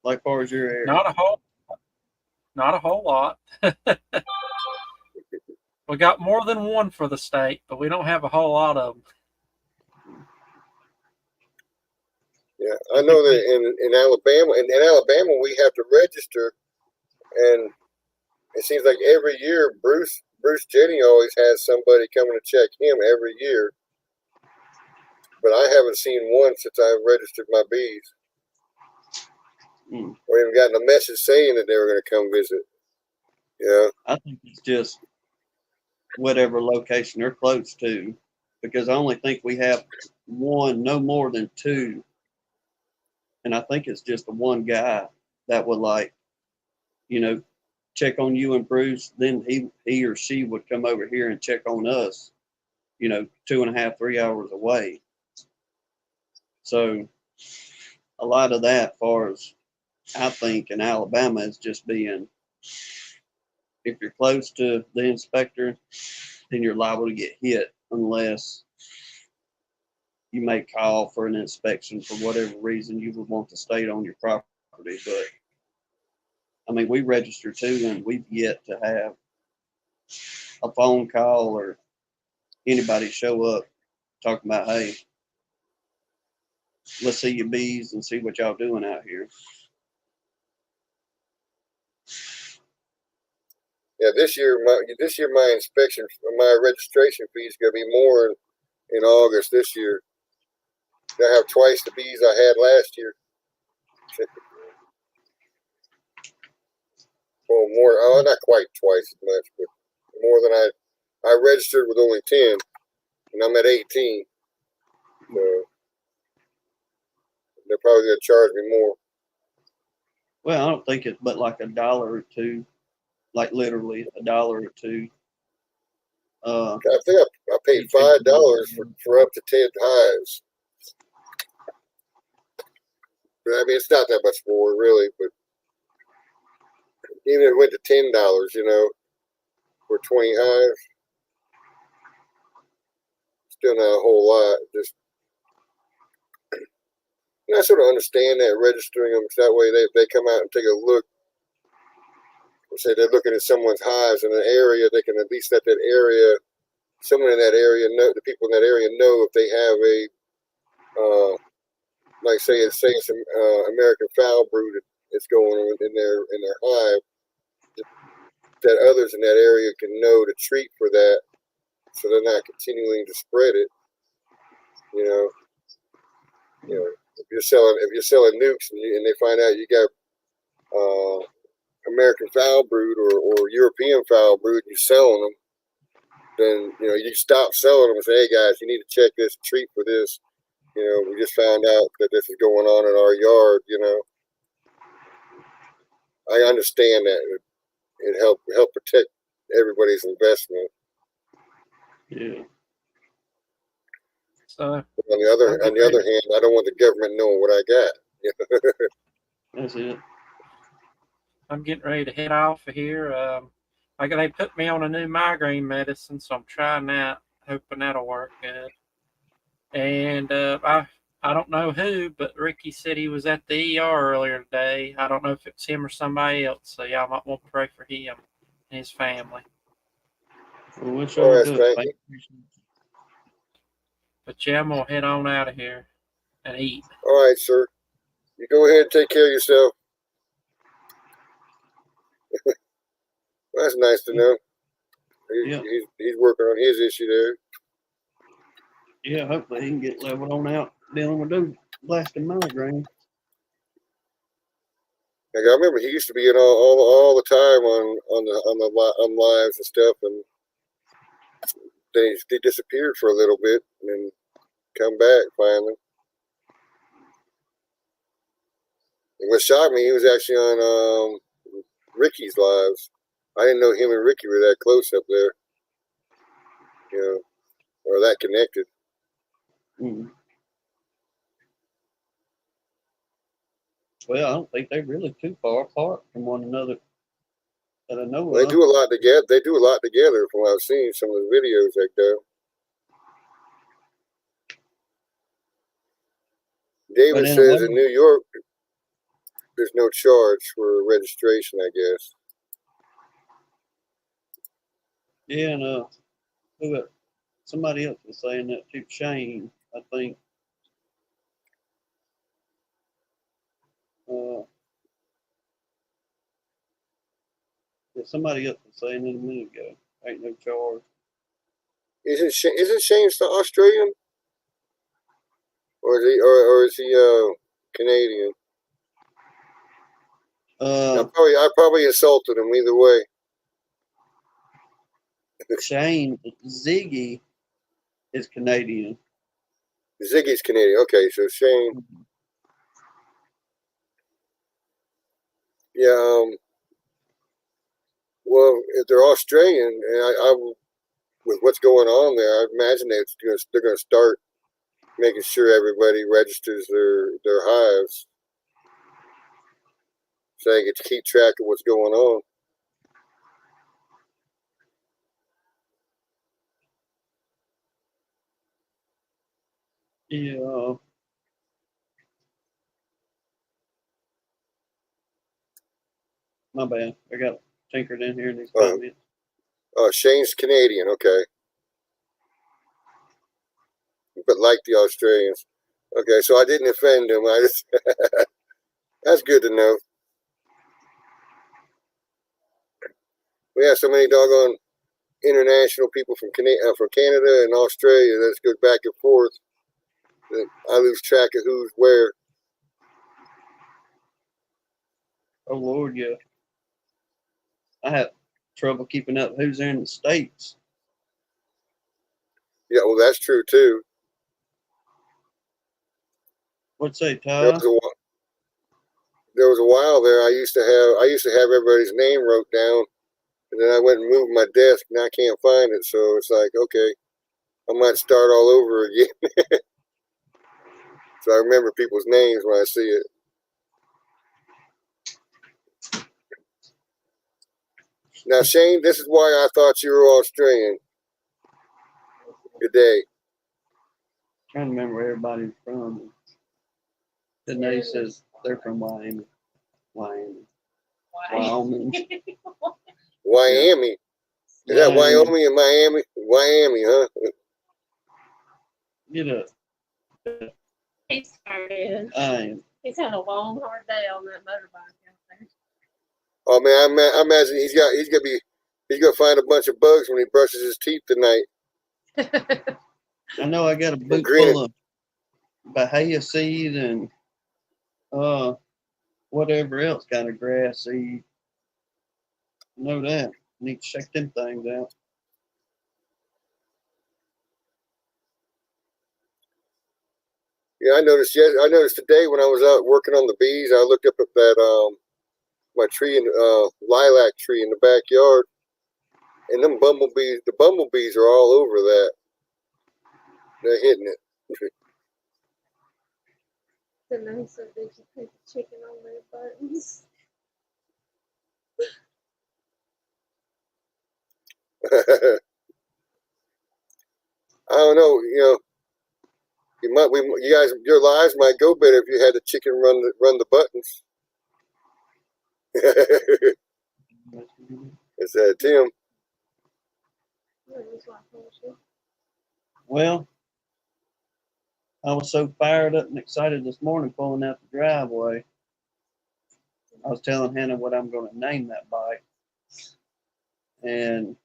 Like far as your area? Not a whole lot. We got more than one for the state, but we don't have a whole lot of them. Yeah, I know that in Alabama, in Alabama, we have to register, and it seems like every year Bruce Jenny always has somebody coming to check him every year. But I haven't seen one since I registered my bees. Or even gotten a message saying that they were going to come visit. Yeah. I think it's just whatever location they're close to, because I only think we have one, no more than 2. And I think it's just the one guy that would check on you and Bruce. Then he or she would come over here and check on us, 2.5, 3 hours away. So a lot of that, far as I think in Alabama, is just being, if you're close to the inspector, then you're liable to get hit unless you may call for an inspection for whatever reason you would want the state on your property. But I mean, we register too, and we've yet to have a phone call or anybody show up talking about, hey, let's see your bees and see what y'all doing out here. Yeah, this year my inspection, my registration fee is going to be more in August this year. I have twice the bees I had last year. Well, more, not quite twice as much, but more than I registered with only 10, and I'm at 18. So they're probably going to charge me more. Well, I don't think it's but like $1 or $2, like literally $1 or $2. I think I paid $5 for up to 10 hives. But I mean, it's not that much more, really. But even if it went to $10, you know, for 20 hives, still not a whole lot. Just, and I sort of understand that, registering them so that way they come out and take a look. Say they're looking at someone's hives in an area, they can at least let that area, someone in that area know, the people in that area know if they have a, like say it's some American foul brood that's going on in their hive, that others in that area can know to treat for that, so they're not continuing to spread it. You know, if you're selling nukes and they find out you got American foul brood or European foul brood, and you're selling them, then you know you stop selling them and say, hey guys, you need to check this, treat for this. You know, we just found out that this is going on in our yard. You know, I understand that it help protect everybody's investment. Yeah. So But on the other hand, I don't want the government knowing what I got. That's it. I'm getting ready to head off of here. Like they put me on a new migraine medicine, so I'm trying that, hoping that'll work good. And I don't know who, but Ricky said he was at the ER earlier today. I don't know if it's him or somebody else, so y'all might want to pray for him and his family. Well, we'll All sure right, do thank it. you. But yeah, I'm gonna head on out of here and eat. All right, sir. You go ahead and take care of yourself. That's nice to know. Yeah. He's working on his issue there. Yeah, hopefully he can get leveled on out dealing with those blasted migraines. Like I remember he used to be in all the time on lives and stuff, and they disappeared for a little bit and then come back finally. And what shocked me, he was actually on Ricky's lives. I didn't know him and Ricky were that close up there, you know, or that connected. Mm. Well, I don't think they're really too far apart from one another that I know Well, of. they do a lot together. They do a lot together from what I've seen. Some of the videos like that. David But in a says way- in New York, there's no charge for registration, I guess. Yeah, and somebody else was saying that too. Shane, I think. Yeah, somebody else was saying it a minute ago. Ain't no charge. Isn't Shane still Australian, or is he Canadian? I probably insulted him either way. Shane Ziggy is Canadian. Ziggy's Canadian. Okay, so Shane. Yeah. Well, if they're Australian, and I with what's going on there, I imagine they're going to start making sure everybody registers their hives, so they get to keep track of what's going on. Yeah. My bad. I got tinkered in here in these comments. Shane's Canadian, okay. But like the Australians. Okay, so I didn't offend him. I just that's good to know. We have so many doggone international people from Canada and Australia that goes back and forth that I lose track of who's where. Oh Lord, yeah. I have trouble keeping up who's in the States. Yeah, well, that's true too. What'd say, There Ty? was a while there. I used to have everybody's name wrote down, and then I went and moved my desk. Now I can't find it, so it's like, okay, I might start all over again. So I remember people's names when I see it. Now, Shane, this is why I thought you were Australian. Good day. Trying to remember where everybody's from. Denise says they're from Wyoming. Wyoming. Wyoming. Is that Wyoming and Miami? Wyoming, huh? Get up. He's tired. He's had a long, hard day on that motorbike out there. Oh man, I imagine he's gonna find a bunch of bugs when he brushes his teeth tonight. I know I got a boot Grin. full of bahia seed and whatever else kind of grass seed. I know that. Need to check them things out. Yeah, I noticed today when I was out working on the bees, I looked up at that my tree and lilac tree in the backyard, and the bumblebees are all over that. They're hitting it. Then they said they should put the chicken on their buttons. I don't know, your lives might go better if you had the chicken run the buttons. It's Tim. Well, I was so fired up and excited this morning pulling out the driveway. I was telling Hannah what I'm going to name that bike. And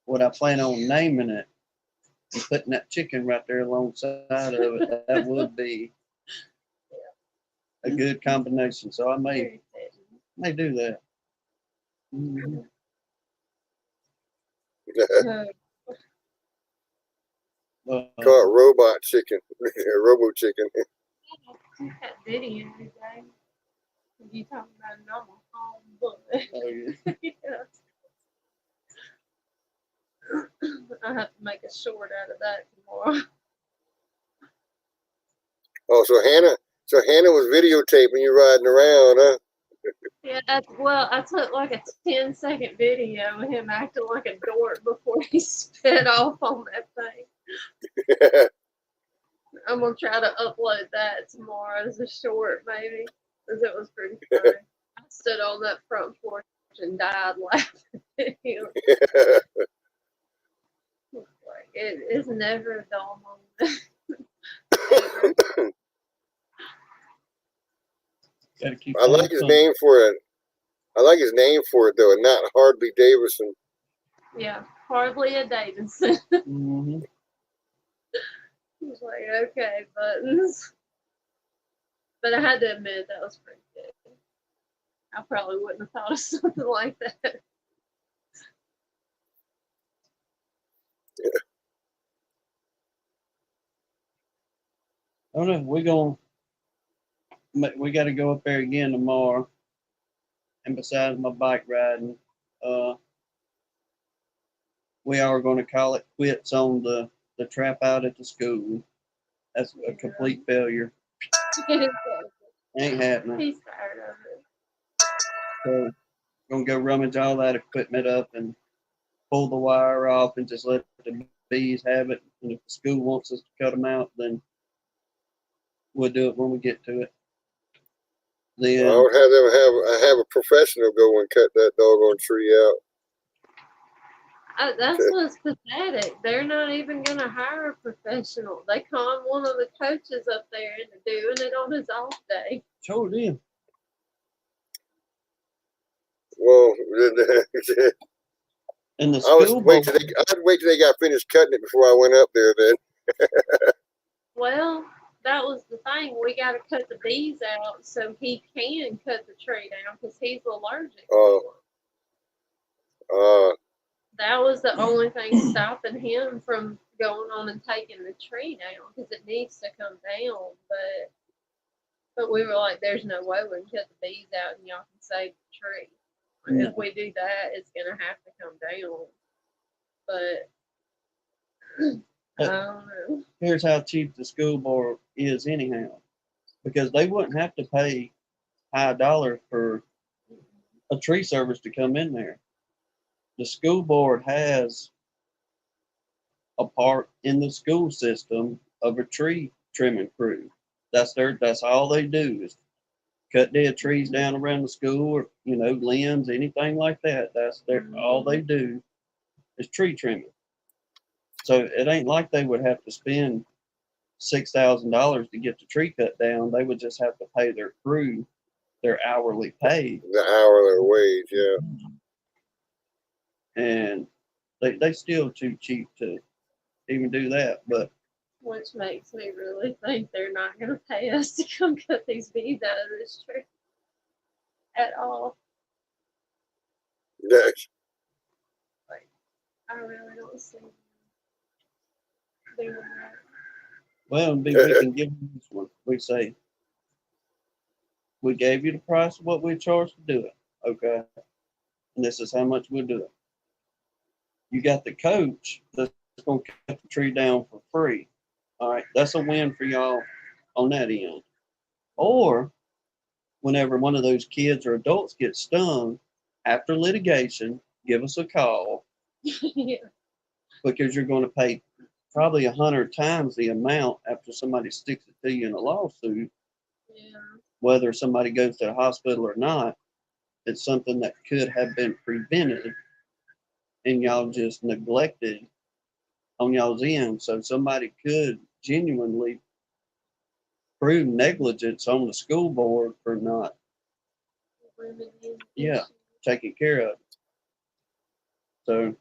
what I plan on naming it and putting that chicken right there alongside of it, that would be a good combination. So I may do that. Mm-hmm. Call it robot chicken, robo chicken. That video today. You talking about a normal home, but yeah. I have to make a short out of that tomorrow. Oh, so Hannah was videotaping you riding around, huh? Yeah, I took like a 10-second video of him acting like a dork before he sped off on that thing. I'm gonna try to upload that tomorrow as a short, maybe, because it was pretty funny. I stood on that front porch and died laughing at him. Like, it's never a dull moment. I like his name for it. I like his name for it though, and not Hardly Davidson. Yeah, hardly a Davidson. Mm-hmm. He's like, okay, buttons. But I had to admit that was pretty good. I probably wouldn't have thought of something like that. Oh no, we got to go up there again tomorrow. And besides my bike riding, we are going to call it quits on the trap out at the school. That's a complete failure. Ain't happening. He's tired of it. So gonna go rummage all that equipment up and pull the wire off and just let the bees have it. And if the school wants us to cut them out, then we'll do it when we get to it. Then I would have them have a professional go and cut that doggone tree out. That's what's pathetic. They're not even going to hire a professional. They conned one of the coaches up there into doing it on his off day. sure did. Well, And the I'd school wait till they got finished cutting it before I went up there. Then. Well, that was the thing. We got to cut the bees out so he can cut the tree down because he's allergic. That was the only thing stopping him from going on and taking the tree down because it needs to come down. But we were like, there's no way we can cut the bees out and y'all can save the tree. If we do that, it's gonna have to come down. But I don't know. Here's how cheap the school board is anyhow, because they wouldn't have to pay high dollar for a tree service to come in there. The school board has a part in the school system of a tree trimming crew. That's all they do is cut dead trees down around the school, or limbs, anything like that. All they do is tree trimming. So it ain't like they would have to spend $6,000 to get the tree cut down. They would just have to pay their crew their hourly pay. The hourly wage, yeah. And they still too cheap to even do that. But Which makes me really think they're not going to pay us to come cut these bees out of this tree at all. That's, I really don't see them doing that. well, we can give them this one. We say, we gave you the price of what we charged to do it. Okay. And this is how much we'll do it. You got the coach that's going to cut the tree down for free. All right. That's a win for y'all on that end. Or whenever one of those kids or adults get stung after litigation, give us a call, Yeah. because you're going to pay probably 100 times the amount after somebody sticks it to you in a lawsuit. Yeah. Whether somebody goes to the hospital or not, it's something that could have been prevented and y'all just neglected on y'all's end. So somebody could genuinely prove negligence on the school board for not Yeah. taking care of it. So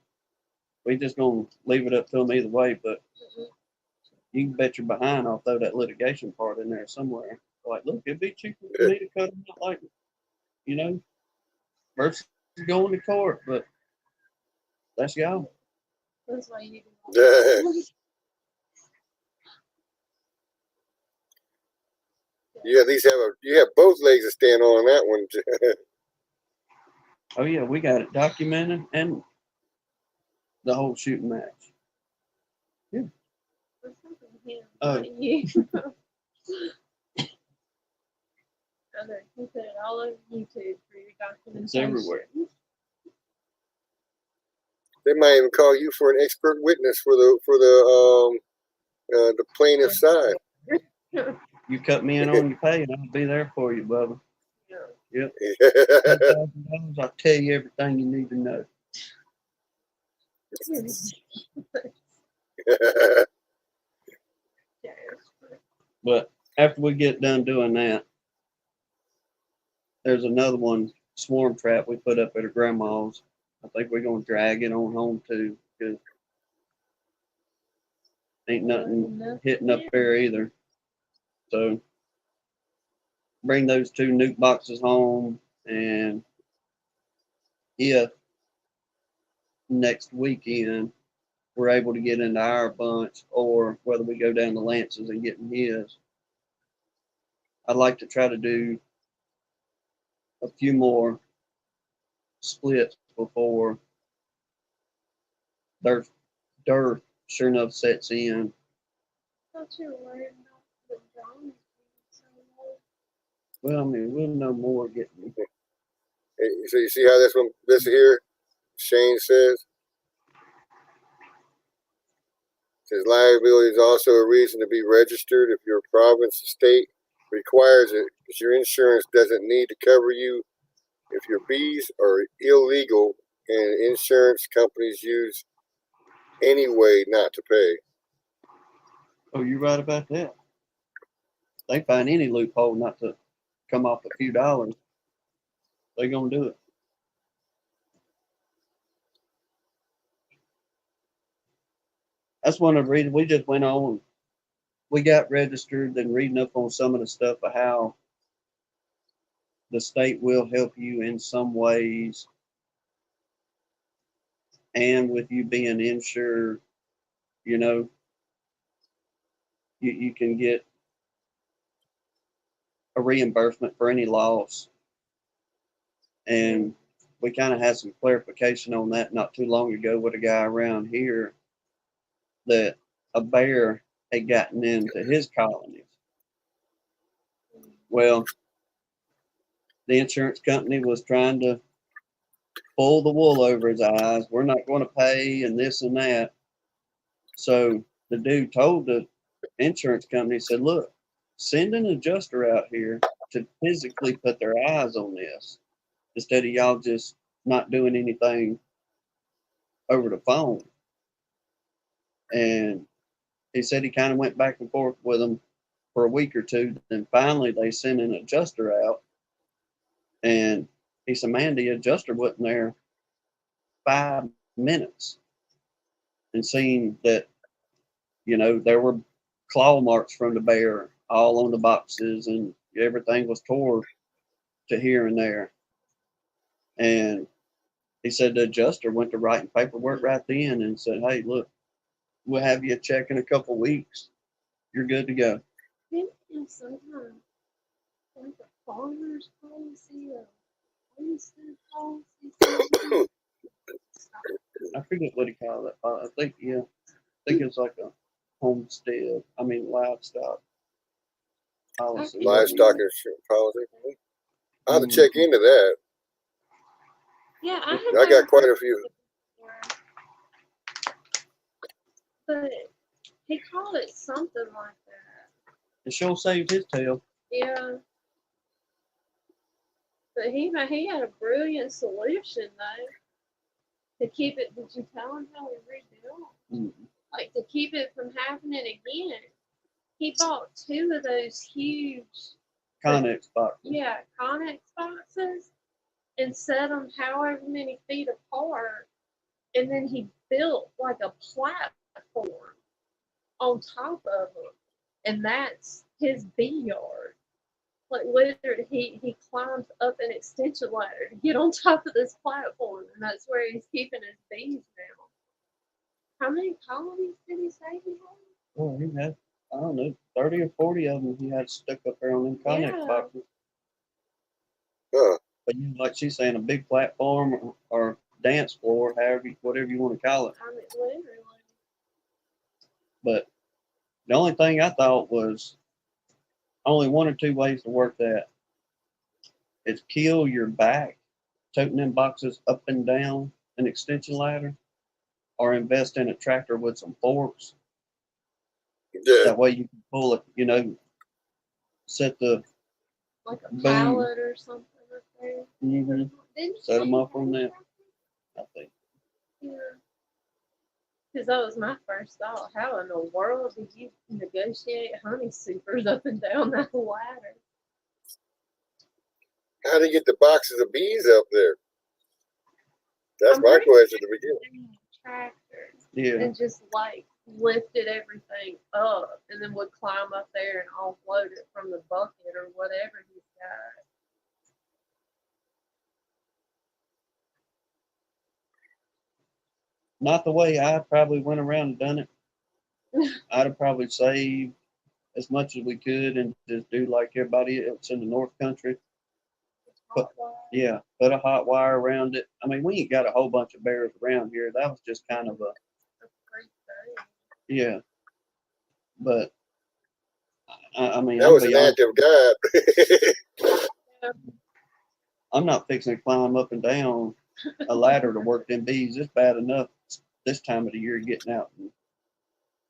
we just gonna leave it up to them either way, but you can bet your behind I'll throw that litigation part in there somewhere. Like, look, it'd be cheaper for me to cut them out, like, versus going to court, but that's y'all. That's why you Yeah. You at least you have both legs to stand on that one. Oh yeah, we got it documented and the whole shooting match. Oh. You put it all over YouTube for your documentation. It's everywhere. They might even call you for an expert witness for the plaintiff's side. You cut me in on your pay and I'll be there for you, Bubba. Yeah. Yep. $10,000, I'll tell you everything you need to know. But after we get done doing that, there's another one, swarm trap we put up at her grandma's. I think we're gonna drag it on home too, because ain't nothing hitting up there either. So bring those 2 nuke boxes home, and if next weekend we're able to get into our bunch, or whether we go down to Lance's and get in his, I'd like to try to do a few more splits before their dirt sure enough sets in. I thought you were worried about the John. Well, I mean, we'll know more getting. So you see how this here, Shane says liability is also a reason to be registered. If your province or state requires it, because your insurance doesn't need to cover you if your bees are illegal and insurance companies use any way not to pay. Oh, you're right about that. They find any loophole not to come off a few dollars, they're gonna do it. That's one of the reasons we just went on. We got registered and reading up on some of the stuff of how the state will help you in some ways. And with you being insured, you can get a reimbursement for any loss. And we kind of had some clarification on that not too long ago with a guy around here that a bear had gotten into his colonies. Well, the insurance company was trying to pull the wool over his eyes. We're not going to pay, and this and that. So the dude told the insurance company, said, look, send an adjuster out here to physically put their eyes on this instead of y'all just not doing anything over the phone. And he said he kind of went back and forth with them for a week or two. Then finally they sent an adjuster out. And he said, man, the adjuster wasn't there 5 minutes and seen that, you know, there were claw marks from the bear all on the boxes and everything was tore to here and there. And he said the adjuster went to writing paperwork right then and said, hey, look, we'll have you a check in a couple weeks. You're good to go. Maybe sometimes like a farmer's policy or homestead policy. I forget what he called it. I think, yeah, I think it's like a homestead. I mean, livestock policy. Livestock insurance policy. I have to check into that. Yeah, I got quite a few. But he called it something like that. It sure saved his tail. Yeah. But he had a brilliant solution though to keep it. Did you tell him how he rebuilt? Mm-hmm. Like to keep it from happening again. He bought 2 of those huge, Connex box. yeah, Connex boxes and set them however many feet apart. And then he built like a platform on top of them. And that's his bee yard. Like literally, he climbs up an extension ladder to get on top of this platform. And that's where he's keeping his bees now. How many colonies did he say he had? Oh, he had, I don't know, 30 or 40 of them he had stuck up there on them Connex Yeah. boxes. Huh. But you know, like she's saying, a big platform or dance floor, whatever you want to call it. I mean, literally. But the only thing I thought was only 1 or 2 ways to work that. It's kill your back, toting them boxes up and down an extension ladder, or invest in a tractor with some forks. Yeah. That way you can pull it, you know, set the Like a boom. pallet or something up there. Mhm, Didn't you set say them you up on had that. I think. Yeah. Because that was my first thought. How in the world did you negotiate honey supers up and down that ladder? How do you get the boxes of bees up there? That's I'm my pretty question at sure the beginning. they had a tractor Yeah. and just like lifted everything up and then would climb up there and offload it from the bucket or whatever he's got. Not the way I probably went around and done it. I'd have probably saved as much as we could and just do like everybody else in the North Country. But yeah, put a hot wire around it. I mean, we ain't got a whole bunch of bears around here. That was just kind of a, yeah. But I mean, That I'll was be an honest, active guy. I'm not fixing to climb up and down a ladder to work them bees. It's bad enough this time of the year getting out and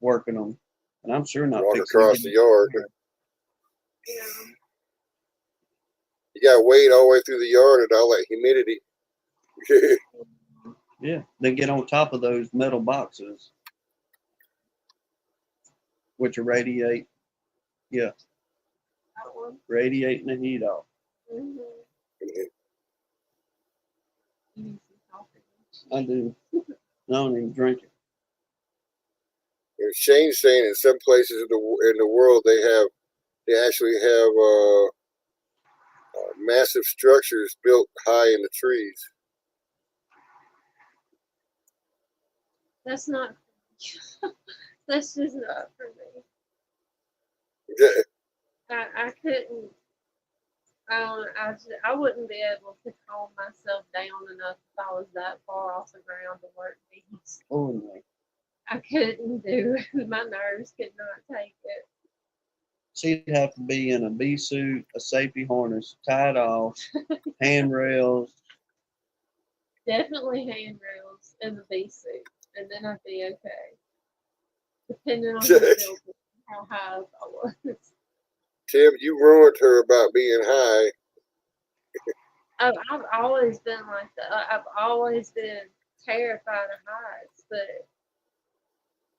working them. And I'm sure not Walk fixing to across get the in- yard. Yeah. You got to wade all the way through the yard and all that humidity. Yeah, they get on top of those metal boxes, which are radiate. Yeah, That one. radiating the heat off. Mm-hmm. Easy coffee. I do. I don't even drink it. And Shane's saying in some places in the world they actually have massive structures built high in the trees. That's not. That's just not for me. I couldn't. I wouldn't be able to calm myself down enough if I was that far off the ground to work bees. Oh no. I couldn't do it. My nerves could not take it. She'd have to be in a bee suit, a safety harness, tied off, handrails. Definitely handrails and the bee suit, and then I'd be okay. Depending on the building, how high up I was. Tim, you ruined her about being high. I've always been like that. I've always been terrified of heights, but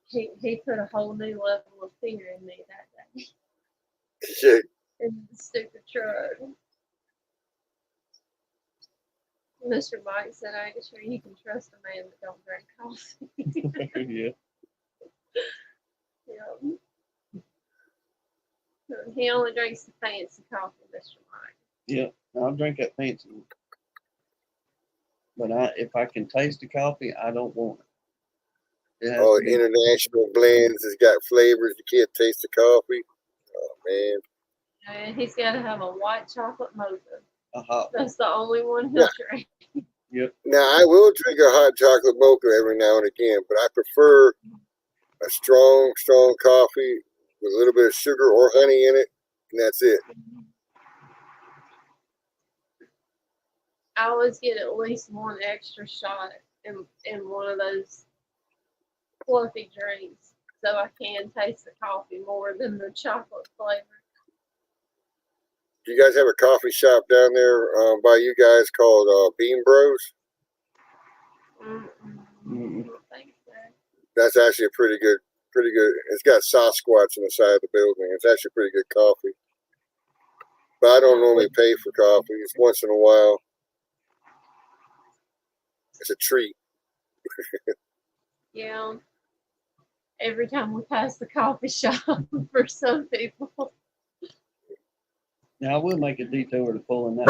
he put a whole new level of fear in me that day Shit. in the stupid truck. Mr. Mike said, "I ain't sure you can trust a man that don't drink coffee." Yeah. Yeah. He only drinks the fancy coffee, Mr. Mike. Yeah. I'll drink that fancy one. But if I can taste the coffee, I don't want it. It has All to be international blends has got flavors. You can't taste the coffee. Oh man. And he's got to have a white chocolate mocha. a hot one. That's the only one he'll drink. Now I will drink a hot chocolate mocha every now and again, but I prefer a strong coffee with a little bit of sugar or honey in it, and that's it. I always get at least one extra shot in one of those fluffy drinks, so I can taste the coffee more than the chocolate flavor. Do you guys have a coffee shop down there by you guys called Bean Bros? Mm-mm. Mm-mm. I don't think so. That's actually a pretty good. It's got Sasquatch on the side of the building. It's actually pretty good coffee. But I don't normally pay for coffee. It's once in a while. It's a treat. Yeah. Every time we pass the coffee shop for some people. Now I will make a detour to pull in that.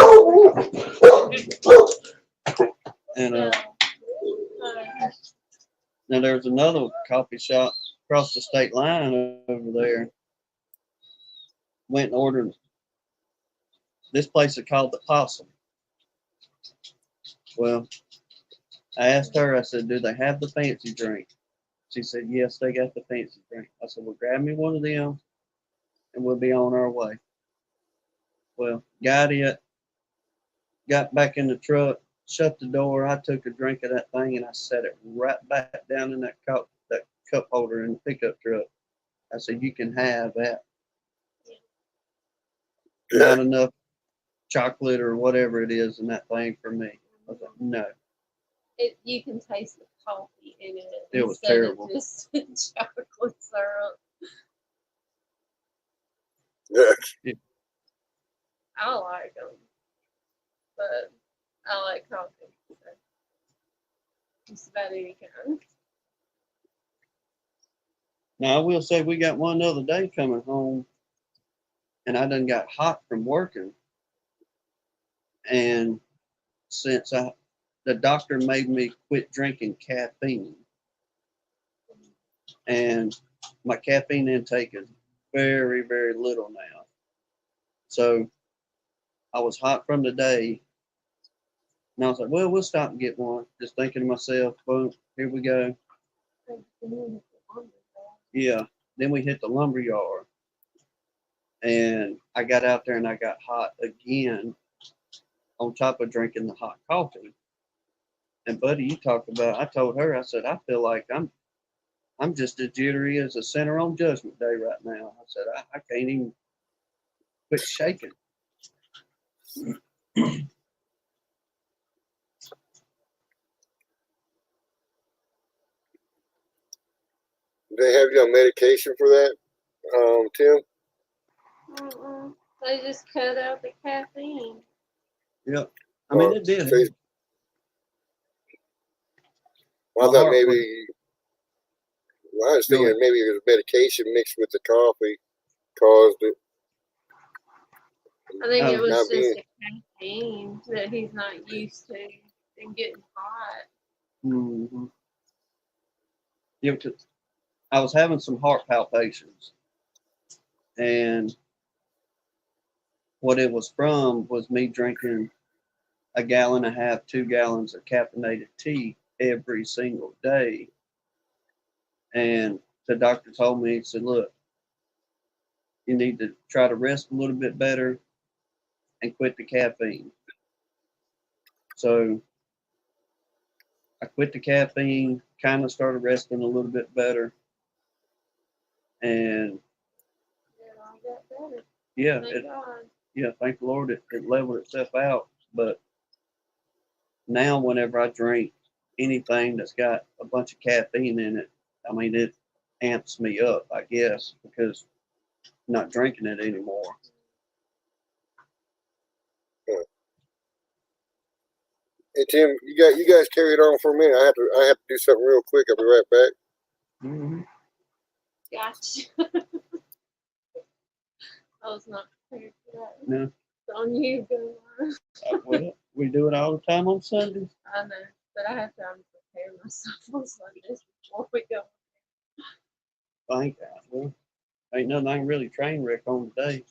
And So, now there's another coffee shop across the state line over there. Went and ordered. This place is called the Possum. Well, I asked her, I said, do they have the fancy drink? She said, yes, they got the fancy drink. I said, well, grab me one of them and we'll be on our way. Well, got it, got back in the truck, shut the door. I took a drink of that thing and I set it right back down in that cup holder in the pickup truck. I said, you can have that. Not enough chocolate or whatever it is in that thing for me. I was like, no. you can taste the coffee in it. It was instead of terrible. Just chocolate syrup. I like them, but I like coffee. So just about any kind. Now I will say we got one the other day coming home and I done got hot from working. And since the doctor made me quit drinking caffeine, and my caffeine intake is very, very little now. So I was hot from the day, and I was like, well, we'll stop and get one. Just thinking to myself, boom, here we go. Yeah. Then we hit the lumber yard, and I got out there and I got hot again on top of drinking the hot coffee. And buddy, you talked about, I told her, I said, I feel like I'm just as jittery as a sinner on Judgment Day right now. I said, I can't even quit shaking. They have you on medication for that, Tim? Mm-mm. They just cut out the caffeine. Yep. I mean, it did. Face- Well, I My thought heart maybe. Well, I was thinking maybe it was medication mixed with the coffee caused it. I think it was Not just being- the caffeine that he's not used to and getting hot. Mm-hmm. Yeah, 'cause I was having some heart palpitations, and what it was from was me drinking 1.5 gallons, 2 gallons of caffeinated tea every single day. And the doctor told me, he said, look, you need to try to rest a little bit better and quit the caffeine. So I quit the caffeine, kind of started resting a little bit better. And It all got better. yeah, Thank God. thank the Lord, it leveled itself out. But now whenever I drink anything that's got a bunch of caffeine in it, I mean, it amps me up, I guess, because I'm not drinking it anymore. Hey Tim, you guys carry it on for a minute. I have to do something real quick. I'll be right back. Mm-hmm. Gotcha. I was not prepared for that. No. It's on you, go on. Well, we do it all the time on Sundays. I know, but I have to prepare myself on Sundays before we go. Thank God. Well, ain't nothing I can really train wreck on today.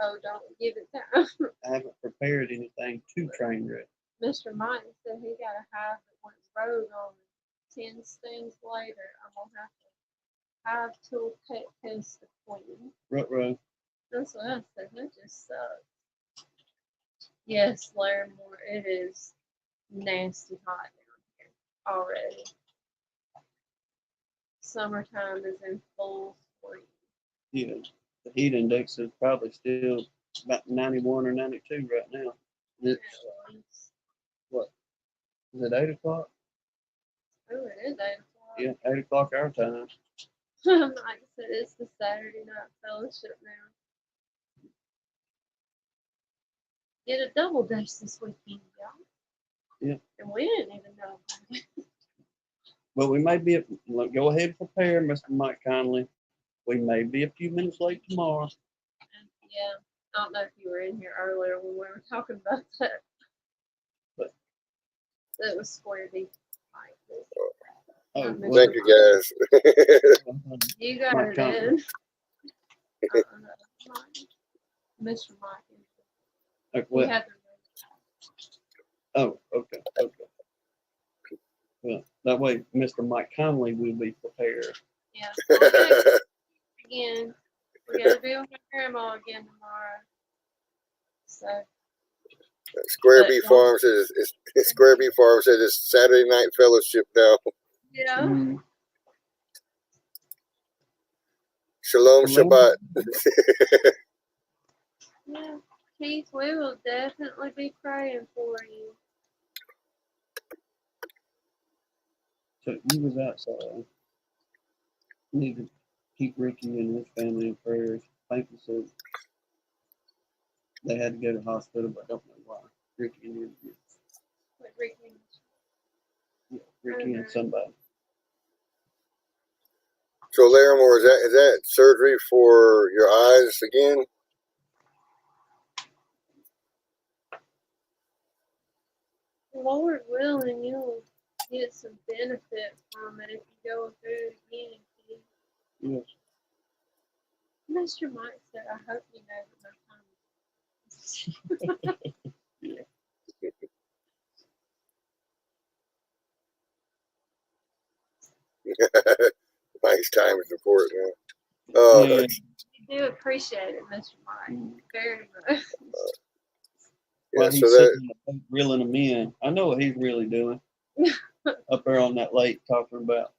Oh, don't give it time. I haven't prepared anything to train wreck. Mr. Mike said he got a hive that went rogue on 10 stings later. I'm going to have to hive tool pet test the queen. Ruh-roh. That's what I said. That just sucks. Yes, Larimore, it is nasty hot down here already. Summertime is in full swing. Yeah, the heat index is probably still about 91 or 92 right now. It's, is it 8 o'clock? Oh, it is 8 o'clock. Yeah, 8 o'clock our time. Like I said, it's the Saturday night fellowship now. Get a double dose this weekend, y'all. Yeah. And we didn't even know about it. But we may be, go ahead and prepare, Mr. Mike Conley. We may be a few minutes late tomorrow. Yeah, I don't know if you were in here earlier when we were talking about that. But it was square deep. oh, Thank you guys. You got Mike it Conley. in. Mr. Mike. Like We what? had the Oh, okay. Well, that way, Mr. Mike Conley will be prepared. yeah. So again, we're gonna be with my grandma again tomorrow. So Square B Farm says it's Square B Farm says it's Saturday night fellowship now. yeah. Mm. Shalom Shabbat. Yeah. Keith, we will definitely be praying for you. So you was outside. You need to keep Ricky and his family in prayers. Thank you, so they had to go to the hospital, but I don't know why. Ricky and him, Like Ricky. yeah, Ricky and somebody. So Larimore, is that surgery for your eyes again? Lord willing, you'll get some benefit from it if you go through it again. Keith. Yes. Mr. Mike said, I hope you know that my time is. Nice time is important. Yeah. I do appreciate it, Mr. Mike, very much. Yeah, While so he's that sitting in the boat reeling them in, I know what he's really doing up there on that lake talking about.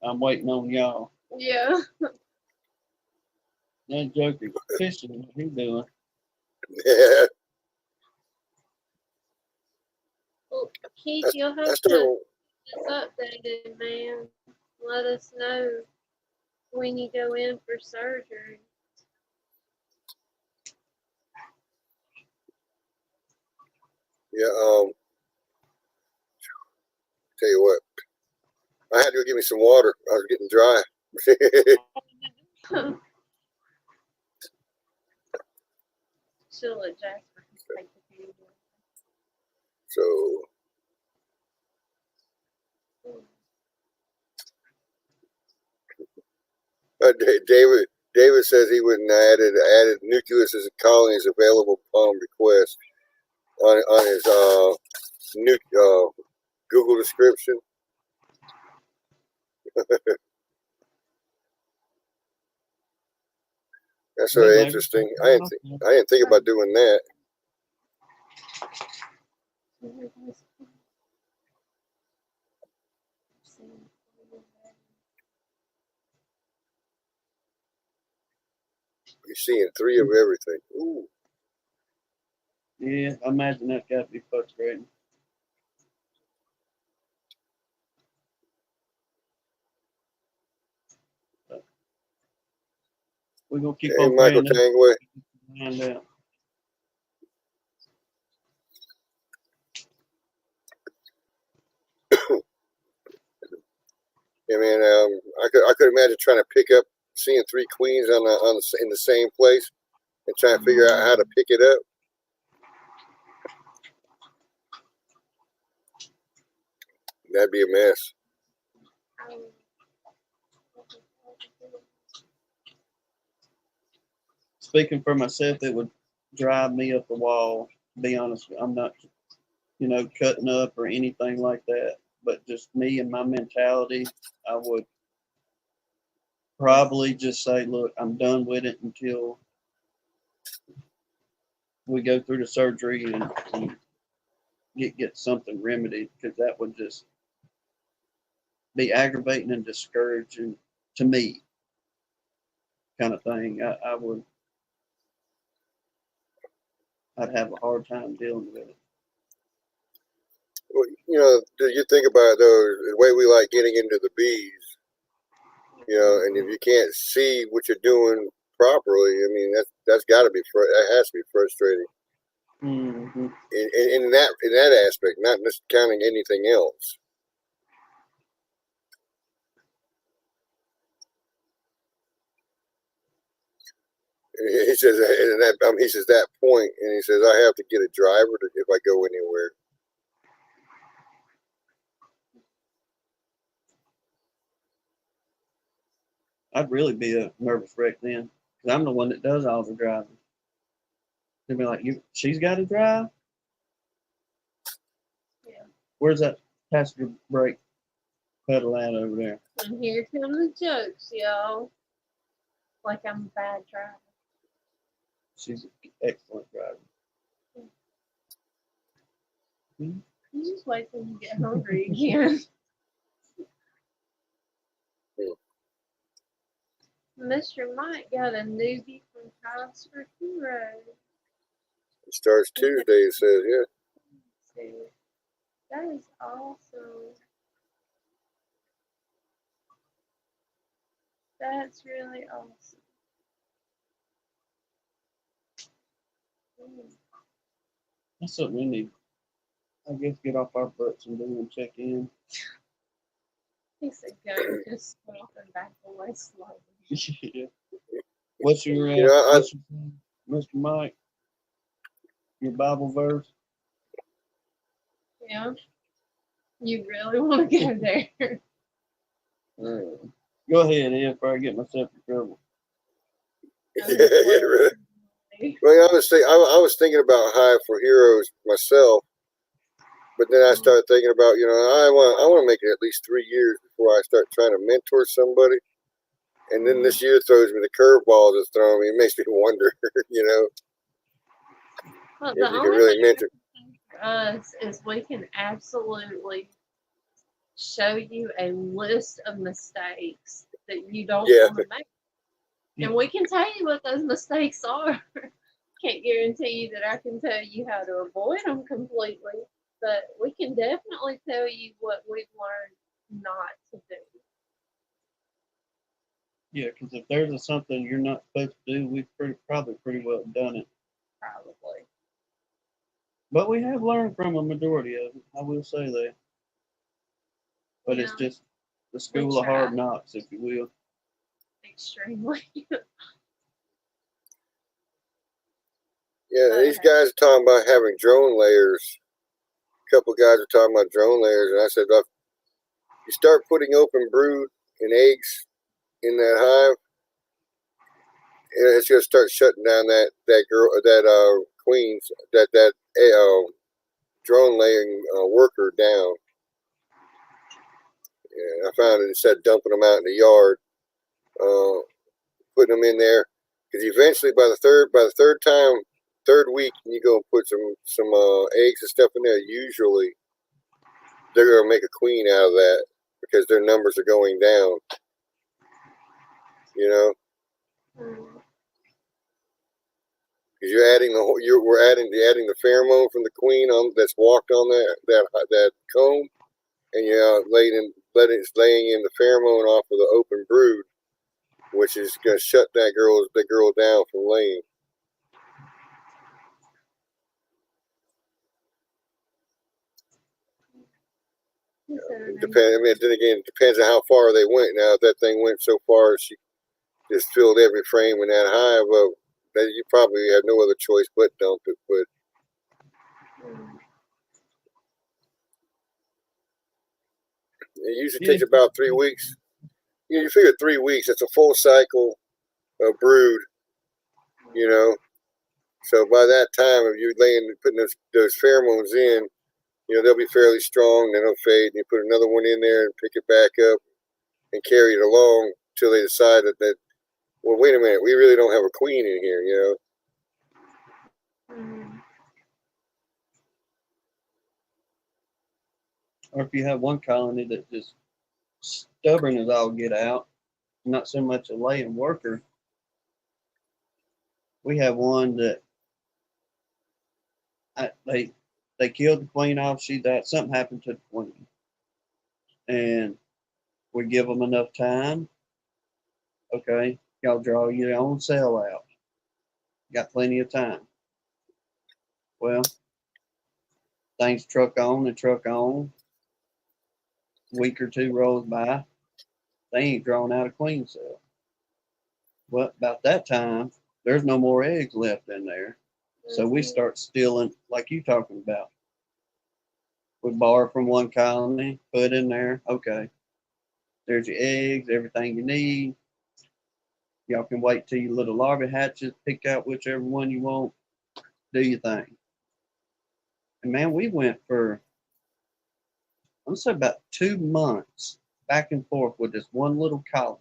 I'm waiting on y'all. Yeah. That joker fishing, what he doing? yeah. Well, Keith, you'll I have started to keep us updated, man. Let us know when you go in for surgery. yeah, tell you what. I had to go get me some water. I was getting dry. She'll let Jasper take the video. So David says he wouldn't added nucleus as a colony is available upon request on his Google description. That's Hey, really baby. interesting. I didn't think about doing that. You're seeing 3 of everything. Ooh. Yeah, I imagine that got to be frustrating. We're gonna keep Hey, on Michael praying. Tangway. Find out. Yeah, man. I could imagine trying to pick up, seeing 3 queens in the same place, and trying to figure out how to pick it up. That'd be a mess. Speaking for myself, it would drive me up the wall. To be honest, I'm not, cutting up or anything like that. But just me and my mentality, I would probably just say, look, I'm done with it until we go through the surgery and get something remedied, because that would just be aggravating and discouraging to me, kind of thing. I'd have a hard time dealing with it. Well, do you think about the way we like getting into the bees? And if you can't see what you're doing properly, I mean that's got to be that has to be frustrating. Mm-hmm. In that aspect, not just counting anything else. He says, he says that point, and he says, I have to get a driver if I go anywhere. I'd really be a nervous wreck then, because I'm the one that does all the driving. They'd be like, she's got to drive? Yeah. Where's that passenger brake pedal at over there? And here come the jokes, y'all. Like I'm a bad driver. She's an excellent driver. You just wait till you get hungry again. Mr. Mike got a newbie from House for Heroes. It starts Tuesday, it says, yeah. So, that is awesome. That's really awesome. That's something we need, I guess, get off our butts and do and check in. He said, go just walking back away slowly. Yeah. What's your, what's your Mr. Mike? Your Bible verse? Yeah. You really want to go there? Go ahead, Ed, before I get myself in trouble. Yeah, really. Well, I was thinking about Hive for Heroes myself, but then I started thinking about, I want to make it at least 3 years before I start trying to mentor somebody. And then this year throws me the curveballs it's throwing me. It makes me wonder, Well, if the you can only really thing mentor. for us is we can absolutely show you a list of mistakes that you don't Yeah. want to make. And we can tell you what those mistakes are. Can't guarantee you that I can tell you how to avoid them completely, but we can definitely tell you what we've learned not to do. Yeah, because if there's something you're not supposed to do, we've probably pretty well done it. Probably. But we have learned from a majority of it. I will say that. But it's Yeah. just the school of hard knocks, if you will. Extremely. Yeah, these guys are talking about having drone layers. A couple guys are talking about drone layers, and I said, look, you start putting open brood and eggs in that hive, and it's gonna start shutting down that queen's drone laying worker down. And I found that instead of dumping them out in the yard, putting them in there, because eventually by the third week, you go and put some eggs and stuff in there. Usually, they're gonna make a queen out of that because their numbers are going down. You know, Mm. because we're adding the pheromone from the queen on that's walked on that comb, and you're laying in the pheromone off of the open brood, which is gonna shut the girl down from laying. Depends. I mean, then again, it depends on how far they went. Now, if that thing went so far, she just filled every frame in that hive. Well, then you probably have no other choice but dump it. But it usually takes about 3 weeks. You figure 3 weeks. It's a full cycle of brood. You know, so by that time, if you're putting those pheromones in, you know, they'll be fairly strong. Then they'll fade, and you put another one in there and pick it back up and carry it along until they decide that well, wait a minute, we really don't have a queen in here, you know. Mm. Or if you have one colony that just stubborn as all get out, not so much a laying worker. We have one that they killed the queen off. She died. Something happened to the queen, and we give them enough time. Okay, y'all draw your own cell out. Got plenty of time. Well, things truck on and truck on. Week or two rolls by. They ain't drawn out a queen cell. Well, about that time, there's no more eggs left in there. So we start stealing, like you talking about. We borrow from one colony, put in there. Okay, there's your eggs, everything you need. Y'all can wait till your little larvae hatches, pick out whichever one you want, do your thing. And man, we went for, I'm gonna say about 2 months back and forth with this one little colony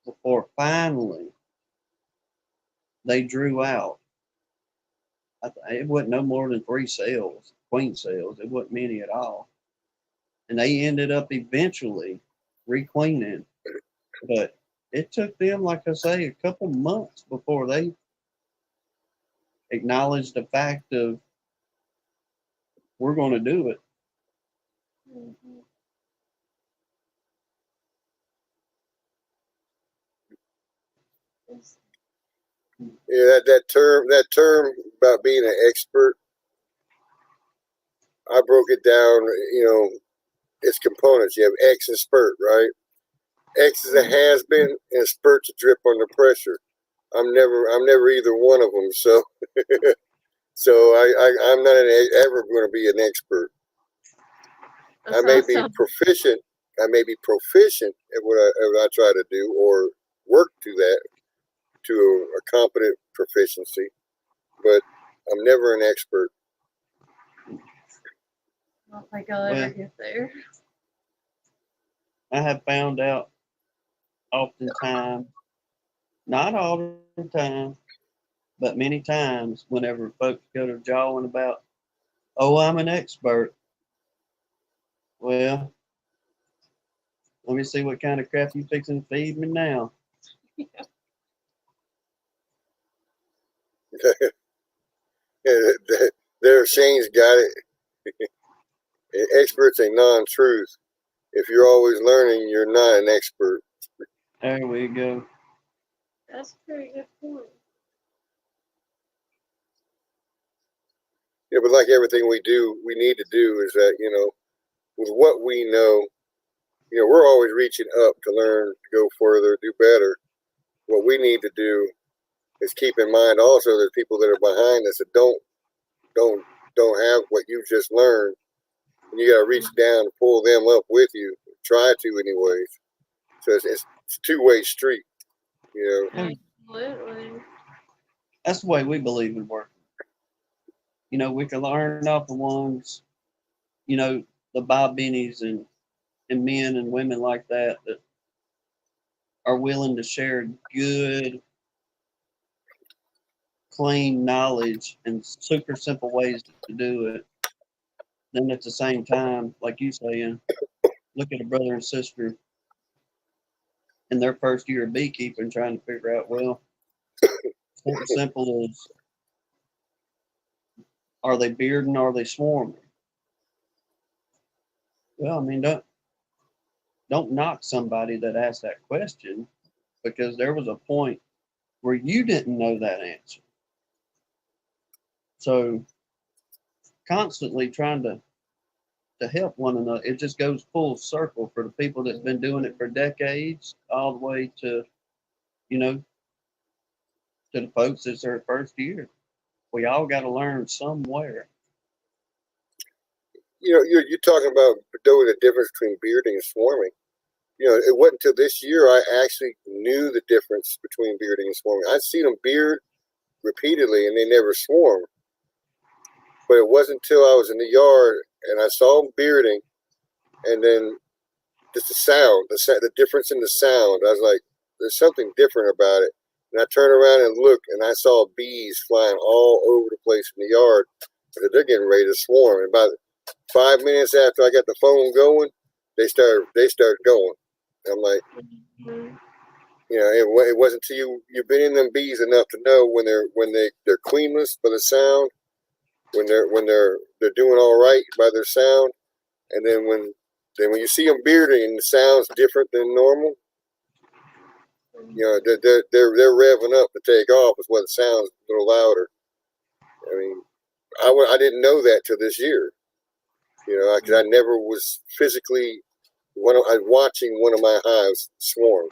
before finally they drew out. It wasn't no more than 3 cells, queen cells. It wasn't many at all. And they ended up eventually requeening. But it took them, like I say, a couple months before they acknowledged the fact of we're going to do it. Mhm. Yeah, that term about being an expert, I broke it down. You know, its components. You have X and spurt, right? X is a has been, and spurt's a drip under pressure. I'm never either one of them. So, I'm not ever going to be an expert. I may be proficient. I may be proficient at what I try to do, or work to that, to a competent proficiency. But I'm never an expert. I don't think I'll ever get there. I have found out oftentimes, not all the time, but many times whenever folks go to jawing about, oh, I'm an expert. Well, let me see what kind of crap you fixing to feed me now. There, Shane's got it. Expert's a non-truth. If you're always learning, you're not an expert. There we go. That's a pretty good point. Yeah, but like everything we need to do is that, you know, with what we know, you know, we're always reaching up to learn, to go further, do better. What we need to do is keep in mind also there's people that are behind us that don't have what you just learned. And you got to reach down and pull them up with you. Try to, anyways. So it's a two-way street, you know. Absolutely. That's the way we believe in working. You know, we can learn off the ones, you know, the Bob Bennies and and men and women like that that are willing to share good, clean knowledge and super simple ways to do it. Then at the same time, like you saying, look at a brother and sister in their first year of beekeeping trying to figure out, well, something simple as, are they bearding? Are they swarming? Well, I mean, don't knock somebody that asked that question, because there was a point where you didn't know that answer. So constantly trying to help one another, it just goes full circle for the people that's been doing it for decades, all the way to, you know, to the folks that's their first year. We all got to learn somewhere. You know, you're talking about knowing the difference between bearding and swarming. You know, it wasn't until this year I actually knew the difference between bearding and swarming. I'd seen them beard repeatedly and they never swarmed. But it wasn't until I was in the yard and I saw them bearding, and then just the sound, the difference in the sound. I was like, there's something different about it. And I turned around and looked, and I saw bees flying all over the place in the yard. They're getting ready to swarm. And about 5 minutes after I got the phone going, they started going. And I'm like, you know, it wasn't until you've been in them bees enough to know when they're queenless by the sound, when they're doing all right by their sound, and then when you see them bearding and the sound's different than normal, you know, they're revving up to take off. Is what it sounds a little louder. I mean, I didn't know that till this year, you know, because I never was physically watching one of my hives swarm.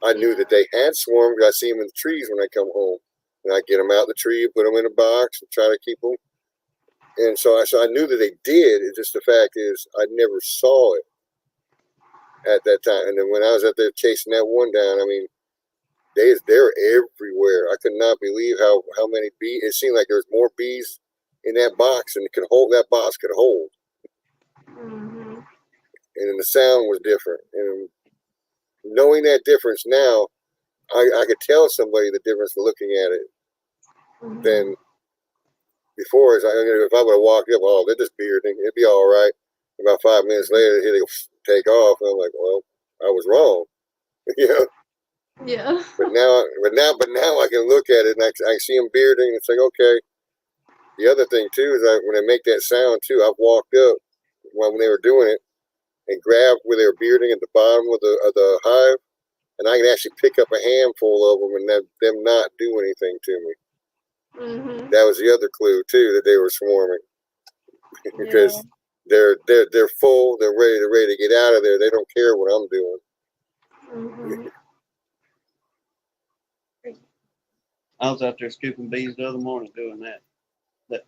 I knew that they had swarmed because I see them in the trees when I come home, and I get them out of the tree, put them in a box, and try to keep them. And so I knew that they did. It's just the fact is I never saw it at that time. And then when I was out there chasing that one down, I mean, they're everywhere. I could not believe how many bees. It seemed like there was more bees in that box than that box could hold. Mm-hmm. And then the sound was different. And knowing that difference now, I could tell somebody the difference for looking at it than before. Is if I would have walked up, oh, they're just bearding, it'd be all right. About 5 minutes later, here they take off, and I'm like, well, I was wrong. You know. Yeah. But now I can look at it and I see them bearding, and it's like, okay. The other thing too is that when they make that sound too, I've walked up when they were doing it and grabbed where they were bearding at the bottom of the hive, and I can actually pick up a handful of them and them not do anything to me. Mm-hmm. That was the other clue too, that they were swarming because Yeah. they're full, they're ready to get out of there. They don't care what I'm doing. Mm-hmm. I was out there scooping bees the other morning doing that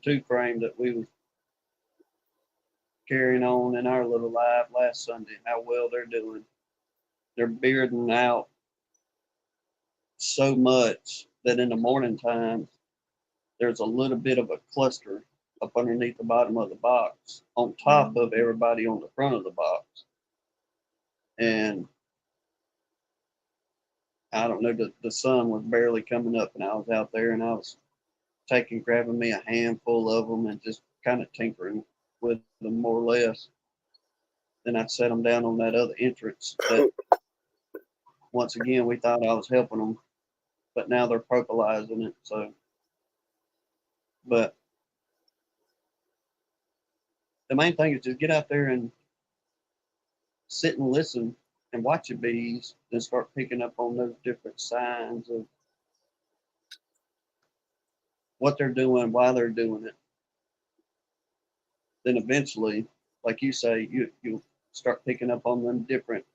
2-frame that we was carrying on in our little live last Sunday. How well they're doing. They're bearding out so much that in the morning time there's a little bit of a cluster up underneath the bottom of the box on top of everybody on the front of the box. And I don't know, the sun was barely coming up, and I was out there and I was grabbing me a handful of them and just kind of tinkering with them more or less. Then I'd set them down on that other entrance that once again we thought I was helping them, but now they're propolizing it. So, but the main thing is just get out there and sit and listen and watch your bees and start picking up on those different signs of what they're doing, why they're doing it. Then eventually, like you say, you'll start picking up on them different,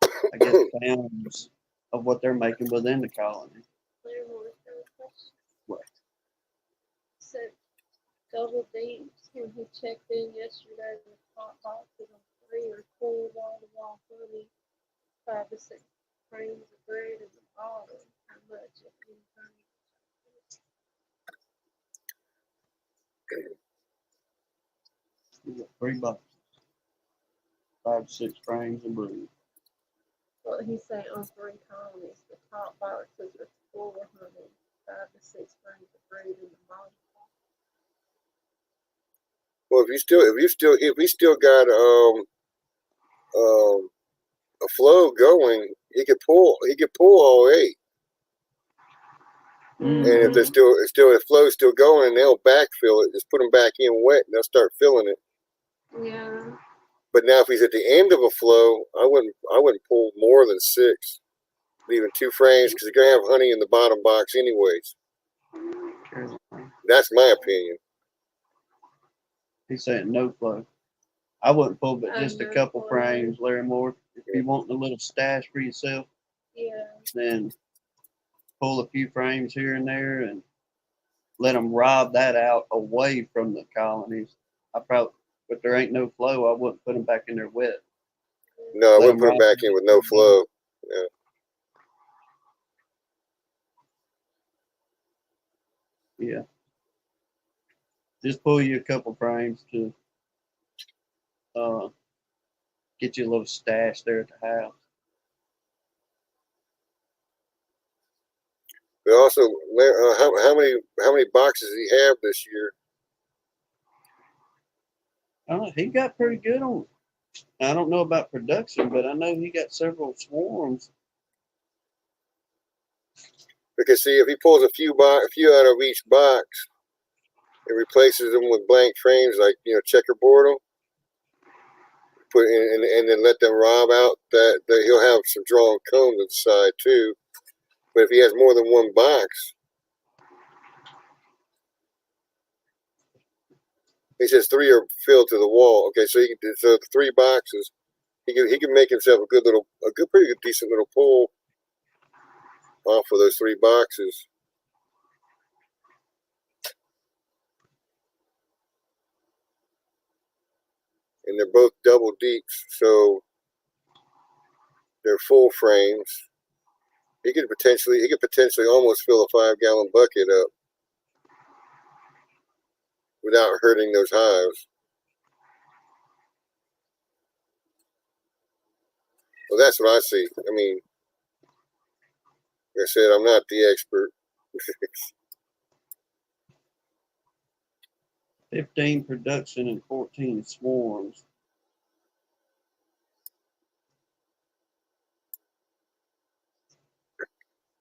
I guess, sounds of what they're making within the colony. What? So, double D's, when he checked in yesterday, the hot boxes on 3 or 4 wall-to-wall honey, 5 to 6 frames of bread in the bottle. How much of anything? You got 3 boxes. 5 to 6 frames of brood. Well, he said on 3 colonies, the top boxes are full of honey, 5 to 6 frames of brood in the bottom. Well, if we still got a flow going, he could pull all 8. And if there's still the flow's still going, and they'll backfill it, just put them back in wet, and they'll start filling it. Yeah. But now, if he's at the end of a flow, I wouldn't pull more than 6, leaving 2 frames because you're gonna have honey in the bottom box anyways. That's my opinion. He's saying no flow. I wouldn't pull but Oh, just a no couple flow. frames, Larry Moore. If you want a little stash for yourself, Yeah. then pull a few frames here and there and let them rob that out away from the colonies. But there ain't no flow, I wouldn't put them back in there wet. No, I Let wouldn't them put them rob back it. in with no flow. Yeah. Just pull you a couple frames to get you a little stash there at the house. But also, how many boxes does he have this year? He got pretty good on it. I don't know about production, but I know he got several swarms. Because see, if he pulls a few out of each box and replaces them with blank frames, like checkerboard them, put in and then let them rob out, that he'll have some drawn cones to the side too. But if he has more than one box, he says 3 are filled to the wall. Okay, so the 3 boxes, he can make himself a pretty good decent little pull off of those 3 boxes. And they're both double deeps, so they're full frames. He could potentially almost fill a 5-gallon bucket up without hurting those hives. Well, that's what I see. I mean, like I said, I'm not the expert. 15 production and 14 swarms.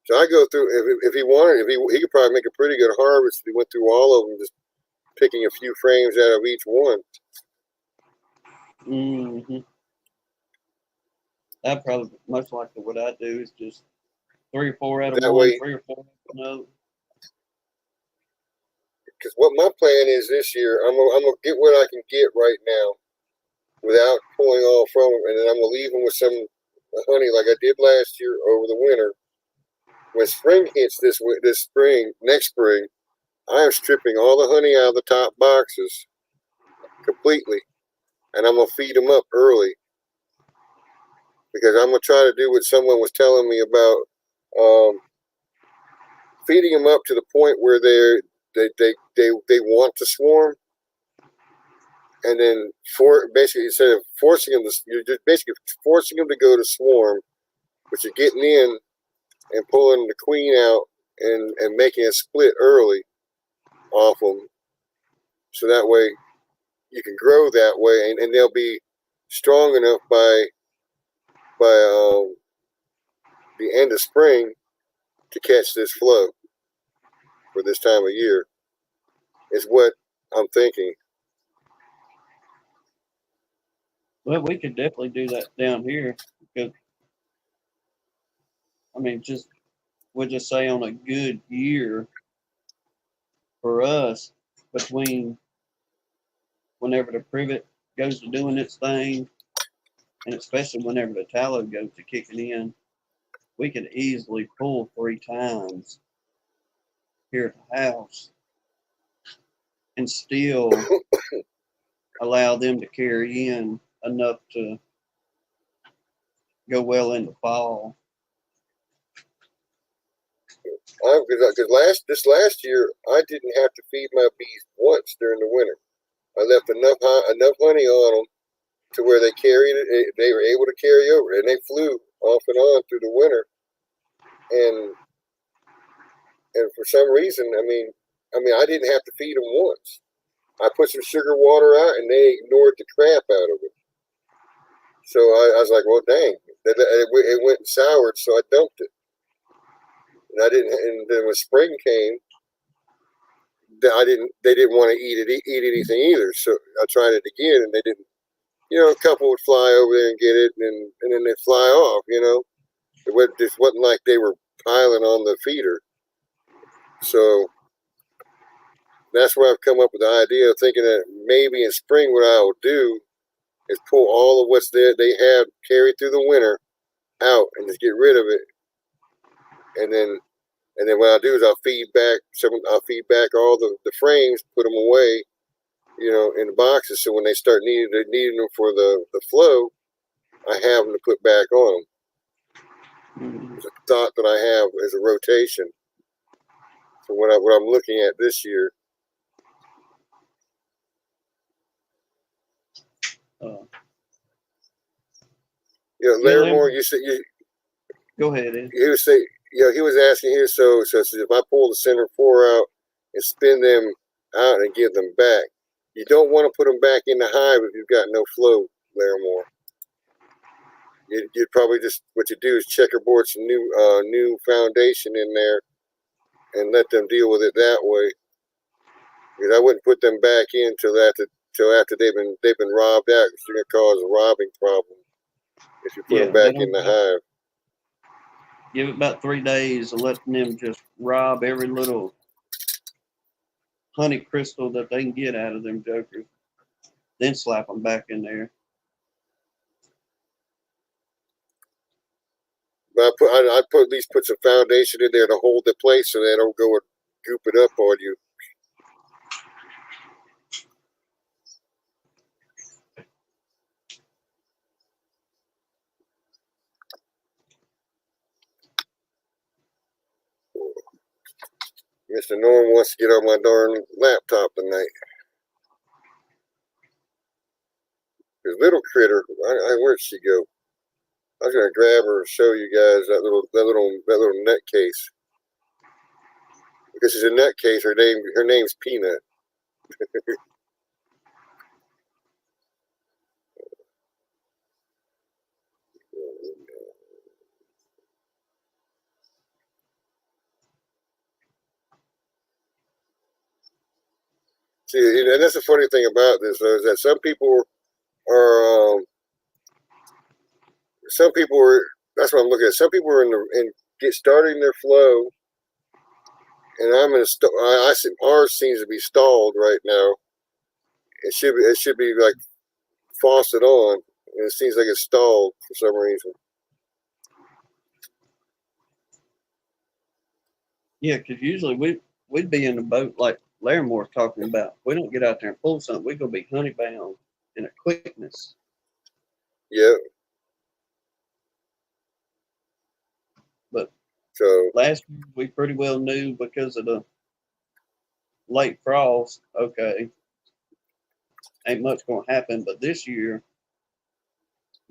So I go through, if he wanted, he could probably make a pretty good harvest if he went through all of them, just picking a few frames out of each one. Mm-hmm. That probably most likely what I do is just 3 or 4 out of That one, way- 3 or 4 out of another. Because what my plan is this year, I'm gonna get what I can get right now, without pulling all from them, and then I'm gonna leave them with some honey like I did last year over the winter. When spring hits next spring, I am stripping all the honey out of the top boxes completely, and I'm gonna feed them up early because I'm gonna try to do what someone was telling me about, feeding them up to the point where they want to swarm, and then basically instead of forcing them you're just basically forcing them to go to swarm, but you're getting in and pulling the queen out and making a split early off them, so that way you can grow that way, and they'll be strong enough by the end of spring to catch this flow for this time of year. Is what I'm thinking. Well, we could definitely do that down here because, I mean, we'll just say on a good year for us, between whenever the privet goes to doing its thing, and especially whenever the tallow goes to kicking in, we could easily pull 3 times here at the house and still allow them to carry in enough to go well into fall. Because this last year I didn't have to feed my bees once during the winter. I left enough honey on them to where they carried it. They were able to carry over, and they flew off and on through the winter. And for some reason, I mean, I didn't have to feed them once. I put some sugar water out, and they ignored the crap out of it. So I was like, well, dang, it went and soured, so I dumped it. And I didn't. And then when spring came, they didn't want to eat anything either. So I tried it again, and they didn't. You know, a couple would fly over there and get it, and then they'd fly off. You know, just wasn't like they were piling on the feeder. So that's where I've come up with the idea of thinking that maybe in spring what I will do is pull all of what's there they have carried through the winter out and just get rid of it. And then what I'll do is I'll feed back all the frames, put them away, you know, in the boxes. So when they start needing them for the flow, I have them to put back on them. It's a thought that I have as a rotation. So what I'm looking at this year. Larimore, you said you. Go ahead, Ed. He was saying, he was asking here. So if I pull the center 4 out and spin them out and give them back, you don't want to put them back in the hive if you've got no flow, Larimore. You'd probably just what you do is checkerboard some new foundation in there and let them deal with it that way. Because I wouldn't put them back in till after they've been robbed out. It's going to cause a robbing problem if you put them back in the hive. Give it about 3 days of letting them just rob every little honey crystal that they can get out of them jokers. Then slap them back in there. But I'd at least put some foundation in there to hold the place so they don't go and goop it up on you. Mr. Norm wants to get on my darn laptop tonight. His little critter, where'd she go? I was gonna grab her and show you guys that little net case. Because she's a net case, her name's Peanut. See, and that's the funny thing about this, though, is that some people are that's what I'm looking at. Some people are starting their flow, and I'm in I see ours seems to be stalled right now. It should be like faucet on, and it seems like it's stalled for some reason. Yeah, because usually we'd be in the boat like Larimer's talking about. We don't get out there and pull something. We're going to be honey bound in a quickness. Yeah. But so last year we pretty well knew because of the late frost, okay, ain't much going to happen. But this year,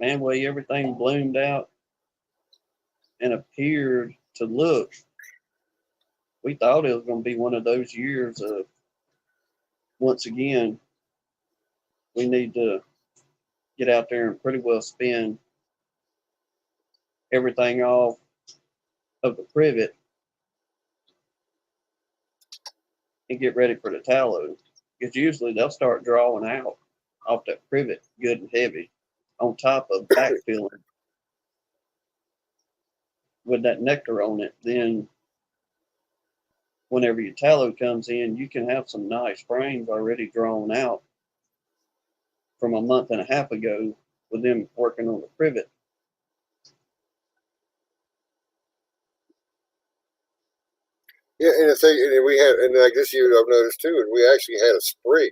man, way everything bloomed out and appeared to look, we thought it was going to be one of those years of, once again, we need to get out there and pretty well spin everything off of the privet and get ready for the tallow. Because usually they'll start drawing out off that privet good and heavy on top of backfilling with that nectar on it. Then whenever your tallow comes in, you can have some nice frames already drawn out from a month and a half ago with them working on the privet. yeah, and the thing, and like this year I've noticed too, and we actually had a spring.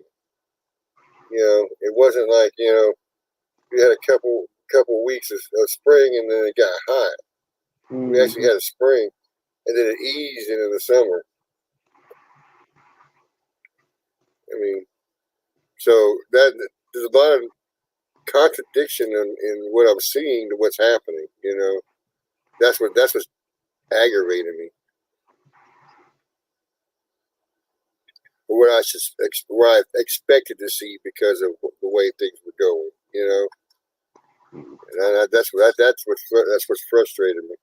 You know, it wasn't like, you know, we had a couple weeks of spring and then it got hot. We actually had a spring, and then it eased into the summer. I mean, so that there's a lot of contradiction in what I'm seeing to what's happening. You know, that's what's aggravating me. What I expected to see because of the way things were going. You know. And that's what's frustrated me.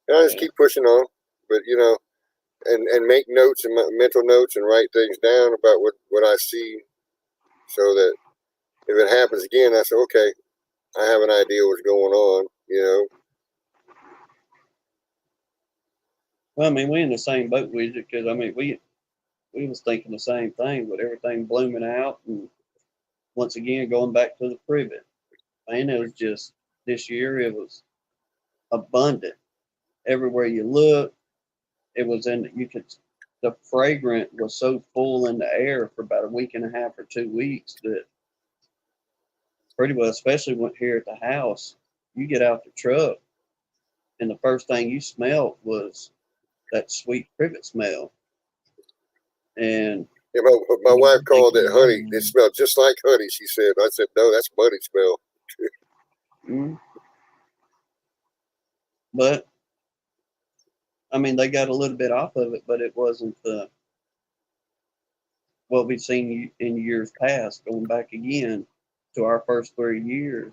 And I just keep pushing on, but you know, and make notes and mental notes and write things down about what I see, so that if it happens again, I say, okay, I have an idea what's going on. You know. Well, I mean, we in the same boat with you because I mean, we was thinking the same thing with everything blooming out, and once again going back to the privet. Man, it was just this year. It was abundant everywhere you look. It was the fragrance was so full in the air for about a week and a half or 2 weeks that pretty well, especially when here at the house, you get out the truck and the first thing you smelled was that sweet privet smell. And Yeah, my wife called it honey. It smelled just like honey. She said. I said, no, that's money smell. But I mean, they got a little bit off of it, but it wasn't what we've seen in years past. Going back again to our first 3 years,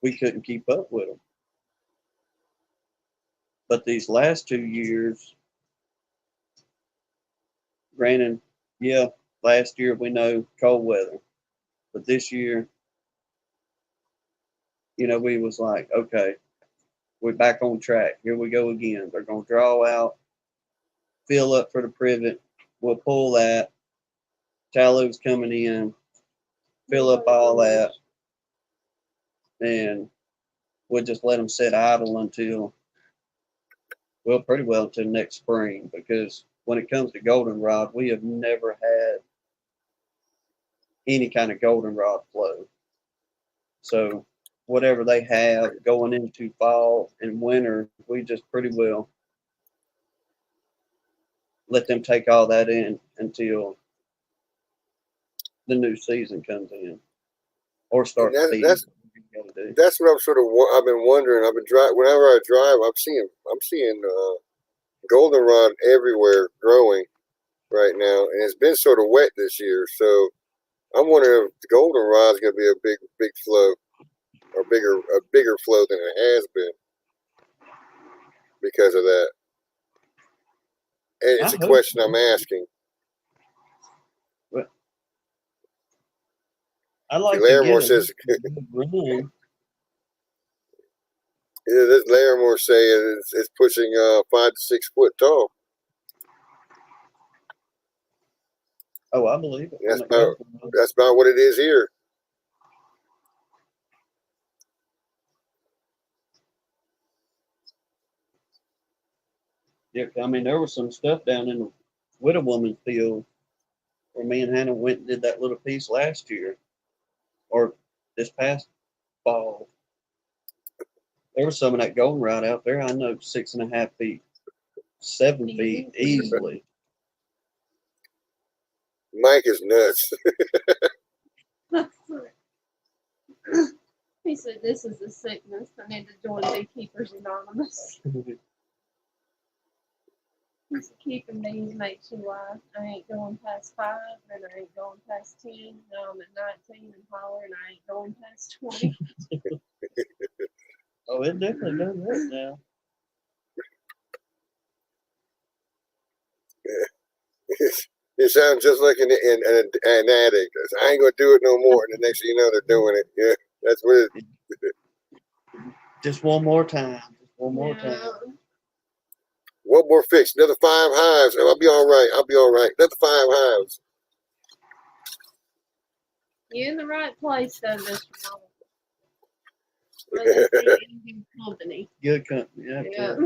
we couldn't keep up with them. But these last 2 years, granted, yeah, last year we know cold weather, but this year, you know, we was like, okay, we're back on track. Here we go again. They're going to draw out, fill up for the privet. We'll pull that. Tallo's coming in, fill up all that, and we'll just let them sit idle until next spring. Because when it comes to goldenrod, we have never had any kind of goldenrod flow. So whatever they have going into fall and winter, we just pretty well let them take all that in until the new season comes in or start feeding. That's what I've been wondering. I've been whenever I drive, I'm seeing goldenrod everywhere growing right now, and it's been sort of wet this year. So I'm wondering if the goldenrod is going to be a big flow, or a bigger flow than it has been because of that. And it's a question I'm asking. I like Larimore says. This Larimore saying it's pushing 5 to 6 foot tall. Oh, I believe it. That's about what it is here. Yeah, I mean, there was some stuff down in the Widow Woman field where me and Hannah went and did that little piece last year, or this past fall. There was some of that goldenrod out there. I know 6.5 feet, 7 feet easily. Mike is nuts. He said, "This is a sickness. I need to join Beekeepers Anonymous." He's keeping bees makes you laugh. I ain't going past 5, and I ain't going past 10. Now I'm at 19 and hollering. I ain't going past 20. Oh, it definitely does that now. It sounds just like an addict. I ain't gonna do it no more. And the next thing you know, they're doing it. Yeah, that's what it is. Just one more time. Just one more time. One more fix. Another 5 hives. Oh, I'll be all right. Another 5 hives. You're in the right place, though, Mr. Nolan. Good company. Good company. Yeah.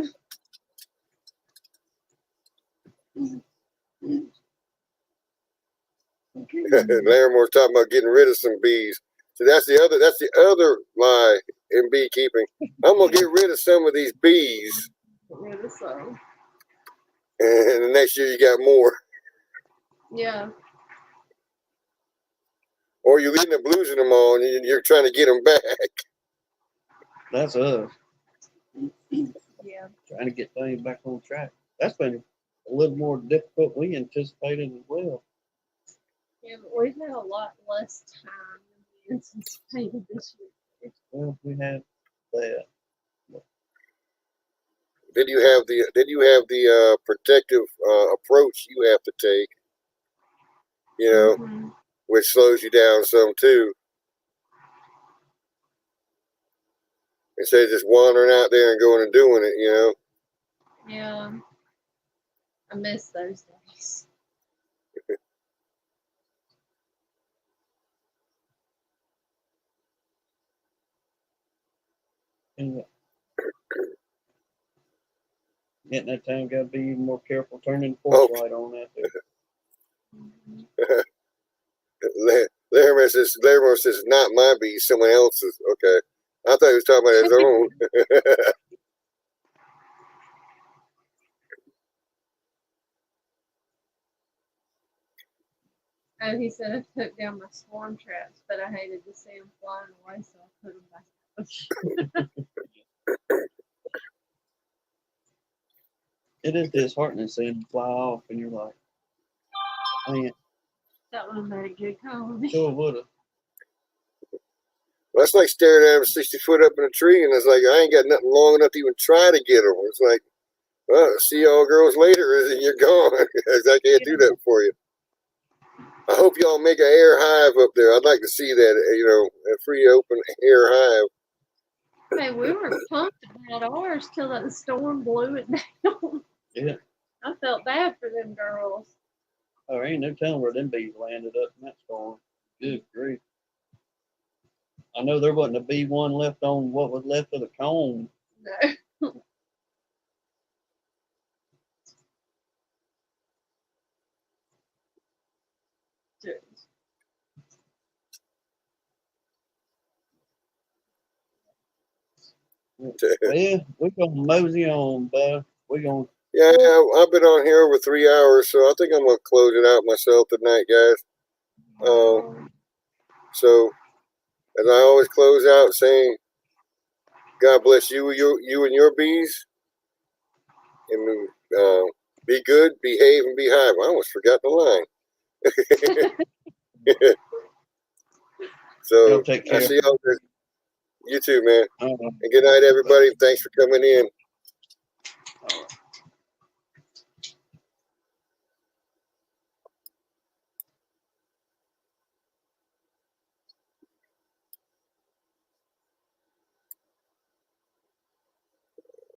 Larimore's talking about getting rid of some bees. So that's the other lie in beekeeping. I'm gonna get rid of some of these bees. Get rid of some. And the next year you got more. Yeah. or you end up losing them all, and you're trying to get them back. That's us Yeah. trying to get things back on track. That's been a little more difficult than we anticipated as well. Yeah, but we've had a lot less time than we anticipated this year. Well, we had that. Then you have the protective approach you have to take, you know, Mhm. which slows you down some too. Instead of just wandering out there and going and doing it, you know. Yeah. I miss those days. And getting that time, got to be even more careful turning the porch Oh. light on out there. Mhm. Laramie says, not my bees, someone else's. Okay. I thought he was talking about his own. And he said I took down my swarm traps, but I hated to see them flying away, so I put them back up. It is disheartening seeing them fly off, and you're like, man, That would have made a good colony. sure would have. That's like staring at him 60 foot up in a tree, and it's like, I ain't got nothing long enough to even try to get him. It's like, well, see y'all girls later, and you're gone. I can't do that for you. I hope y'all make an air hive up there. I'd like to see that, you know, a free open air hive. Hey, we were pumped about ours till that storm blew it down. Yeah. I felt bad for them girls. Oh, there ain't no telling where them bees landed up in that storm. Good grief. I know there wasn't a bee one left on what was left of the comb. No. Yeah, we're gonna mosey on, bud. We're gonna Yeah, I've been on here over 3 hours, so I think I'm gonna close it out myself tonight, guys. So, as I always close out saying, God bless you and your bees, and be good, behave, and be hive. I almost forgot the line. So y'all take I care. see y'all. You too, man. Uh, And good night, everybody. Thanks for coming in.